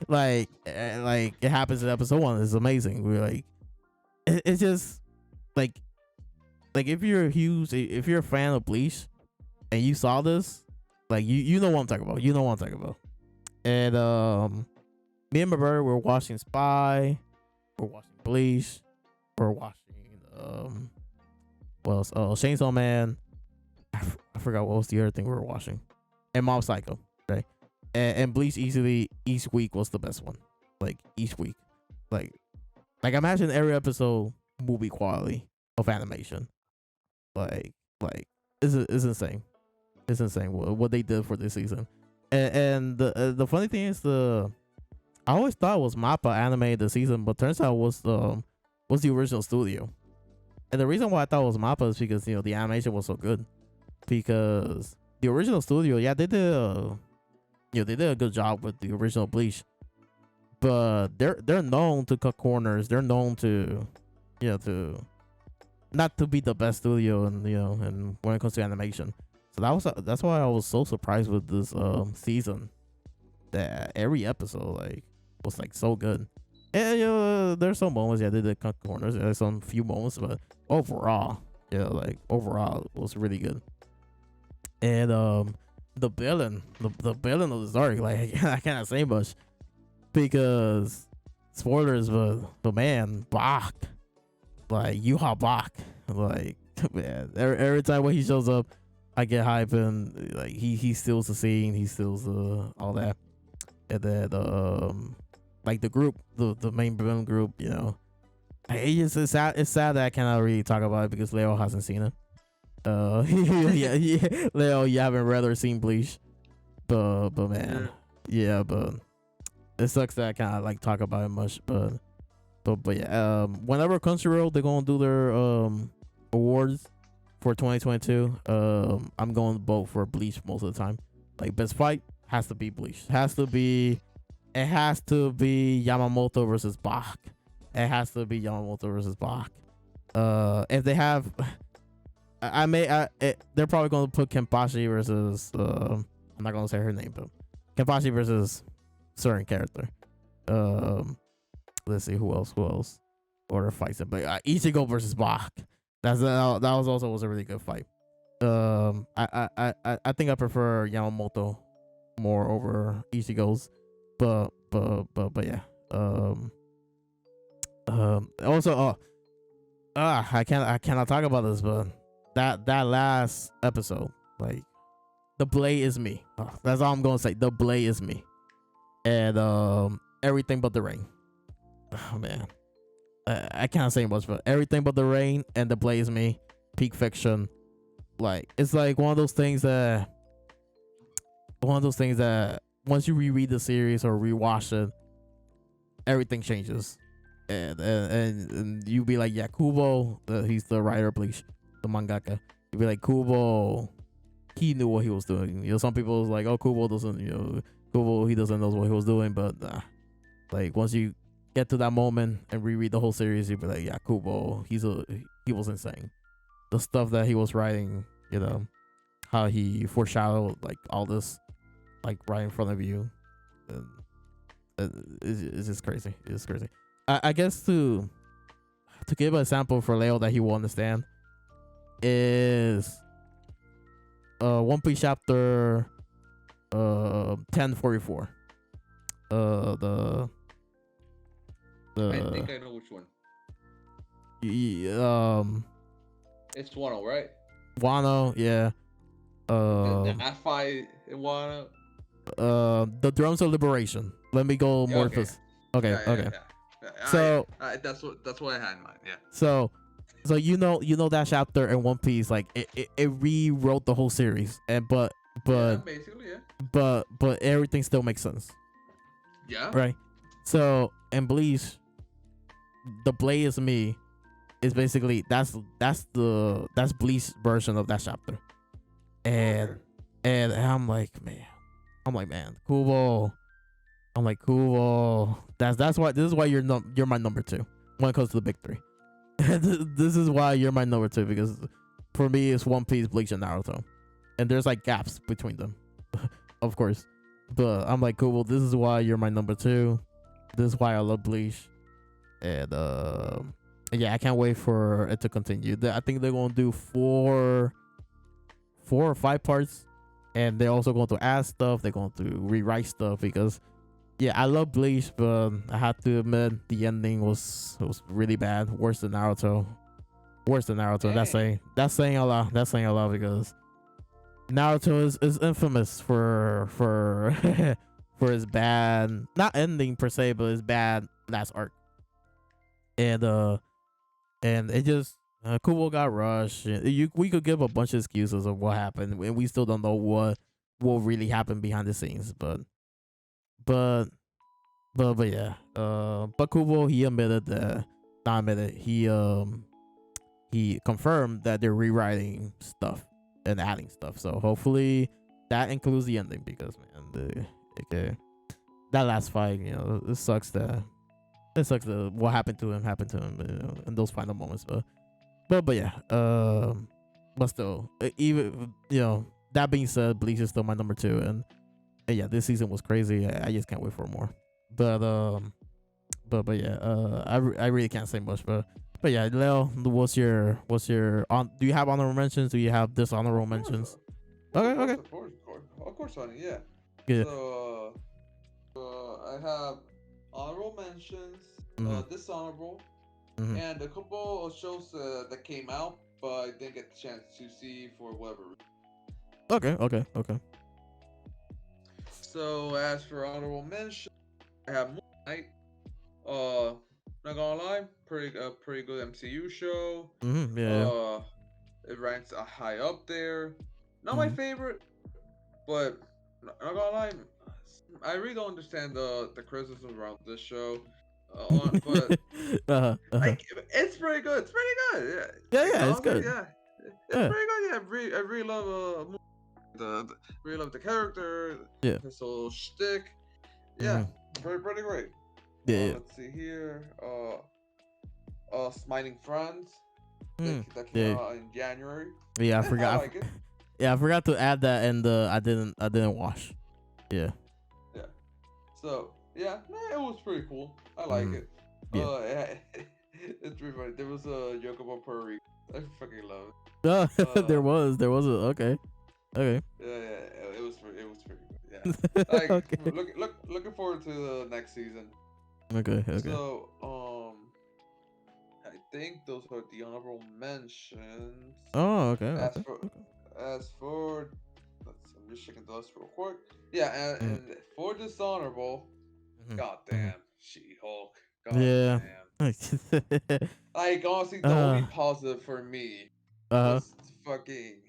like it happens in episode 1. It's amazing. We're like, it's just like if if you're a fan of Bleach and you saw this, like you know what I'm talking about. You know what I'm talking about. And me and my brother were watching Spy, we're watching Bleach, we're watching what else? Chainsaw Man. I forgot what was the other thing we were watching, and Mob Psycho, right? And Bleach easily each week was the best one, like each week, like imagine every episode movie quality of animation, like it's insane. It's insane what they did for this season, and the funny thing is I always thought it was Mappa animated the season, but turns out it was the original studio. And the reason why I thought it was Mappa is because the animation was so good. Because the original studio, yeah, they did a good job with the original Bleach, but they're known to cut corners. They're known to to not to be the best studio, and when it comes to animation. So that's why I was so surprised with this season, that every episode like was like so good. And there's some moments, yeah, they did cut corners. There's some few moments, but overall, overall it was really good. And the villain of this arc, like I cannot say much because spoilers, but man, Bach, like Yuha Bach, like man, every time when he shows up, I get hype, and like he steals the scene, he steals all that, and then like the group, the main villain group, it's sad that I cannot really talk about it because Leo hasn't seen it. Yeah, Leo, you haven't read or seen Bleach, but man, yeah, but it sucks that I can't like talk about it much, but yeah, whenever Crunchyroll they're gonna do their awards for 2022, I'm going to vote for Bleach most of the time. Like best fight has to be Bleach, it has to be Yamamoto versus Bach. It has to be Yamamoto versus Bach. If they have, they're probably going to put Kenpachi versus I'm not going to say her name, but Kenpachi versus certain character. Let's see who else order fights it, but Ichigo versus Bach. That was a really good fight. I think I prefer Yamamoto more over Ichigo's, but yeah. Also, I cannot talk about this, but that last episode, like the blade is me. That's all I'm gonna say. The blade is me, and everything but the rain. Oh man, I can't say much, but everything but the rain and the blade is me. Peak fiction. Like it's like one of those things that once you reread the series or rewatch it, everything changes. And you be like, yeah, Kubo, he's the writer of Bleach, the mangaka. You be like, Kubo, he knew what he was doing. Some people was like, oh, Kubo doesn't, he doesn't know what he was doing. But like once you get to that moment and reread the whole series, you be like, yeah, Kubo, he was insane. The stuff that he was writing, how he foreshadowed like all this, like right in front of you, and it's just crazy. It's crazy. I guess to give an example for Leo that he will understand is One Piece chapter 1044. I think I know which one. It's Wano, right? Wano, yeah. The fight in Wano. The Drums of Liberation. Let me go more. Okay. So that's what I had in mind. Yeah. So that chapter in One Piece, like it rewrote the whole series, and but basically, yeah. But everything still makes sense. Yeah. Right. So in Bleach, the blade is me is basically that's Bleach's version of that chapter, and I'm like man, Kubo. I'm like, cool. That's why. This is why you're my number 2 when it comes to the big 3. This is why you're my number 2, because for me it's One Piece, Bleach, and Naruto, and there's like gaps between them, of course. But I'm like, cool. Well, this is why you're my number two. This is why I love Bleach, and yeah, I can't wait for it to continue. I think they're gonna do four or five parts, and they're also going to add stuff. They're going to rewrite stuff because yeah, I love Bleach, but I have to admit the ending was really bad, worse than Naruto. Worse than Naruto. Dang. That's saying a lot. That's saying a lot because Naruto is infamous for for his bad, not ending per se, but his bad last arc. And it just Kubo got rushed. We could give a bunch of excuses of what happened, and we still don't know what really happened behind the scenes. But but yeah. But Kubo, he admitted that, not admitted, he confirmed that they're rewriting stuff and adding stuff. So hopefully that includes the ending because man, okay, that last fight, it sucks that what happened to him in those final moments. But yeah, but still, even that being said, Bleach is still my number two, and yeah, this season was crazy. I just can't wait for more. But yeah, I really can't say much, but yeah, Leo, what's your do you have honorable mentions? Do you have dishonorable Of course, mentions? Okay, okay, of course, honey. Yeah. good. So, I have honorable mentions, Mm-hmm. dishonorable, Mm-hmm. and a couple of shows that came out, but I didn't get the chance to see for whatever reason. Okay. So, as for honorable mention, I have Moon Knight. Uh, not gonna lie, pretty good MCU show. Mm-hmm. Yeah. Uh, it ranks high up there. Not my Mm-hmm. favorite, but not gonna lie, I really don't understand the criticism around this show. But Uh-huh. like, it's pretty good. It's pretty good. Yeah, like Yeah, it's honestly, good. yeah, it's Yeah. pretty good. Yeah, I really love the really love the character, Yeah. his whole shtick. Yeah, Mm-hmm. pretty great. Yeah. Let's see here. Smiling Friends. Mm. That came Yeah. out in January. Yeah, I I forgot. like it. Yeah, I forgot to add that, and I didn't watch. Yeah. Yeah. So yeah, nah, it was pretty cool. I like Mm. it. Yeah. Yeah, it's pretty funny. There was a joke about Puerto Rico. I fucking love Oh, it. there was a okay. Okay. Yeah, it was pretty good. Yeah, like Okay. looking forward to the next season. Okay. So I think those are the honorable mentions. Oh, okay. As Okay. for Okay. I'm just checking the list real quick. Yeah, Mm. and for dishonorable, Mhm. Mhm. goddamn, She-Hulk, Yeah. goddamn. Like honestly, the only uh. positive for me Uh. was fucking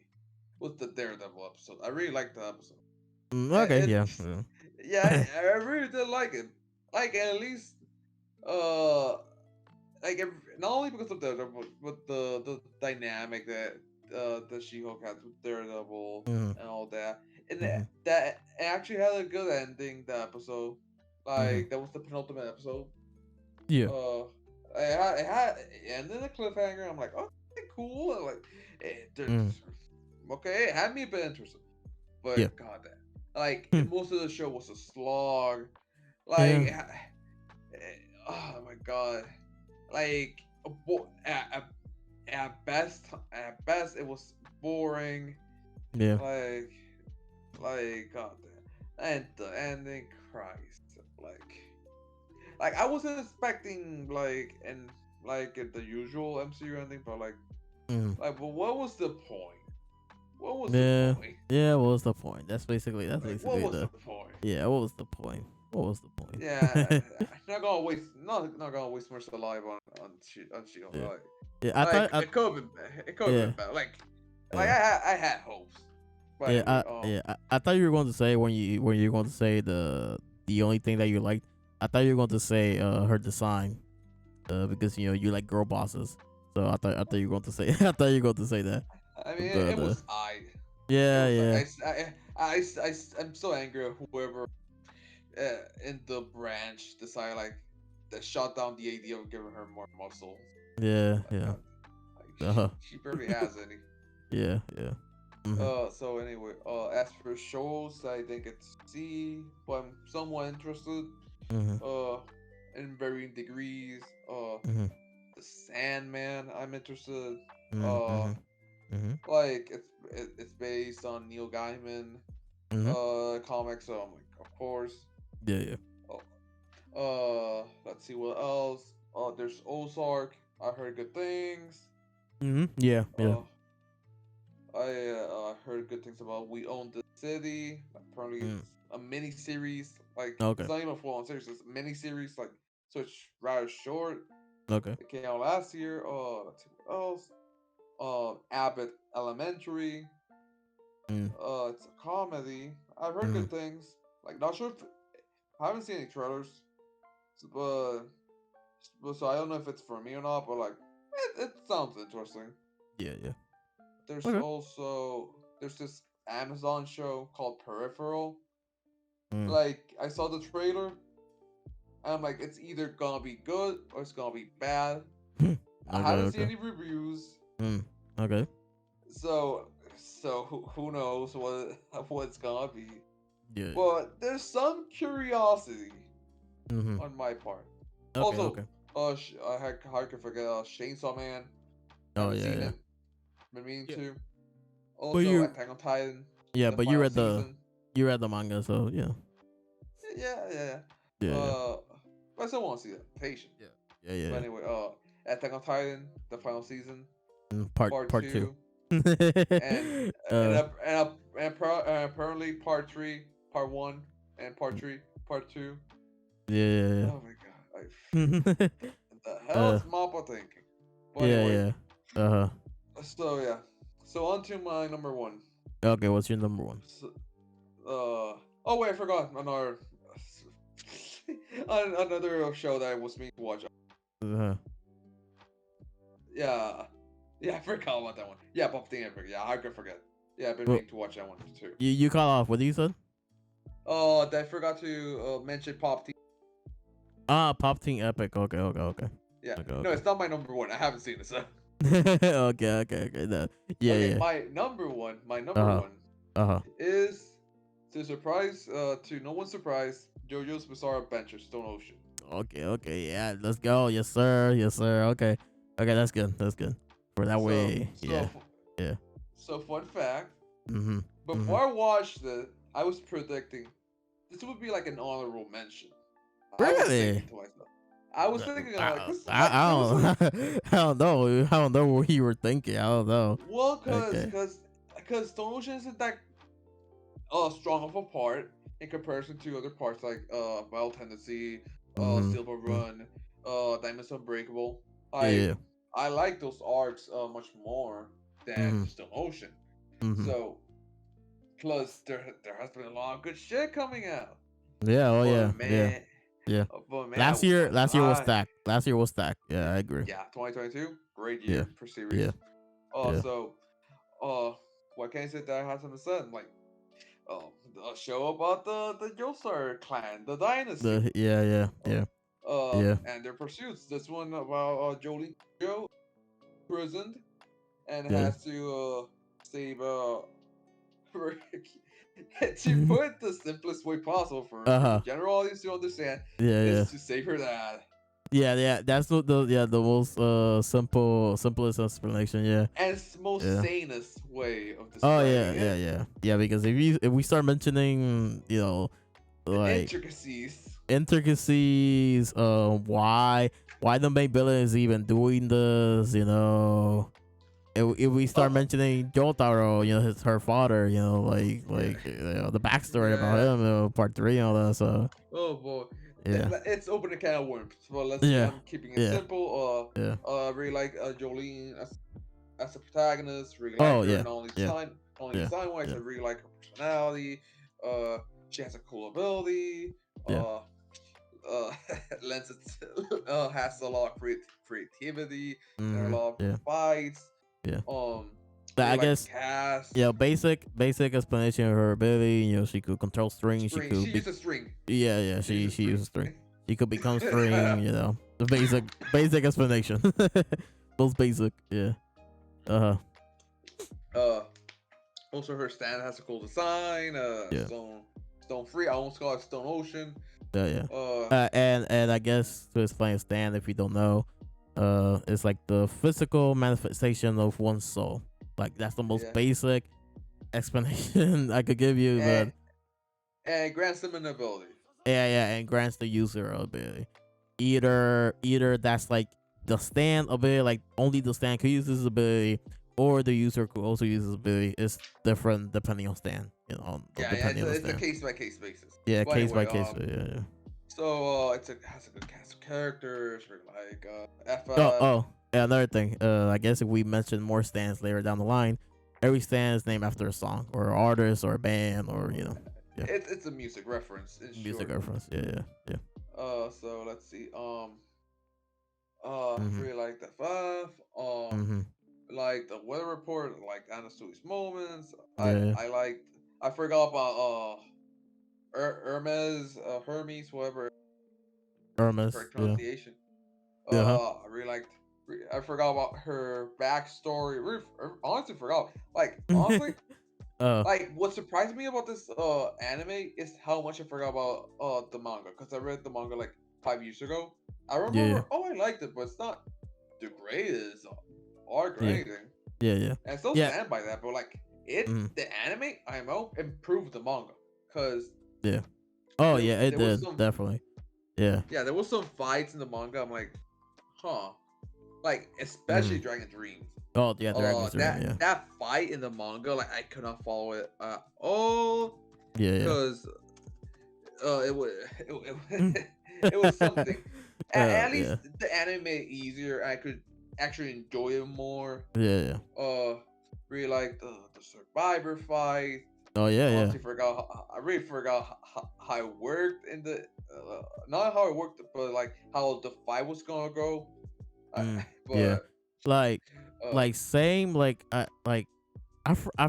was the Daredevil episode. I really liked the episode. Okay. Yeah. It's yeah, I really did like it. Like at least uh like not only because of Daredevil, but the dynamic that the She-Hulk had with Daredevil Mhm. and all that, and Mhm. that actually had a good ending. The episode, Mhm. like that was the penultimate episode. Yeah. Uh, it had and then a cliffhanger. I'm like, okay, cool. And like, Mm. okay, it had me a bit interested, Yeah. but god damn, like Hmm. most of the show was a slog. Like, Yeah. oh my god, like at best it was boring. Yeah. Like, god damn, and the ending, Christ, like I wasn't expecting the usual MCU ending, but Mhm. but what was the point? What was the Yeah. point? Yeah. What was the point? That's basically Like, what was the the. point? Yeah. What was the point? What was the point? Yeah, not gonna waste much alive on She Yeah. Like, Yeah. I thought. it could have Yeah. been better. Like Yeah. I had hopes, but Yeah. anyway, I thought you were going to say when you were going to say the only thing that you liked. I thought you were going to say her design. Because you like girl bosses. So I thought you were going to say I thought you were going to say that. I mean But it was it yeah, was yeah. I'm so angry at whoever in the branch decided that shot down the idea of giving her more muscles. Yeah, Like, yeah. God, like Uh-huh. she barely has any. Yeah, yeah. Mhm. So anyway, as for shows, I didn't get to see, but I'm somewhat interested. Mhm. Uh, in varying degrees. Mhm. The Sandman, I'm interested. Mhm. Uh, Mhm. Mhm. like it's based on Neil Gaiman Mhm. comics, so I'm like, of course. Yeah. Yeah. Let's see what else. There's Ozark. I heard good things. Mhm. Yeah. Yeah. Uh, I heard good things about We Own the City. Apparently, Mm. it's a mini series. Like it's Okay. not even a full-on series. It's a mini series. Like so, it's rather short. Okay. It came out last year. Let's see what else. Abbott Elementary. Mm. It's a comedy. I've heard Mhm. good things. Like not sure if I haven't seen any trailers, but so I don't know if it's for me or not. But like, it sounds interesting. Yeah. Yeah. There's Okay. also there's this Amazon show called Peripheral. Mm. Like I saw the trailer, and I'm like, it's either gonna be good or it's gonna be bad. I Okay. haven't seen Okay. any reviews, Mm. Okay. so who knows what it's gonna be. Yeah. Yeah. But there's some curiosity Mhm. on my part. Okay. Also, Okay. I could forget Chainsaw Man. Oh Haven't yeah. seen Yeah. it. Been meaning Yeah. to. But Also, you. Attack on Titan, Yeah. the But you final read the. season. You read the manga, so yeah. Yeah. Yeah. Yeah. But I still want to see that. Patient. Yeah. Yeah. Yeah. But Yeah. anyway, Attack on Titan, the final season, part Part two. two, and apparently part three, part one, and part three, part two. Yeah. Oh my god, like Yeah. the hell uh. is Mappa thinking? But Yeah. anyway, Yeah. Uh huh. so yeah, so on to my number one. Okay. What's your number one? So, oh wait, I forgot another another show that I was meaning to watch. Uh-huh. Yeah, yeah, I forgot about that one. Yeah, Pop Team Epic. Yeah, I could forget. Yeah, I've been Well, meaning to watch that one too. you cut off. What did you said? Oh, I forgot to mention Pop Team. Ah, Pop Team Epic. Okay. Okay. Okay. Yeah, Okay. no, Okay. it's not my number one. I haven't seen it. So Okay. Okay. Okay. No. Yeah. okay, Yeah. my Uh number huh. one Uh huh. is to no one's surprise, JoJo's Bizarre Adventure Stone Ocean. Okay. Okay. Yeah. Let's go. Yes, sir. Yes, sir. Okay. Okay. That's good. That's good. For that So way. so Yeah. Yeah. so fun fact. Mhm. Mhm. Before I watched it, I was predicting this would be like an honorable mention. I was thinking Really? to myself. I was thinking like I, this is like I there was some don't. I don't know. I don't know what you were thinking. I don't know. well Okay. because Stone Ocean isn't that strong of a part in comparison to other parts like Wild Tendency, Mhm. Silver Mhm. Run, Diamonds Unbreakable. Yeah. I like those arcs much more than Mhm. Stone Ocean. Mhm. So plus there has been a lot of good shit coming out. Yeah. Oh But yeah. Yeah. man, Yeah. but man, Last year. Last year was I stacked. Last year was stacked. Yeah, I agree. yeah, 2022, great Yeah. year for Yeah. series. Yeah. So what can I say that I have something said? Like, a show about the Yosar clan, the dynasty, The yeah. Yeah. Yeah. Yeah. and their pursuits. This one about Jolie Joe imprisoned and Yeah. has to save to Uh put it the simplest way possible for the huh. general audience to understand Yeah. Yeah. is to save her dad. Yeah. Yeah. That's the most simplest explanation. Yeah. And it's the most Yeah. sanest way of Oh yeah. describing Yeah. it. Yeah. Yeah. Because if we start mentioning The like intricacies. intricacies, why the main villain is even doing this, if we start Uh, mentioning Jotaro, her father, yeah, the backstory about yeah. him, part three and all that. So Oh boy, yeah, it's open a can of worms. Well, let's see. yeah, I'm keeping it yeah, simple. yeah. I really like Jolene as a protagonist. Really Oh like her, yeah, yeah, not only yeah, design wise. yeah, I really like her personality. Uh, she has a cool ability. yeah. Uh, lends it has a lot of creativity and a Mm-hmm. lot of Yeah, fights. yeah. Really I like the guess cast. yeah. Basic explanation of her ability. She could control strings. She String. She could be used a string. yeah, yeah. She used a She string. uses string. She could become string. The basic explanation. Most basic. Yeah. Uh huh. uh, Also, her stand has a cool design. Yeah. Stone free. I almost call it Stone Ocean. Yeah, yeah. Uh, And I guess to explain stand, if you don't know, it's like the physical manifestation of one's soul. Like that's the most yeah, basic explanation I could give you, and but grants them an ability. yeah, yeah, and grants the user ability. Either that's like the stand ability, like only the stand could use this ability, or the user could also use this ability. It's different depending on stand, Yeah, yeah, depending on the it's a stand. case by case basis. Yeah, But case anyway, by case. Yeah, so it's a has a good cast of characters, like yeah. FF. Oh, yeah, another thing. I guess if we mention more stands later down the line, every stand is named after a song or artist or a band or yeah, It's a music reference in music short. reference. Yeah, yeah, yeah. So let's see. Mhm, Really like the FF. mhm. Like the weather report, like Anasui's moments. Yeah, yeah. I liked. I forgot about Hermes, whatever Hermes. correct Yeah. pronunciation. Yeah. Huh. I really liked. I forgot about her backstory. Honestly, forgot. Like honestly, uh. like what surprised me about this anime is how much I forgot about the manga because I read the manga like 5 years ago. I Yeah. remember, oh, I liked it, but it's not the greatest arc or Yeah. anything, Yeah. Yeah. and I still Yeah. stand by that. But like it, Mhm. the anime IMO improved the manga because Yeah. Oh there yeah, it there was did some definitely. Yeah. yeah there was some fights in the manga. I'm like, huh, like especially Mhm. Dragon Dreams. Oh yeah, Dragon's Dream. That Yeah. fight in the manga, like I could not follow it at all Yeah. Yeah. because it was Mm. it was something. At least Yeah. the anime made it easier. I could actually enjoy it more. Yeah. Yeah. Uh, really like the survivor fight. Oh yeah. Yeah. Honestly, forgot. I really forgot how it worked in the not how it worked, but like how the fight was gonna go. I, Mm. Yeah. but Like, uh, like same. I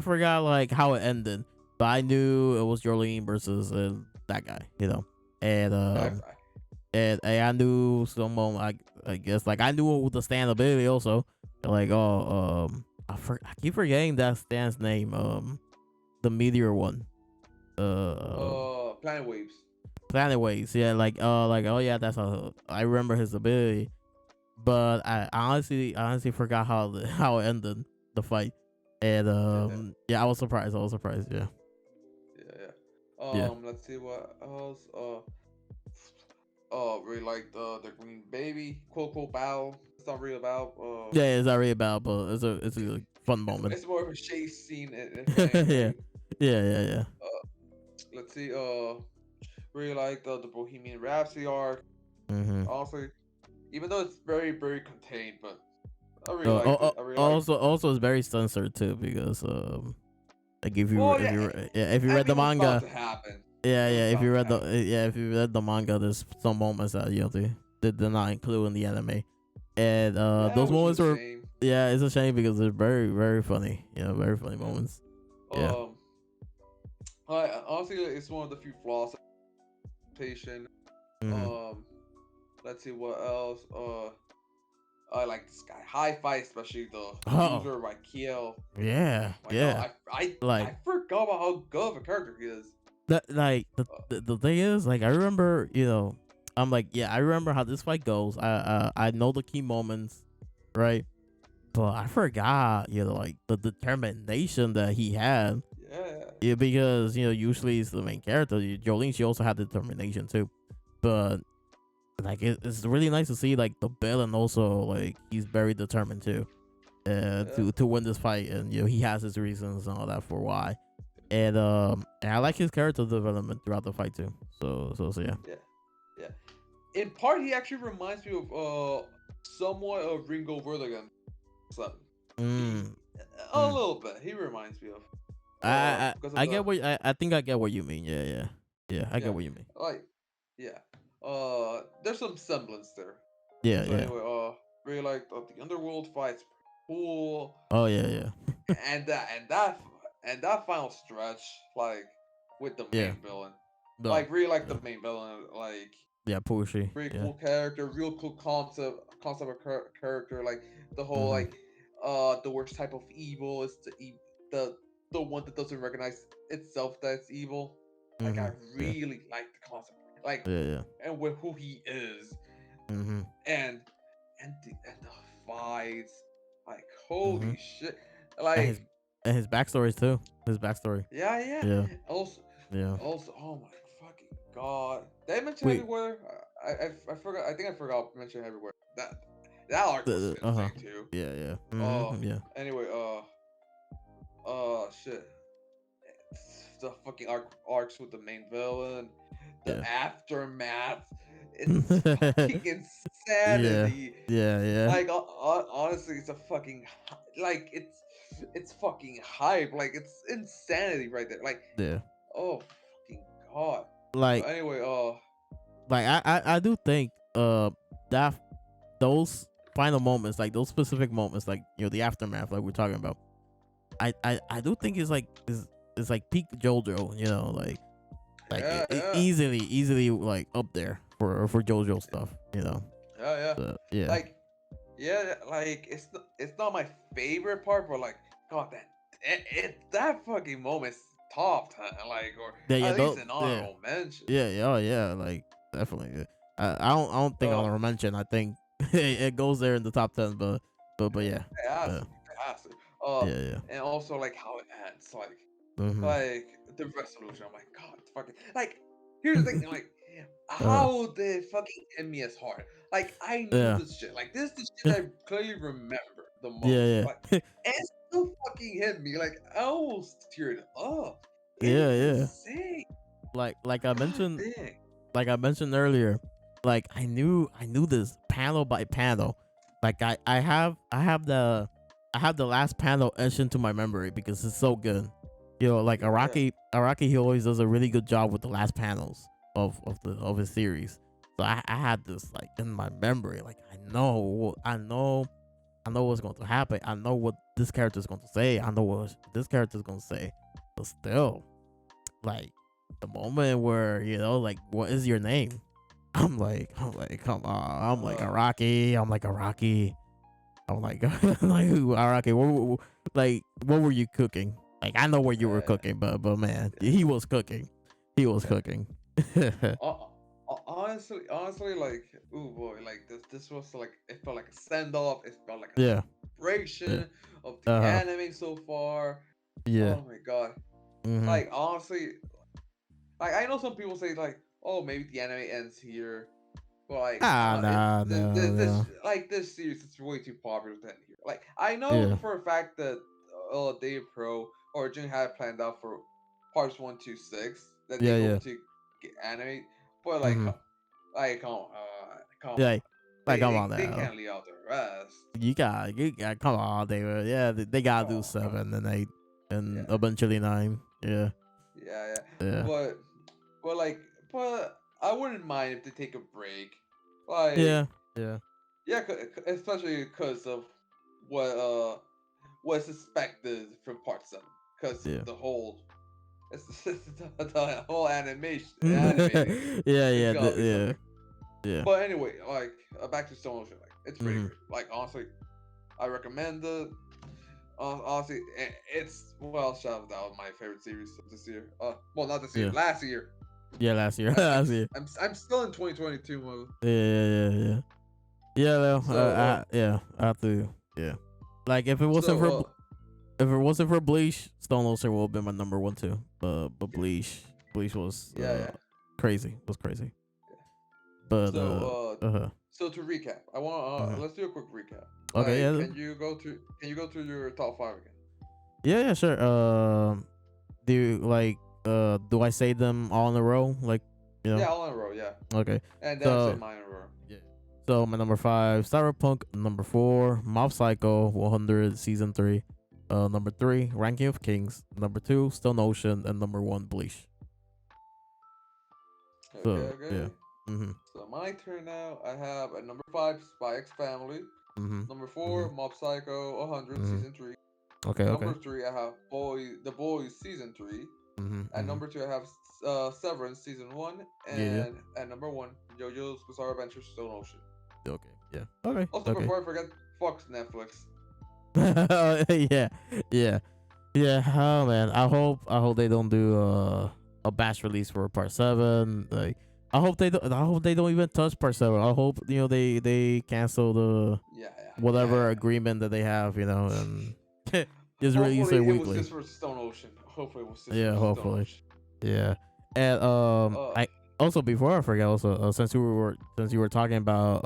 forgot like how it ended, but I knew it was Jolene versus that guy. And I, and I knew someone. I guess like I knew the stand ability also. Like I keep forgetting that stand's name. The Meteor one. Um, Planet Waves. Planet Waves. Yeah, like oh yeah, that's a. I remember his ability, but I honestly forgot how how it ended the fight, and Yeah, yeah, I was surprised. I was surprised. Yeah, yeah. yeah, Let's see what else. Really like the Green Baby Coco battle. It's not really about. yeah. It's not really about, but it's a fun moment. It's more of a chase scene, if Yeah, anything. yeah, yeah, yeah. Let's see. Really like the Bohemian Rhapsody arc. Mm-hmm. Honestly, even though it's very contained, but I really liked it. I really like. also it's very censored too because like Well, if yeah. you yeah if you I read the mean, it was bound manga. to happen. Yeah, It was yeah. If you bound to read the happen. if you read the manga, there's some moments that they did not include in the anime, and Yeah, those which is moments a were shame. yeah, it's a shame because they're very funny. Very funny Yeah. moments. Yeah. Um. I honestly, it's one of the few flaws of adaptation. Mm-hmm. Um. Let's see what else. I like the Sky High fight, especially the Oh user by Kiel. yeah, My yeah. God, I Like forgot about how good of a character he is. that. Like Uh, the thing is, like I remember, I'm like, yeah, I remember how this fight goes. I know the key moments, right? But I forgot, like the determination that he had. yeah, Yeah, because usually it's the main character. Jolene, she also had determination too, but like it's really nice to see like the villain also like he's very determined too, yeah, to win this fight, and he has his reasons and all that for why, and I like his character development throughout the fight too. So yeah. yeah, yeah. In part, he actually reminds me of somewhat of Ringo Verligan. So he Mm, a mm. little bit. He reminds me of because of I the get what I think I get what you mean. Yeah, yeah, yeah. I yeah, get what you mean. like yeah. There's some semblance there. Yeah, So yeah. anyway, really like the underworld fights, cool, Oh yeah, yeah, and that final stretch, like with the yeah. main villain, No, like really like yeah, the main villain, like yeah. Pushy. pretty Yeah. cool character, real cool concept of character, like the whole Mm-hmm. like the worst type of evil is the the one that doesn't recognize itself that it's evil. Like I Yeah. really like the concept, like, Yeah. Yeah. and with who he is, Mhm. and and the fights, like Mhm. holy shit, And his like and his backstories too. His backstory. yeah, yeah. Yeah. Also, Yeah. oh my fucking god, did I mention Wait. everywhere? I forgot. I think I forgot to mention everywhere. That arc was Uh huh. insane too. Yeah. Yeah. Uh, Yeah. anyway, shit. The fucking arcs with the main villain, the Yeah. aftermath. It's fucking Yeah. insanity. Yeah. Yeah. Like honestly, it's a fucking like it's fucking hype. Like it's insanity right there. Like Yeah. oh fucking god. Like But anyway, I do think that those final moments, like those specific moments, like the aftermath, like we're talking about. I do think is like peak JoJo, yeah, yeah, easily like up there for JoJo stuff, yeah, yeah. So, yeah. Like yeah, like it's not my favorite part, but like god that fucking moment's top 10, like or Yeah, yeah, at least those, an yeah, honorable mention. yeah, oh yeah, like definitely. Yeah. I don't think Uh, honorable mention. I think it goes there in the top 10, but yeah, it has uh, to, it has to. Uh, yeah, yeah. and also like how it ends, Mhm. like the resolution. I'm like, God, fucking like. Here's the thing, like, uh, how did fucking hit me as hard? Like, I knew yeah, this shit. Like, this is the shit I clearly remember the most. yeah, Like, yeah, and it still fucking hit me. Like, I almost teared up. yeah, It's yeah. insane. Like I God mentioned, dang. earlier, like I knew this panel by panel. Like I have the last panel etched into my memory because it's so good. Like Yeah. Araki, he always does a really good job with the last panels of his series. So I had this like in my memory. Like I know what's going to happen. I know what this character is going to say. I know what this character is going to say. But still, like the moment where like, what is your name? I'm like, come on. I'm like Uh, Araki. I'm like Araki. I'm like, like who Araki? Like, what were you cooking? Like, I know what you were yeah. cooking, but man, he was cooking. He was Yeah. cooking. Honestly, like, ooh boy, like this was like it felt like a send off. It felt like a Yeah, yeah. celebration of the Uh huh. anime so far. Yeah. Oh my god, Mhm. like honestly, like I know some people say like, oh maybe the anime ends here, but like Ah, it nah, no, this no. like this series is way too popular to end here. Like I know Yeah. for a fact that Dave Pro originally had planned out for parts 1 to 6 that they Yeah, go yeah. to get anime, but Mhm. like come on, Yeah. Like, come on they now. can't leave out the rest. You got, come on, David. Yeah, they gotta do Come on. 7 and 8 Yeah, and eventually 9. Yeah. yeah, yeah. Yeah. But but like but I wouldn't mind if they take a break. Like Yeah. Yeah. yeah, especially because of what what's expected from part 7, because Yeah. the whole the whole animating Yeah, is yeah, gonna be yeah, something. yeah. But anyway, like back to Stone Ocean, like it's pretty Mhm. great. Like honestly, I recommend it. Honestly, it's well, shout out my favorite series of this year. Well, not this year, Yeah. last year. Yeah, last year. I'm I'm Last s- year. I'm, s- I'm still in 2022 mode. Yeah, yeah, yeah, yeah. Yeah, well, So I have to. Yeah, like if it wasn't so for Bleach, Stone Ocean would have been my number one too. But Bleach was yeah, yeah. crazy. Was crazy. Yeah. But So uh-huh. so to recap, I want Mhm. let's do a quick recap. Okay, Like, yeah, can you go to your top 5 again? yeah, sure. Do you, like do I say them all in a row? Like, you Yeah, know? all in a row, yeah. Okay. And then say So mine in a row. yeah. So my number 5, Cyberpunk. Number 4, Mob Psycho 100 season 3. Number 3, Ranking of Kings. Number 2, Stone Ocean, and number 1, Bleach. Okay, So yeah. okay. Mhm. So my turn now. I have at number 5, Spy X Family. Mhm. Number 4, Mhm. Mob Psycho 100 Mhm. season 3. Okay. Okay. Number 3, I have The Boys season 3. Mhm. At Mhm. number 2, I have Severance season 1. Yeah. Yeah. And at number 1, JoJo's Bizarre Adventure Stone Ocean. Okay. Yeah. Okay. Also, Okay. before I forget, fuck Netflix. Yeah. Yeah. Yeah, oh man, I hope they don't do a batch release for part 7. Like, I hope they don't even touch part 7. I hope, they cancel the Yeah, yeah, yeah, whatever yeah. agreement that they have, and just release it Hopefully, it was weekly. just for Stone Ocean. Hopefully, it was just for Yeah, Stone hopefully. Ocean. Yeah. And Uh, I also, before I forget, also, since you were talking about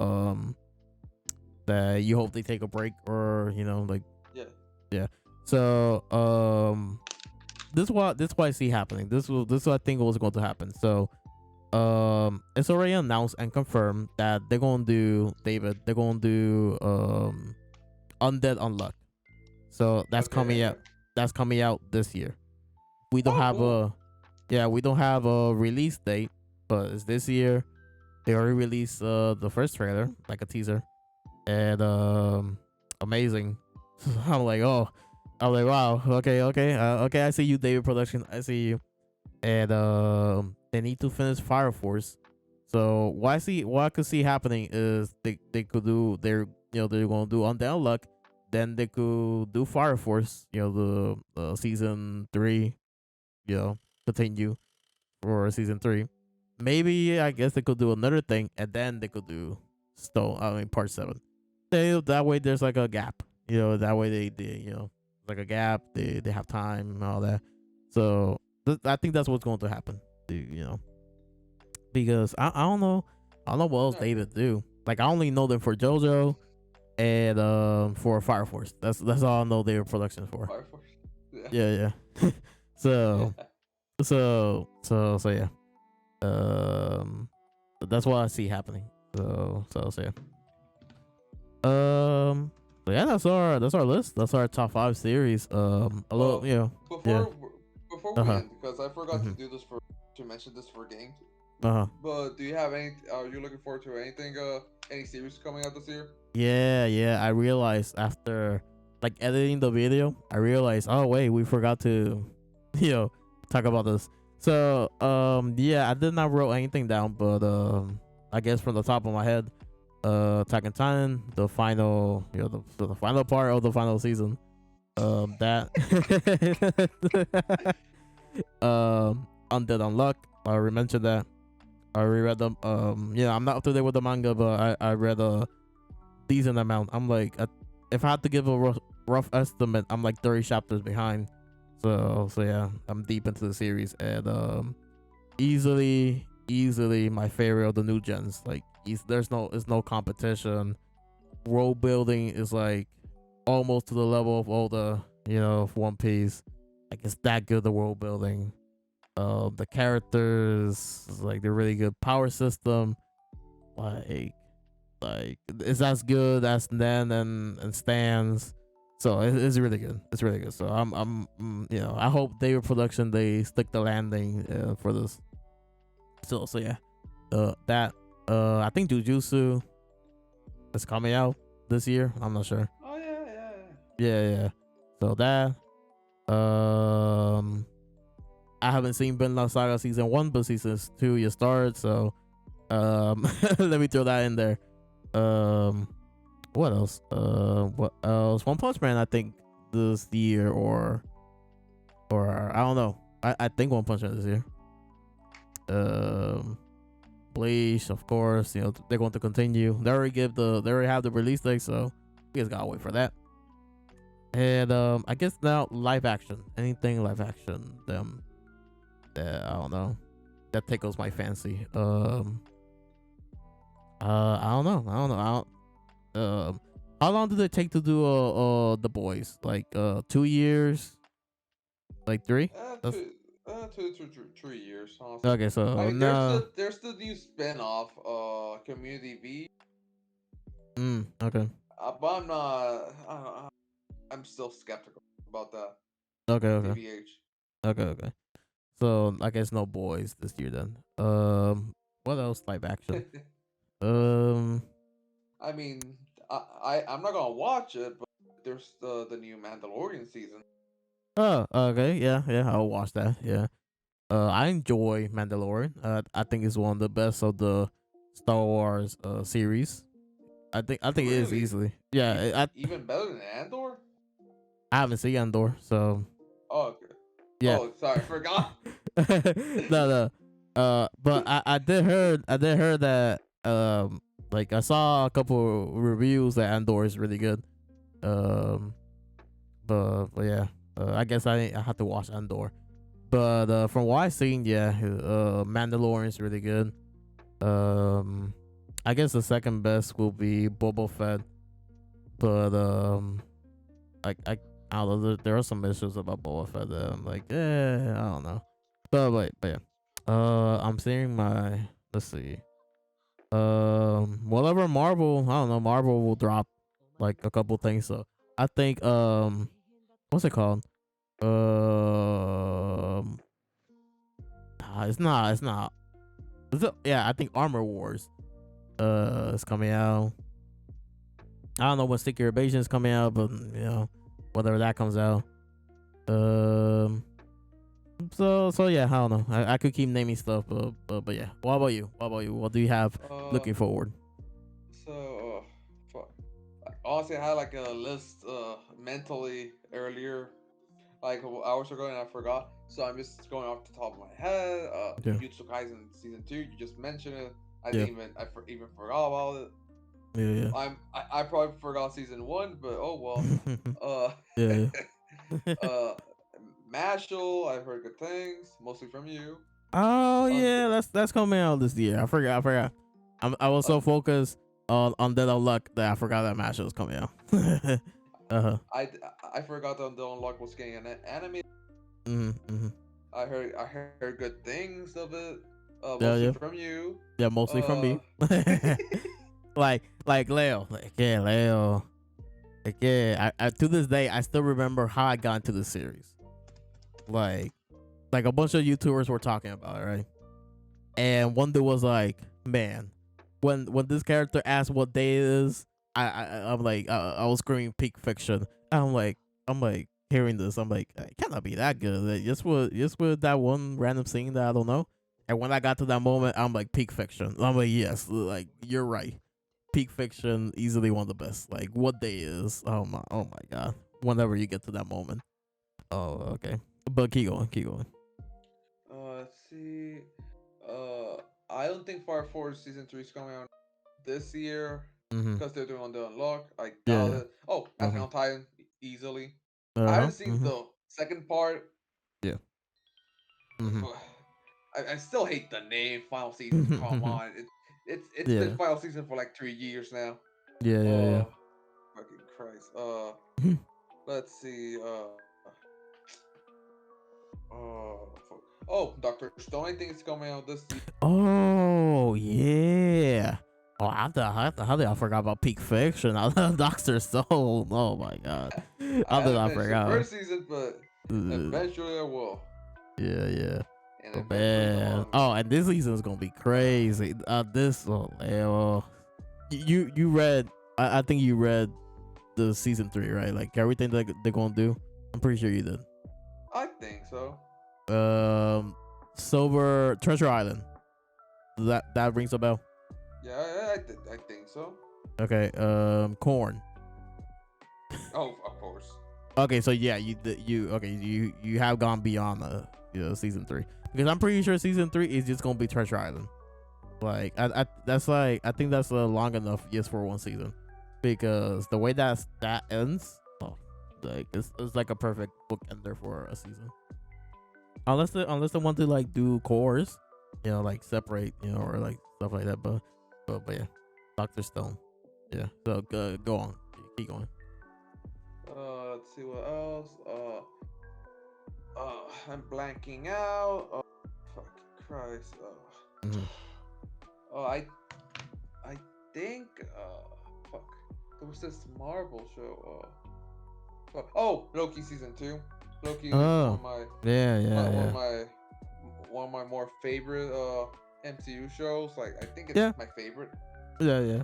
that you hope they take a break, or like, yeah. yeah. So this is what I see happening. This is what I think was going to happen. So it's already announced and confirmed that they're gonna do, David. They're gonna do Undead Unluck. So that's Okay, coming okay. out. That's coming out this year. We don't Oh, have cool. a Yeah, we don't have a release date, but it's this year. They already released the first trailer, like a teaser, and amazing. I'm like, oh, I'm like, wow, okay, okay, okay. I see you, David Production. I see you. And they need to finish Fire Force. So what I could see happening is they could do, they're gonna do Undead Luck, then they could do Fire Force, the season 3, you know, continue for season 3. Maybe I guess they could do another thing, and then they could do part 7. That way there's like a gap. That way they like a gap. They have time and all that. So I think that's what's going to happen. Because I don't know what else they Okay. would do. Like, I only know them for JoJo and for Fire Force. That's all I know their production for. Fire Force. Yeah. Yeah, yeah. Yeah. so so yeah. Um, that's what I see happening. So yeah. So yeah, that's our list. That's our top 5 series. A Uh, little, yeah. before before Uh we huh. end, because I forgot to Mhm. do this for to mention this for games. Uh huh. But do you have any? Are you looking forward to anything? Any series coming out this year? Yeah, yeah. I realized after, like, editing the video, I realized, oh wait, we forgot to, you know, talk about this. So yeah, I did not wrote anything down, but I guess from the top of my head, Attack on Titan, the final, the final part of the final season. That Undead Unluck. I already mentioned that. I reread them. Yeah, I'm not up to date with the manga, but I read a decent amount. I'm like, if I had to give a rough estimate, I'm like 30 chapters behind. So yeah, I'm deep into the series, and easily my favorite of the new gens. Like, there's no competition. World building is like almost to the level of all the, of One Piece. Like, it's that good, the world building. The characters, like, they're really good. Power system, like it's as good as Nen and Stans. So it's really good. It's really good. So I hope David Production, they stick the landing for this. So yeah, that I think Jujutsu is coming out this year. I'm not sure. Oh yeah, yeah, Yeah, yeah. So that I haven't seen Vinland Saga season 1, but season 2 you started. So let me throw that in there. Um, what else? What else? One Punch Man, I think this year, or I don't know. I think One Punch Man this year. Um, Bleach, of course. They're going to continue. They already have the release date, so we just gotta wait for that. And I guess now live action. Anything live action. I don't know. That tickles my fancy. I don't know. I don't know. How long did it take to do the boys? Like 2 years, like 3? That's two, 3 years, honestly. okay. I So mean, no. there's the new spin-off, Community V. Okay. But I'm not. I'm still skeptical about that. Okay. Okay. TBH. Okay. Okay. So I guess no boys this year then. What else live action? Um. I mean, I'm not gonna watch it, but there's the new Mandalorian season. Oh. Okay. Yeah. Yeah. I'll watch that. Yeah. I enjoy Mandalorian. I think it's one of the best of the Star Wars series. I think it is Really, easily. Yeah. I even better than Andor. I haven't seen Andor, so Yeah. Oh, sorry, forgot. No, no. But I did heard that like I saw a couple reviews that Andor is really good. Um, but yeah, I guess I have to watch Andor. But from what I've seen, yeah, Mandalorian is really good. Um, I guess the second best will be Boba Fett, but I don't know. There are some issues about Boba Fett that I'm like, I don't know. But yeah. I'm seeing my. Let's see. Whatever Marvel, I don't know. Marvel will drop like a couple things. So I think what's it called? Um, it's not. It's not. Yeah, I think Armor Wars. Is coming out. I don't know when Secret Invasion is coming out, but whatever that comes out. Um. So yeah, I don't know. I could keep naming stuff, but yeah. What about you? What about you? What do you have looking forward? So, fuck. Honestly, I had like a list mentally earlier, like hours ago, and I forgot. So I'm just going off the top of my head. Yeah. Jujutsu Kaisen season 2. You just mentioned it. I Yeah. didn't even even forgot about it. Yeah. I probably forgot season 1, but oh well. Yeah. Mashal, I've heard good things, mostly from you. Oh yeah, that's coming out this year. I forgot. I was so focused on Dead of Luck that I forgot that match was coming out. I forgot that the Unlock was getting an anime. Mm-hmm. I heard good things of it. Yeah. From you. Yeah, mostly from me. like Leo. Leo. Like yeah, I to this day I still remember how I got into the series. Like a bunch of YouTubers were talking about it, right? And one dude was like, "Man, when this character asked what day it is, I'm like, I was screaming peak fiction. I'm like hearing this, I'm like, it cannot be that good. Like, just with that one random scene that I don't know. And when I got to that moment, I'm like peak fiction. I'm like, yes, like you're right. Peak fiction, easily one of the best. Like what day is? Oh my god. Whenever you get to that moment. Oh, okay. But keep going. Let's see. I don't think Fire Force season 3 is coming out this year because they're doing the unlock. I doubt it. Oh, Attack on Titan easily. I haven't seen the second part. Yeah. I still hate the name Final Season. Come on, it's been Final Season for like 3 years now. Yeah. Fucking Christ. Let's see. Doctor Stone. I think it's coming out this year. Oh yeah. Oh, how did I forgot about Peak Fiction? I love Doctor Stone. Oh my god. How did I forgot? The first season, but eventually I will. Yeah. And Oh man. Oh, and this season is gonna be crazy. You read? I think you read the season 3, right? Like everything that they're gonna do. I'm pretty sure you did. I think so. Silver Treasure Island. That rings a bell. Yeah, I think so. Okay. Corn. Oh, of course. Okay, so yeah, you have gone beyond season 3 because I'm pretty sure season 3 is just gonna be Treasure Island. Like I think that's long enough just for one season because the way that ends, like it's like a perfect book ender for a season. Unless they want to like do cores, like separate, or like stuff like that. But yeah, Dr. Stone. Yeah. So go on, keep going. Let's see what else. I'm blanking out. Oh, fucking Christ. I think. Fuck. There was this Marvel show. Loki season 2. Loki is one of my one of my more favorite MCU shows. Like I think it's my favorite. Yeah.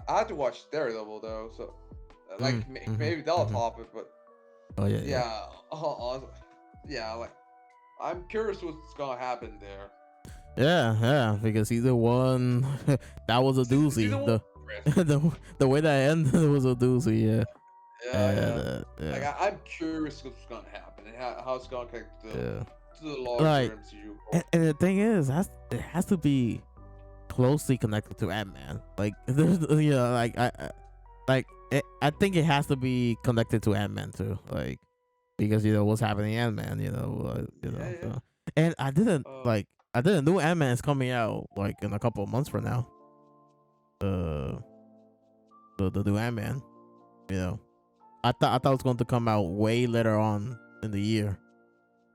I had to watch Daredevil though, so maybe that'll top it. But like I'm curious what's gonna happen there. Yeah, because season 1 that was a doozy. The way that ended was a doozy. Yeah. Like I'm curious what's gonna happen. and how it's gonna connect Yeah. to the larger Like, MCU. and the thing is, it has to be closely connected to Ant-Man. Like, there's, like I think it has to be connected to Ant-Man too. Like, because what's happening in Ant-Man. Yeah, yeah. So. And Uh, I didn't know Ant-Man is coming out like in a couple of months from now. Uh, the new Ant-Man. You know, I thought it was going to come out way later on in the year.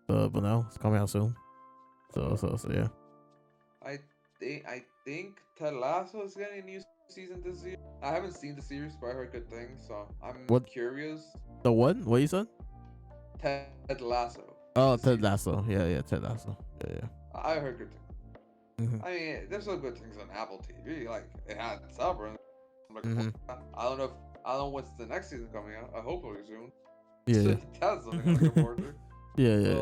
But no, it's coming out soon. So yeah. I think Ted Lasso is getting a new season this year. I haven't seen the series, but I heard good things, so I'm What curious. the what? What you said? Ted Lasso, Oh, the Ted series. Lasso. Yeah, Ted Lasso. Yeah. I heard good things. Mhm. I mean, there's some good things on Apple TV. Like it had Sabra. I'm looking forward Mhm. to that. I don't know when's the next season coming out. I hopefully soon. So Yeah. that's something I'm looking Yeah. forward to. Yeah.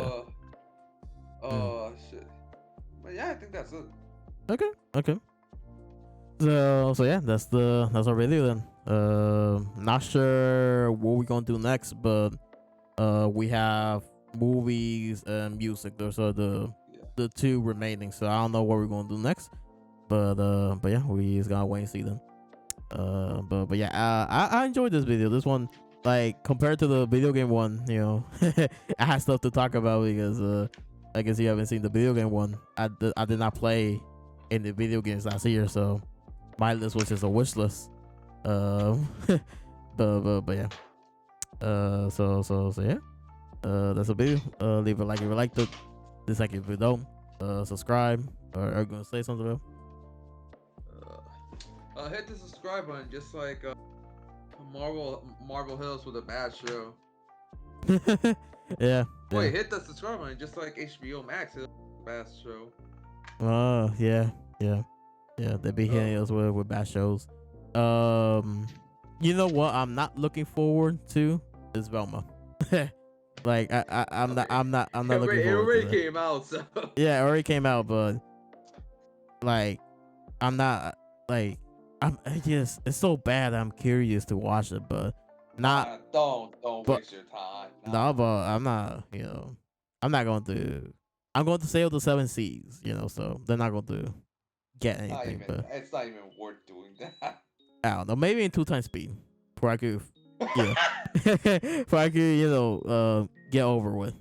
Uh, Mm. shit. But yeah, I think that's it. Okay. So yeah, that's our video then. Not sure what we're gonna do next, but we have movies and music. Those are Yeah. the two remaining. So I don't know what we're gonna do next, but yeah, we just gotta wait and see then. But yeah, I enjoyed this video. This one, like compared to the video game one, I had stuff to talk about because I guess you haven't seen the video game one. I did not play any video games last year, so my list was just a wish list. Um, but yeah. So yeah. That's a video. Leave a like if you liked it. Dislike if you don't. Subscribe. Or are you gonna say something else? Hit the subscribe button, just like Marvel Hills with a bad show. Yeah. Wait, hit the subscribe button, just like HBO Max is a bad show. Yeah. They be hitting us with bad shows. You know what? I'm not looking forward to is Velma. Like I'm not looking It forward to already that. came out, so. Yeah, it already came out, but like I'm not like I just it's so bad. I'm curious to watch it, but not. Don't But waste your time. no, but I'm not. I'm not going to. I'm going to sail the seven seas. So they're not going to get anything. But It's not even worth doing that. I don't know. Maybe in 2 times speed, before I could, before I could, get over with.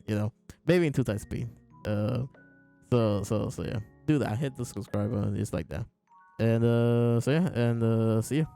Maybe in 2 times speed. So yeah, do that. Hit the subscribe button. It's like that. And so yeah, and see you.